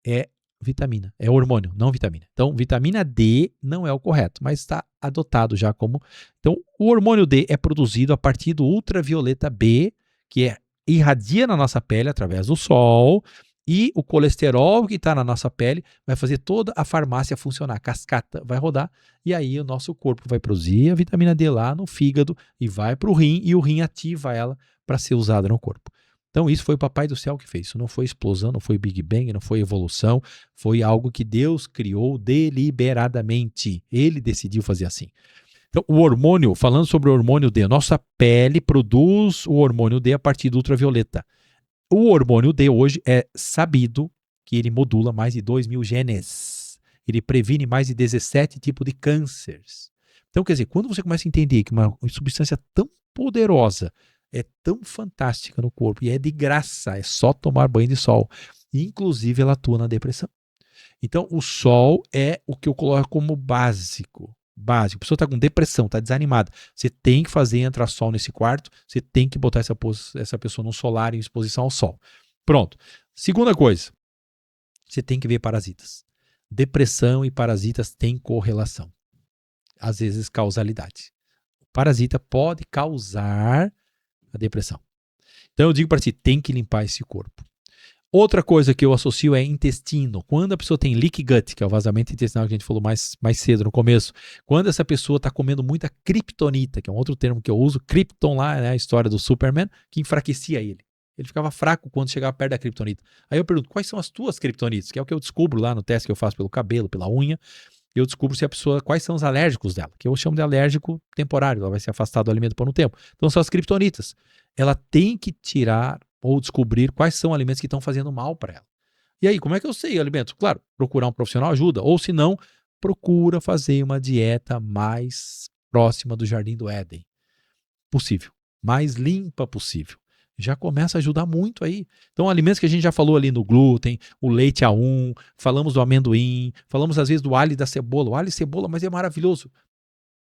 é vitamina, é hormônio, não vitamina. Então, vitamina D não é o correto, mas está adotado já como... Então, o hormônio D é produzido a partir do ultravioleta B, que irradia na nossa pele através do sol, e o colesterol que está na nossa pele vai fazer toda a farmácia funcionar, a cascata vai rodar, e aí o nosso corpo vai produzir a vitamina D lá no fígado e vai para o rim, e o rim ativa ela para ser usada no corpo. Então isso foi o Papai do Céu que fez. Isso não foi explosão, não foi Big Bang, não foi evolução. Foi algo que Deus criou deliberadamente. Ele decidiu fazer assim. Então o hormônio, falando sobre o hormônio D, nossa pele produz o hormônio D a partir do ultravioleta. O hormônio D hoje é sabido que ele modula mais de 2.000 genes. Ele previne mais de 17 tipos de cânceres. Então, quer dizer, quando você começa a entender que uma substância tão poderosa é tão fantástica no corpo e é de graça, é só tomar banho de sol. Inclusive, ela atua na depressão. Então, o sol é o que eu coloco como básico. Básico. A pessoa está com depressão, está desanimada. Você tem que fazer entrar sol nesse quarto, você tem que botar essa pessoa no solar em exposição ao sol. Pronto. Segunda coisa, você tem que ver parasitas. Depressão e parasitas têm correlação. Às vezes, causalidade. O parasita pode causar a depressão. Então eu digo para ti, tem que limpar esse corpo. Outra coisa que eu associo é intestino. Quando a pessoa tem leaky gut, que é o vazamento intestinal que a gente falou mais cedo no começo, quando essa pessoa está comendo muita kryptonita, que é um outro termo que eu uso, Krypton lá, né, a história do Superman, que enfraquecia ele. Ele ficava fraco quando chegava perto da kryptonita. Aí eu pergunto, quais são as tuas kryptonitas? Que é o que eu descubro lá no teste que eu faço pelo cabelo, pela unha. Eu descubro se a pessoa, quais são os alérgicos dela, que eu chamo de alérgico temporário, ela vai se afastar do alimento por um tempo. Então são as kryptonitas. Ela tem que tirar ou descobrir quais são os alimentos que estão fazendo mal para ela. E aí, como é que eu sei alimentos? Claro, procurar um profissional ajuda, ou se não, procura fazer uma dieta mais próxima do Jardim do Éden possível, mais limpa possível. Já começa a ajudar muito aí. Então, alimentos que a gente já falou ali no glúten, o leite A1, falamos do amendoim, falamos às vezes do alho e da cebola. O alho e cebola, mas é maravilhoso.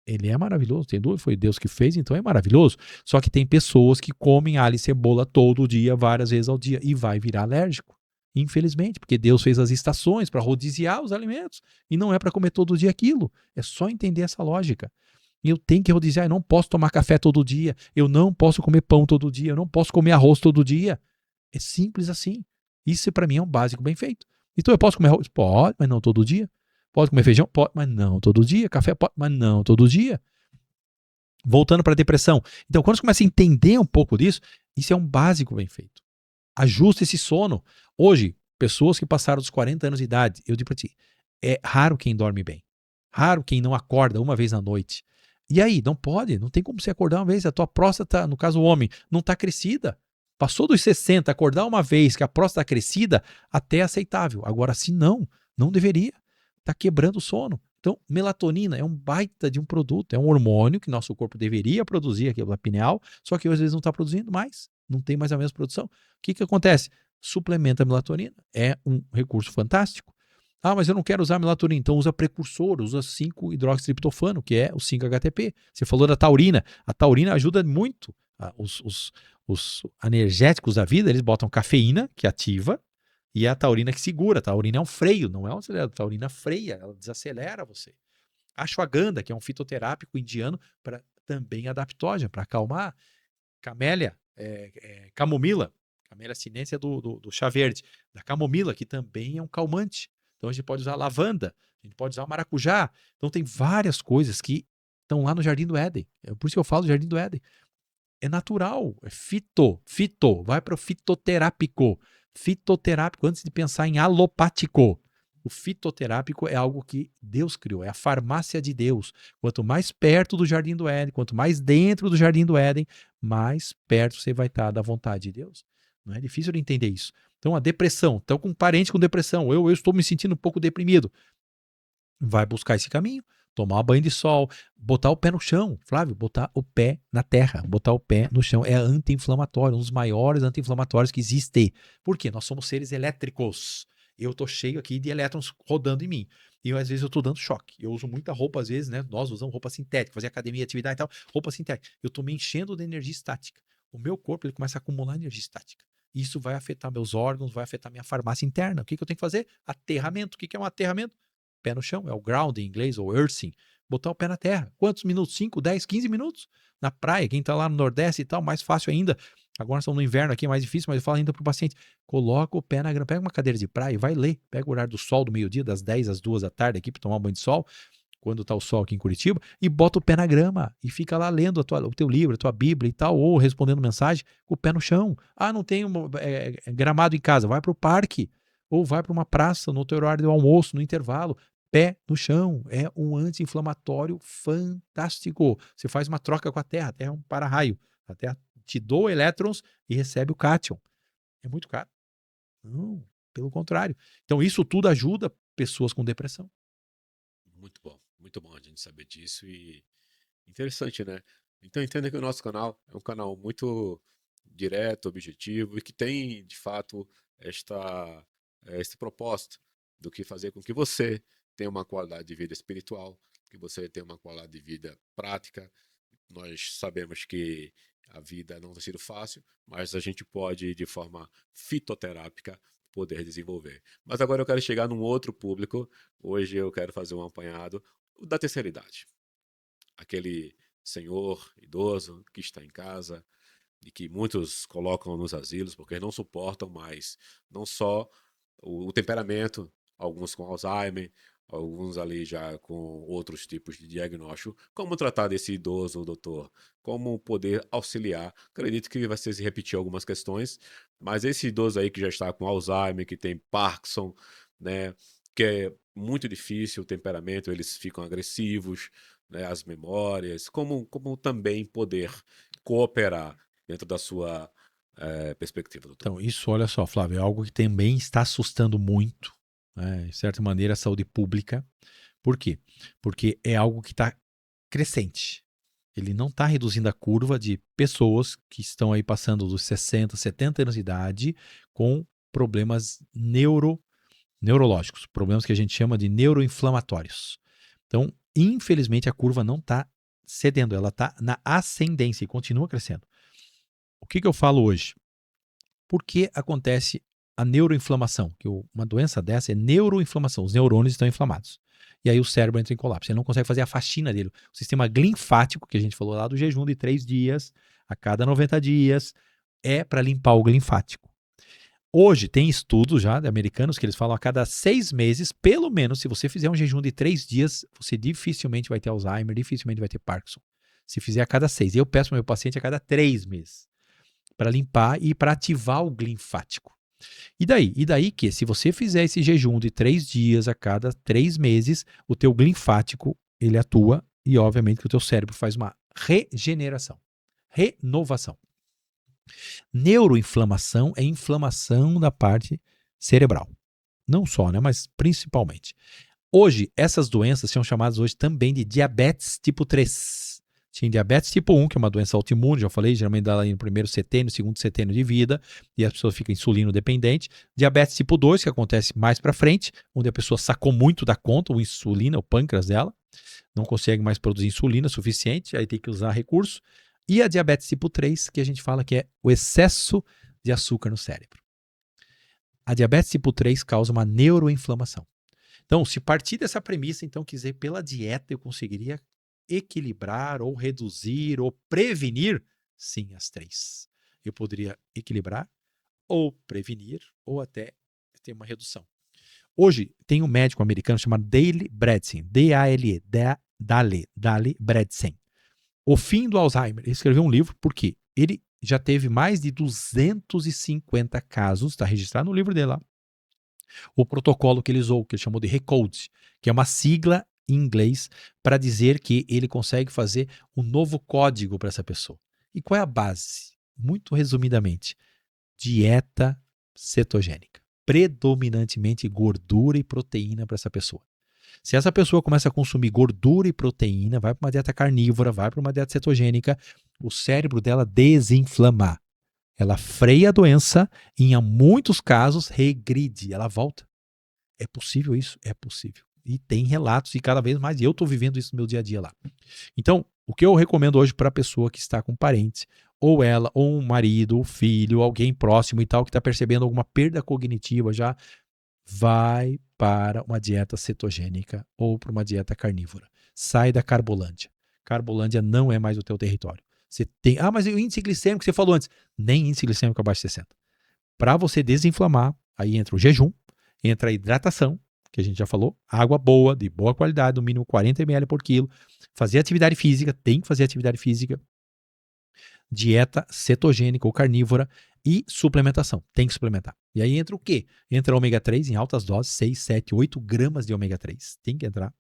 Ele é maravilhoso, tem dúvida, foi Deus que fez, então é maravilhoso. Só que tem pessoas que comem alho e cebola todo dia, várias vezes ao dia, e vai virar alérgico. Infelizmente, porque Deus fez as estações para rodiziar os alimentos, e não é para comer todo dia aquilo. É só entender essa lógica. Eu tenho que rodiziar, eu não posso tomar café todo dia, eu não posso comer pão todo dia, eu não posso comer arroz todo dia. É simples assim. Isso para mim é um básico bem feito. Então eu posso comer arroz? Pode, mas não todo dia. Pode comer feijão? Pode, mas não todo dia. Café? Pode, mas não todo dia. Voltando para a depressão. Então quando você começa a entender um pouco disso, isso é um básico bem feito. Ajusta esse sono. Hoje, pessoas que passaram dos 40 anos de idade, eu digo para ti, é raro quem dorme bem. Raro quem não acorda uma vez na noite. E aí, não pode, não tem como você acordar uma vez, a tua próstata, no caso o homem, não está crescida. Passou dos 60, acordar uma vez que a próstata está crescida, até é aceitável. Agora, se não deveria. Está quebrando o sono. Então, melatonina é um baita de um produto, é um hormônio que nosso corpo deveria produzir aqui da pineal, só que às vezes não está produzindo mais, não tem mais a mesma produção. O que acontece? Suplementa a melatonina, é um recurso fantástico. Ah, mas eu não quero usar melatonina, então usa precursor, usa 5-hidroxitriptofano, que é o 5-HTP. Você falou da taurina. A taurina ajuda muito. Os energéticos da vida, eles botam cafeína, que ativa, e a taurina que segura. A taurina é um freio, não é um acelerador. A taurina freia, ela desacelera você. A ashwagandha, que é um fitoterápico indiano, também adaptógeno, para acalmar. Camélia, camomila. Camélia sinensis do chá verde. Da camomila, que também é um calmante. Então a gente pode usar lavanda, a gente pode usar maracujá. Então tem várias coisas que estão lá no Jardim do Éden. É por isso que eu falo do Jardim do Éden. É natural, é fito, vai para o fitoterápico. Fitoterápico, antes de pensar em alopático. O fitoterápico é algo que Deus criou, é a farmácia de Deus. Quanto mais perto do Jardim do Éden, quanto mais dentro do Jardim do Éden, mais perto você vai estar da vontade de Deus. Não é difícil de entender isso. Então, a depressão. Então, com um parente com depressão, eu estou me sentindo um pouco deprimido. Vai buscar esse caminho, tomar banho de sol, botar o pé no chão. Flávio, botar o pé na terra, botar o pé no chão. É anti-inflamatório, um dos maiores anti-inflamatórios que existe. Por quê? Nós somos seres elétricos. Eu estou cheio aqui de elétrons rodando em mim. E às vezes eu estou dando choque. Eu uso muita roupa, às vezes, né? Nós usamos roupa sintética, fazer academia, atividade e tal, roupa sintética. Eu estou me enchendo de energia estática. O meu corpo ele começa a acumular energia estática. Isso vai afetar meus órgãos, vai afetar minha farmácia interna. O que eu tenho que fazer? Aterramento. O que é um aterramento? Pé no chão, é o ground em inglês, ou earthing. Botar o pé na terra. Quantos minutos? 5, 10, 15 minutos? Na praia, quem está lá no Nordeste e tal, mais fácil ainda. Agora nós estamos no inverno aqui, é mais difícil, mas eu falo ainda para o paciente, coloca o pé na grama, pega uma cadeira de praia e vai ler. Pega o horário do sol do meio-dia, das 10 às 2 da tarde aqui para tomar um banho de sol. quando está o sol aqui em Curitiba, e bota o pé na grama e fica lá lendo o teu livro, a tua Bíblia e tal, ou respondendo mensagem com o pé no chão. Ah, não tem gramado em casa, vai para o parque, ou vai para uma praça no teu horário do almoço, no intervalo. Pé no chão, é um anti-inflamatório fantástico. Você faz uma troca com a Terra é um para-raio. A Terra te doa elétrons e recebe o cátion. É muito caro. Não, pelo contrário. Então isso tudo ajuda pessoas com depressão. Muito bom a gente saber disso e interessante, né? Então entenda que o nosso canal é um canal muito direto, objetivo e que tem, de fato, esse propósito do que fazer com que você tenha uma qualidade de vida espiritual, que você tenha uma qualidade de vida prática. Nós sabemos que a vida não tem sido fácil, mas a gente pode, de forma fitoterápica, poder desenvolver. Mas agora eu quero chegar num outro público. Hoje eu quero fazer um apanhado da terceira idade. Aquele senhor idoso que está em casa e que muitos colocam nos asilos porque não suportam mais, não só o temperamento, alguns com Alzheimer, alguns ali já com outros tipos de diagnóstico. Como tratar desse idoso, doutor? Como poder auxiliar? Acredito que vai se repetir algumas questões, mas esse idoso aí que já está com Alzheimer, que tem Parkinson, né, que é muito difícil o temperamento, eles ficam agressivos, né, as memórias, como também poder cooperar dentro da sua perspectiva, doutor? Então, isso, olha só, Flávio, é algo que também está assustando muito, né, de certa maneira, a saúde pública. Por quê? Porque é algo que está crescente. Ele não está reduzindo a curva de pessoas que estão aí passando dos 60, 70 anos de idade com problemas neurológicos, problemas que a gente chama de neuroinflamatórios. Então, infelizmente, a curva não está cedendo, ela está na ascendência e continua crescendo. O que eu falo hoje? Por que acontece a neuroinflamação? Que uma doença dessa é neuroinflamação, os neurônios estão inflamados. E aí o cérebro entra em colapso, ele não consegue fazer a faxina dele. O sistema linfático, que a gente falou lá do jejum de 3 dias, a cada 90 dias, é para limpar o linfático. Hoje tem estudos já de americanos que eles falam a cada 6 meses, pelo menos, se você fizer um jejum de 3 dias, você dificilmente vai ter Alzheimer, dificilmente vai ter Parkinson. Se fizer a cada 6. Eu peço para o meu paciente a cada 3 meses, para limpar e para ativar o linfático. E daí que se você fizer esse jejum de 3 dias a cada 3 meses, o teu linfático, ele atua e obviamente que o teu cérebro faz uma regeneração, renovação. Neuroinflamação é inflamação da parte cerebral. Não só, né, mas principalmente. Hoje, essas doenças são chamadas hoje também de diabetes tipo 3. Tinha diabetes tipo 1, que é uma doença autoimune, já falei, geralmente dá lá no primeiro setênio, segundo setênio de vida, e a pessoa fica insulino dependente. Diabetes tipo 2, que acontece mais para frente, onde a pessoa sacou muito da conta, o insulina, o pâncreas dela, não consegue mais produzir insulina suficiente, aí tem que usar recurso. E a diabetes tipo 3, que a gente fala que é o excesso de açúcar no cérebro. A diabetes tipo 3 causa uma neuroinflamação. Então, se partir dessa premissa, então, quiser pela dieta eu conseguiria equilibrar ou reduzir ou prevenir, sim, as 3. Eu poderia equilibrar ou prevenir ou até ter uma redução. Hoje tem um médico americano chamado Dale Bredesen, D-A-L-E, Dale Bredesen. O Fim do Alzheimer. Ele escreveu um livro porque ele já teve mais de 250 casos, está registrado no livro dele lá. O protocolo que ele usou, que ele chamou de RECODE, que é uma sigla em inglês para dizer que ele consegue fazer um novo código para essa pessoa. E qual é a base? Muito resumidamente, dieta cetogênica. Predominantemente gordura e proteína para essa pessoa. Se essa pessoa começa a consumir gordura e proteína, vai para uma dieta carnívora, vai para uma dieta cetogênica, o cérebro dela desinflama. Ela freia a doença e, em muitos casos, regride, ela volta. É possível isso? É possível. E tem relatos e cada vez mais, e eu estou vivendo isso no meu dia a dia lá. Então, o que eu recomendo hoje para a pessoa que está com parentes, ou ela, ou um marido, ou filho, alguém próximo e tal, que está percebendo alguma perda cognitiva já, vai para uma dieta cetogênica ou para uma dieta carnívora. Sai da Carbolândia. Carbolândia não é mais o teu território. Você tem, mas o índice glicêmico que você falou antes, nem índice glicêmico abaixo de 60. Para você desinflamar, aí entra o jejum, entra a hidratação, que a gente já falou, água boa, de boa qualidade, no mínimo 40 ml por quilo, fazer atividade física, tem que fazer atividade física, dieta cetogênica ou carnívora e suplementação, tem que suplementar. E aí entra o quê? Entra ômega 3 em altas doses, 6, 7, 8 gramas de ômega 3, tem que entrar.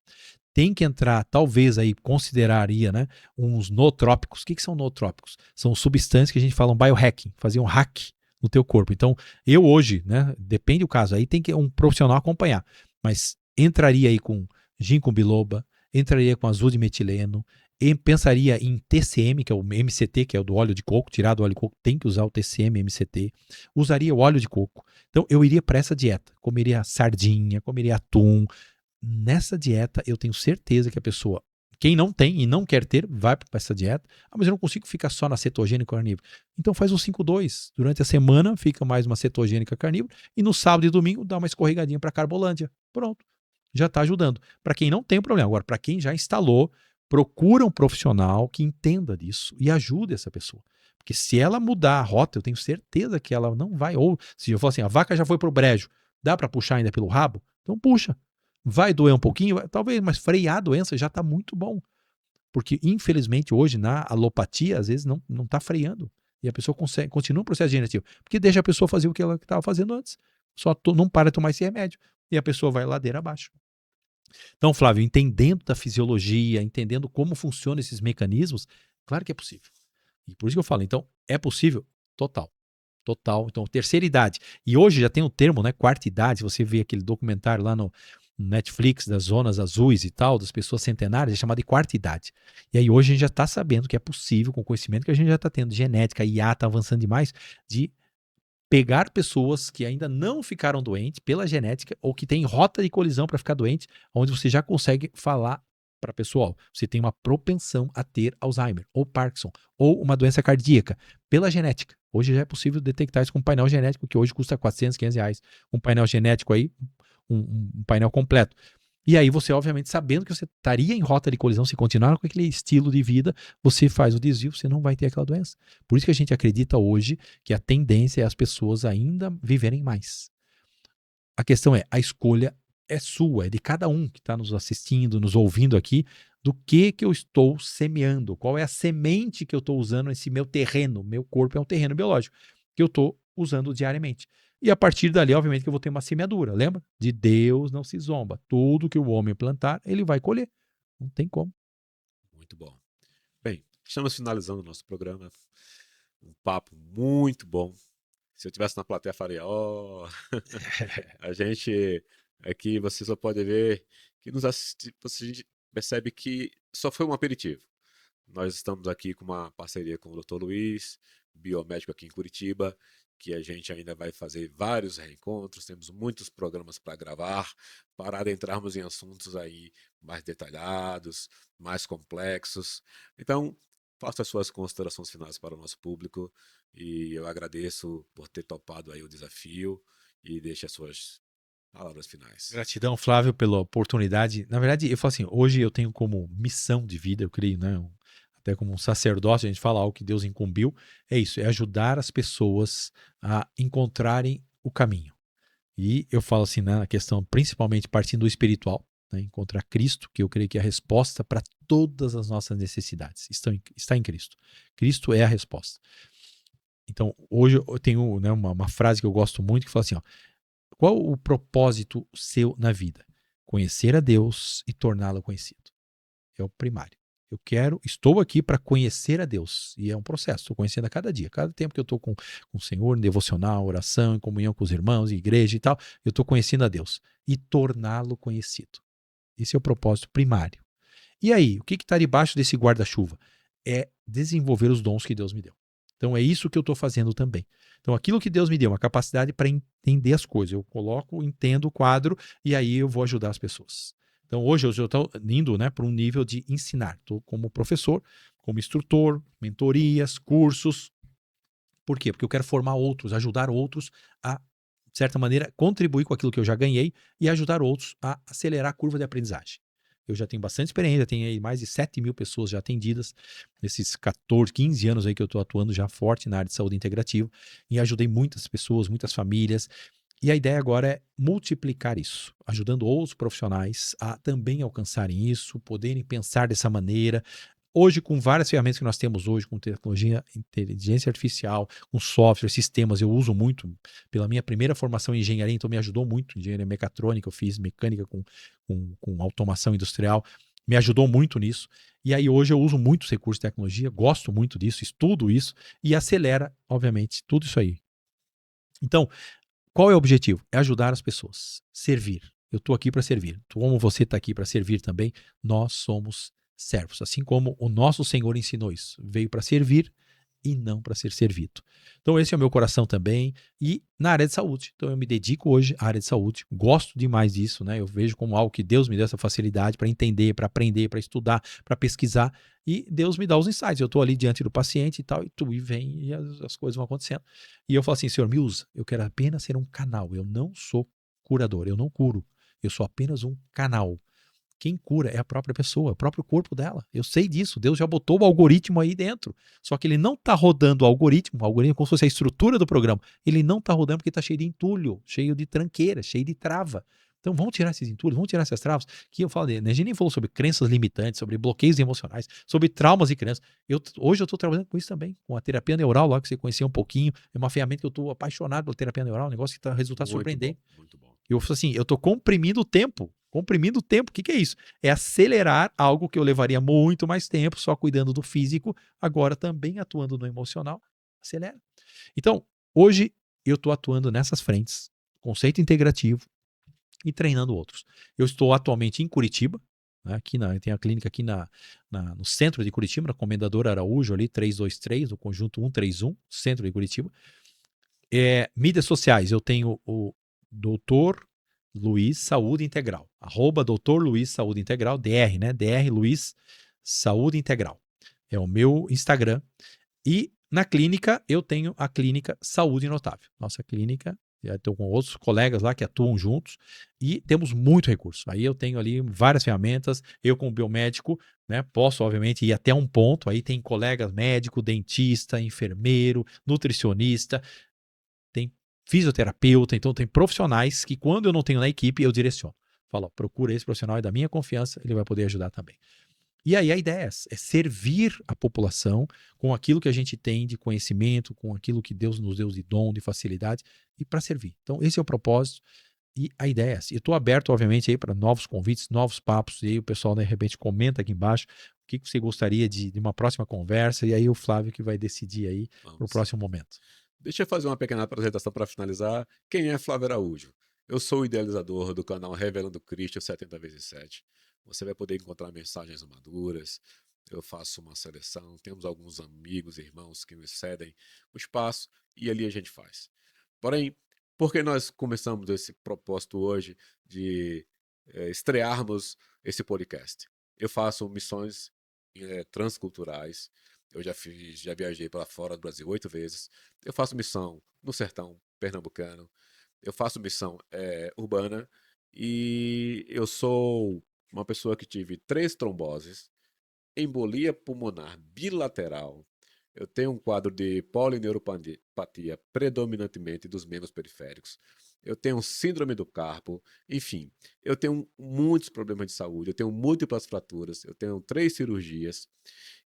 Tem que entrar, talvez aí consideraria, né, uns nootrópicos. O que são nootrópicos? São substâncias que a gente fala um biohacking, fazer um hack no teu corpo. Então, eu hoje, né, depende do caso, aí tem que um profissional acompanhar, mas entraria aí com ginkgo biloba, entraria com azul de metileno, pensaria em TCM, que é o MCT, que é o do óleo de coco, tirar do óleo de coco, tem que usar o TCM, MCT, usaria o óleo de coco. Então, eu iria para essa dieta, comeria sardinha, comeria atum. Nessa dieta, eu tenho certeza que a pessoa, quem não tem e não quer ter, vai para essa dieta. Ah, mas eu não consigo ficar só na cetogênica carnívora. Então faz um 5-2. Durante a semana, fica mais uma cetogênica carnívora e no sábado e domingo, dá uma escorregadinha para Carbolândia. Pronto. Já está ajudando. Para quem não tem problema. Agora, para quem já instalou, procura um profissional que entenda disso e ajude essa pessoa. Porque se ela mudar a rota, eu tenho certeza que ela não vai. Ou se eu falar assim, a vaca já foi pro brejo, dá para puxar ainda pelo rabo? Então puxa. Vai doer um pouquinho, talvez, mas frear a doença já está muito bom. Porque, infelizmente, hoje, na alopatia, às vezes não está freando. E a pessoa continua o processo degenerativo. Porque deixa a pessoa fazer o que ela estava fazendo antes. Só não para de tomar esse remédio. E a pessoa vai ladeira abaixo. Então, Flávio, entendendo da fisiologia, entendendo como funcionam esses mecanismos, claro que é possível. E por isso que eu falo, então, é possível? Total. Total. Então, terceira idade. E hoje já tem um termo, né? Quarta idade. Você vê aquele documentário lá no Netflix das zonas azuis e tal, das pessoas centenárias, é chamado de quarta idade. E aí hoje a gente já está sabendo que é possível, com o conhecimento que a gente já está tendo, genética, a IA está avançando demais, de pegar pessoas que ainda não ficaram doentes pela genética ou que têm rota de colisão para ficar doente, onde você já consegue falar para pessoal, você tem uma propensão a ter Alzheimer ou Parkinson ou uma doença cardíaca pela genética. Hoje já é possível detectar isso com um painel genético que hoje custa 400, 500 reais. Um painel genético aí, um painel completo. E aí você, obviamente, sabendo que você estaria em rota de colisão, se continuar com aquele estilo de vida, você faz o desvio, você não vai ter aquela doença. Por isso que a gente acredita hoje que a tendência é as pessoas ainda viverem mais. A questão é, a escolha é sua, é de cada um que está nos assistindo, nos ouvindo aqui, do que eu estou semeando, qual é a semente que eu estou usando nesse meu terreno. Meu corpo é um terreno biológico que eu estou usando diariamente. E a partir dali, obviamente, que eu vou ter uma semeadura. Lembra? De Deus não se zomba. Tudo que o homem plantar, ele vai colher. Não tem como. Muito bom. Bem, estamos finalizando o nosso programa. Um papo muito bom. Se eu estivesse na plateia, faria, a gente aqui, você só pode ver que nos assiste, você percebe que só foi um aperitivo. Nós estamos aqui com uma parceria com o Dr. Luiz, biomédico aqui em Curitiba, que a gente ainda vai fazer vários reencontros, temos muitos programas para gravar, para adentrarmos em assuntos aí mais detalhados, mais complexos. Então, faça as suas considerações finais para o nosso público e eu agradeço por ter topado aí o desafio e deixe as suas palavras finais. Gratidão, Flávio, pela oportunidade. Na verdade, eu falo assim, hoje eu tenho como missão de vida, eu creio, né? Até como um sacerdócio, a gente fala algo que Deus incumbiu, é isso, é ajudar as pessoas a encontrarem o caminho. E eu falo assim, na questão, principalmente partindo do espiritual, né, encontrar Cristo, que eu creio que é a resposta para todas as nossas necessidades. Está em Cristo. Cristo é a resposta. Então, hoje eu tenho, né, uma frase que eu gosto muito, que fala assim, ó, qual o propósito seu na vida? Conhecer a Deus e torná-lo conhecido. É o primário. Estou aqui para conhecer a Deus. E é um processo, estou conhecendo a cada dia. Cada tempo que eu estou com o Senhor, em devocional, oração, em comunhão com os irmãos, em igreja e tal, eu estou conhecendo a Deus. E torná-lo conhecido. Esse é o propósito primário. E aí, o que está debaixo desse guarda-chuva? É desenvolver os dons que Deus me deu. Então é isso que eu estou fazendo também. Então aquilo que Deus me deu, uma capacidade para entender as coisas. Eu coloco, entendo o quadro e aí eu vou ajudar as pessoas. Então hoje eu estou indo, né, para um nível de ensinar. Estou como professor, como instrutor, mentorias, cursos. Por quê? Porque eu quero formar outros, ajudar outros a, de certa maneira, contribuir com aquilo que eu já ganhei e ajudar outros a acelerar a curva de aprendizagem. Eu já tenho bastante experiência, tenho aí mais de 7.000 pessoas já atendidas nesses 14, 15 anos aí que eu estou atuando já forte na área de saúde integrativa e ajudei muitas pessoas, muitas famílias. E a ideia agora é multiplicar isso, ajudando outros profissionais a também alcançarem isso, poderem pensar dessa maneira. Hoje, com várias ferramentas que nós temos hoje, com tecnologia, inteligência artificial, com software, sistemas, eu uso muito pela minha primeira formação em engenharia, então me ajudou muito. Engenharia mecatrônica, eu fiz mecânica com automação industrial, me ajudou muito nisso. E aí hoje eu uso muitos recursos de tecnologia, gosto muito disso, estudo isso e acelera, obviamente, tudo isso aí. Então, qual é o objetivo? É ajudar as pessoas, servir. Eu estou aqui para servir. Como você está aqui para servir também, nós somos servos. Assim como o nosso Senhor ensinou isso. Veio para servir e não para ser servido. Então esse é o meu coração também. E na área de saúde. Então eu me dedico hoje à área de saúde. Gosto demais disso, né? Eu vejo como algo que Deus me deu essa facilidade para entender, para aprender, para estudar, para pesquisar. E Deus me dá os insights. Eu estou ali diante do paciente e tal, e vem e as coisas vão acontecendo. E eu falo assim, Senhor, me usa. Eu quero apenas ser um canal. Eu não sou curador, eu não curo. Eu sou apenas um canal. Quem cura é a própria pessoa, é o próprio corpo dela. Eu sei disso. Deus já botou o algoritmo aí dentro. Só que ele não está rodando o algoritmo como se fosse a estrutura do programa. Ele não está rodando porque está cheio de entulho, cheio de tranqueira, cheio de trava. Então vamos tirar esses entulhos, vamos tirar essas travas. Que eu falo, né? A gente nem falou sobre crenças limitantes, sobre bloqueios emocionais, sobre traumas de crianças. Hoje eu estou trabalhando com isso também, com a terapia neural, lá que você conhecia um pouquinho. É uma ferramenta que eu estou apaixonado pela terapia neural, um negócio que está resultado surpreendente. Muito bom. Eu falo assim, eu estou comprimindo o tempo. Comprimindo o tempo, o que é isso? É acelerar algo que eu levaria muito mais tempo só cuidando do físico, agora também atuando no emocional, acelera. Então, hoje eu estou atuando nessas frentes, conceito integrativo e treinando outros. Eu estou atualmente em Curitiba, né, tem a clínica aqui no centro de Curitiba, na Comendador Araújo, ali 323, no conjunto 131, centro de Curitiba. Mídias sociais, eu tenho o Doutor Luiz Saúde Integral, @Dr. Luiz Saúde Integral, DR, né? DR Luiz Saúde Integral. É o meu Instagram. E na clínica, eu tenho a clínica Saúde Notável. Nossa clínica, já estou com outros colegas lá que atuam juntos e temos muito recurso. Aí eu tenho ali várias ferramentas, eu como biomédico, né, posso obviamente ir até um ponto, aí tem colegas médico, dentista, enfermeiro, nutricionista, tem fisioterapeuta, então tem profissionais que quando eu não tenho na equipe, eu direciono. Falo, procura esse profissional, é da minha confiança, ele vai poder ajudar também. E aí a ideia é servir a população com aquilo que a gente tem de conhecimento, com aquilo que Deus nos deu de dom, de facilidade, e para servir. Então esse é o propósito e a ideia é essa. Eu estou aberto, obviamente, aí para novos convites, novos papos, e aí o pessoal, de repente, comenta aqui embaixo o que você gostaria de uma próxima conversa, e aí o Flávio que vai decidir aí para o próximo momento. Deixa eu fazer uma pequena apresentação para finalizar. Quem é Flávio Araújo? Eu sou o idealizador do canal Revelando Cristo 70x7. Você vai poder encontrar mensagens maduras. Eu faço uma seleção. Temos alguns amigos, irmãos que me cedem o espaço e ali a gente faz. Porém, por que nós começamos esse propósito hoje de estrearmos esse podcast? Eu faço missões transculturais. Eu já viajei para fora do Brasil 8 vezes. Eu faço missão no sertão pernambucano. Eu faço missão urbana. E eu sou uma pessoa que tive 3 tromboses, embolia pulmonar bilateral. Eu tenho um quadro de polineuropatia predominantemente dos membros periféricos. Eu tenho síndrome do carpo. Enfim, eu tenho muitos problemas de saúde. Eu tenho múltiplas fraturas. Eu tenho 3 cirurgias.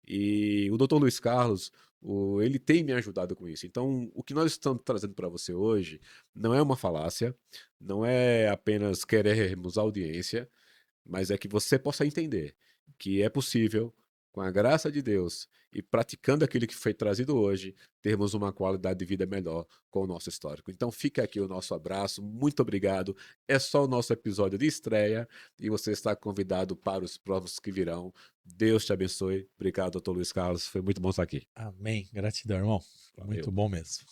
E o Dr. Luiz Carlos, ele tem me ajudado com isso. Então, o que nós estamos trazendo para você hoje não é uma falácia, não é apenas querermos audiência, mas é que você possa entender que é possível, com a graça de Deus e praticando aquilo que foi trazido hoje, termos uma qualidade de vida melhor com o nosso histórico. Então fica aqui o nosso abraço, muito obrigado. É só o nosso episódio de estreia e você está convidado para os próximos que virão. Deus te abençoe. Obrigado, Dr. Luiz Carlos. Foi muito bom estar aqui. Amém. Gratidão, irmão. Valeu. Muito bom mesmo.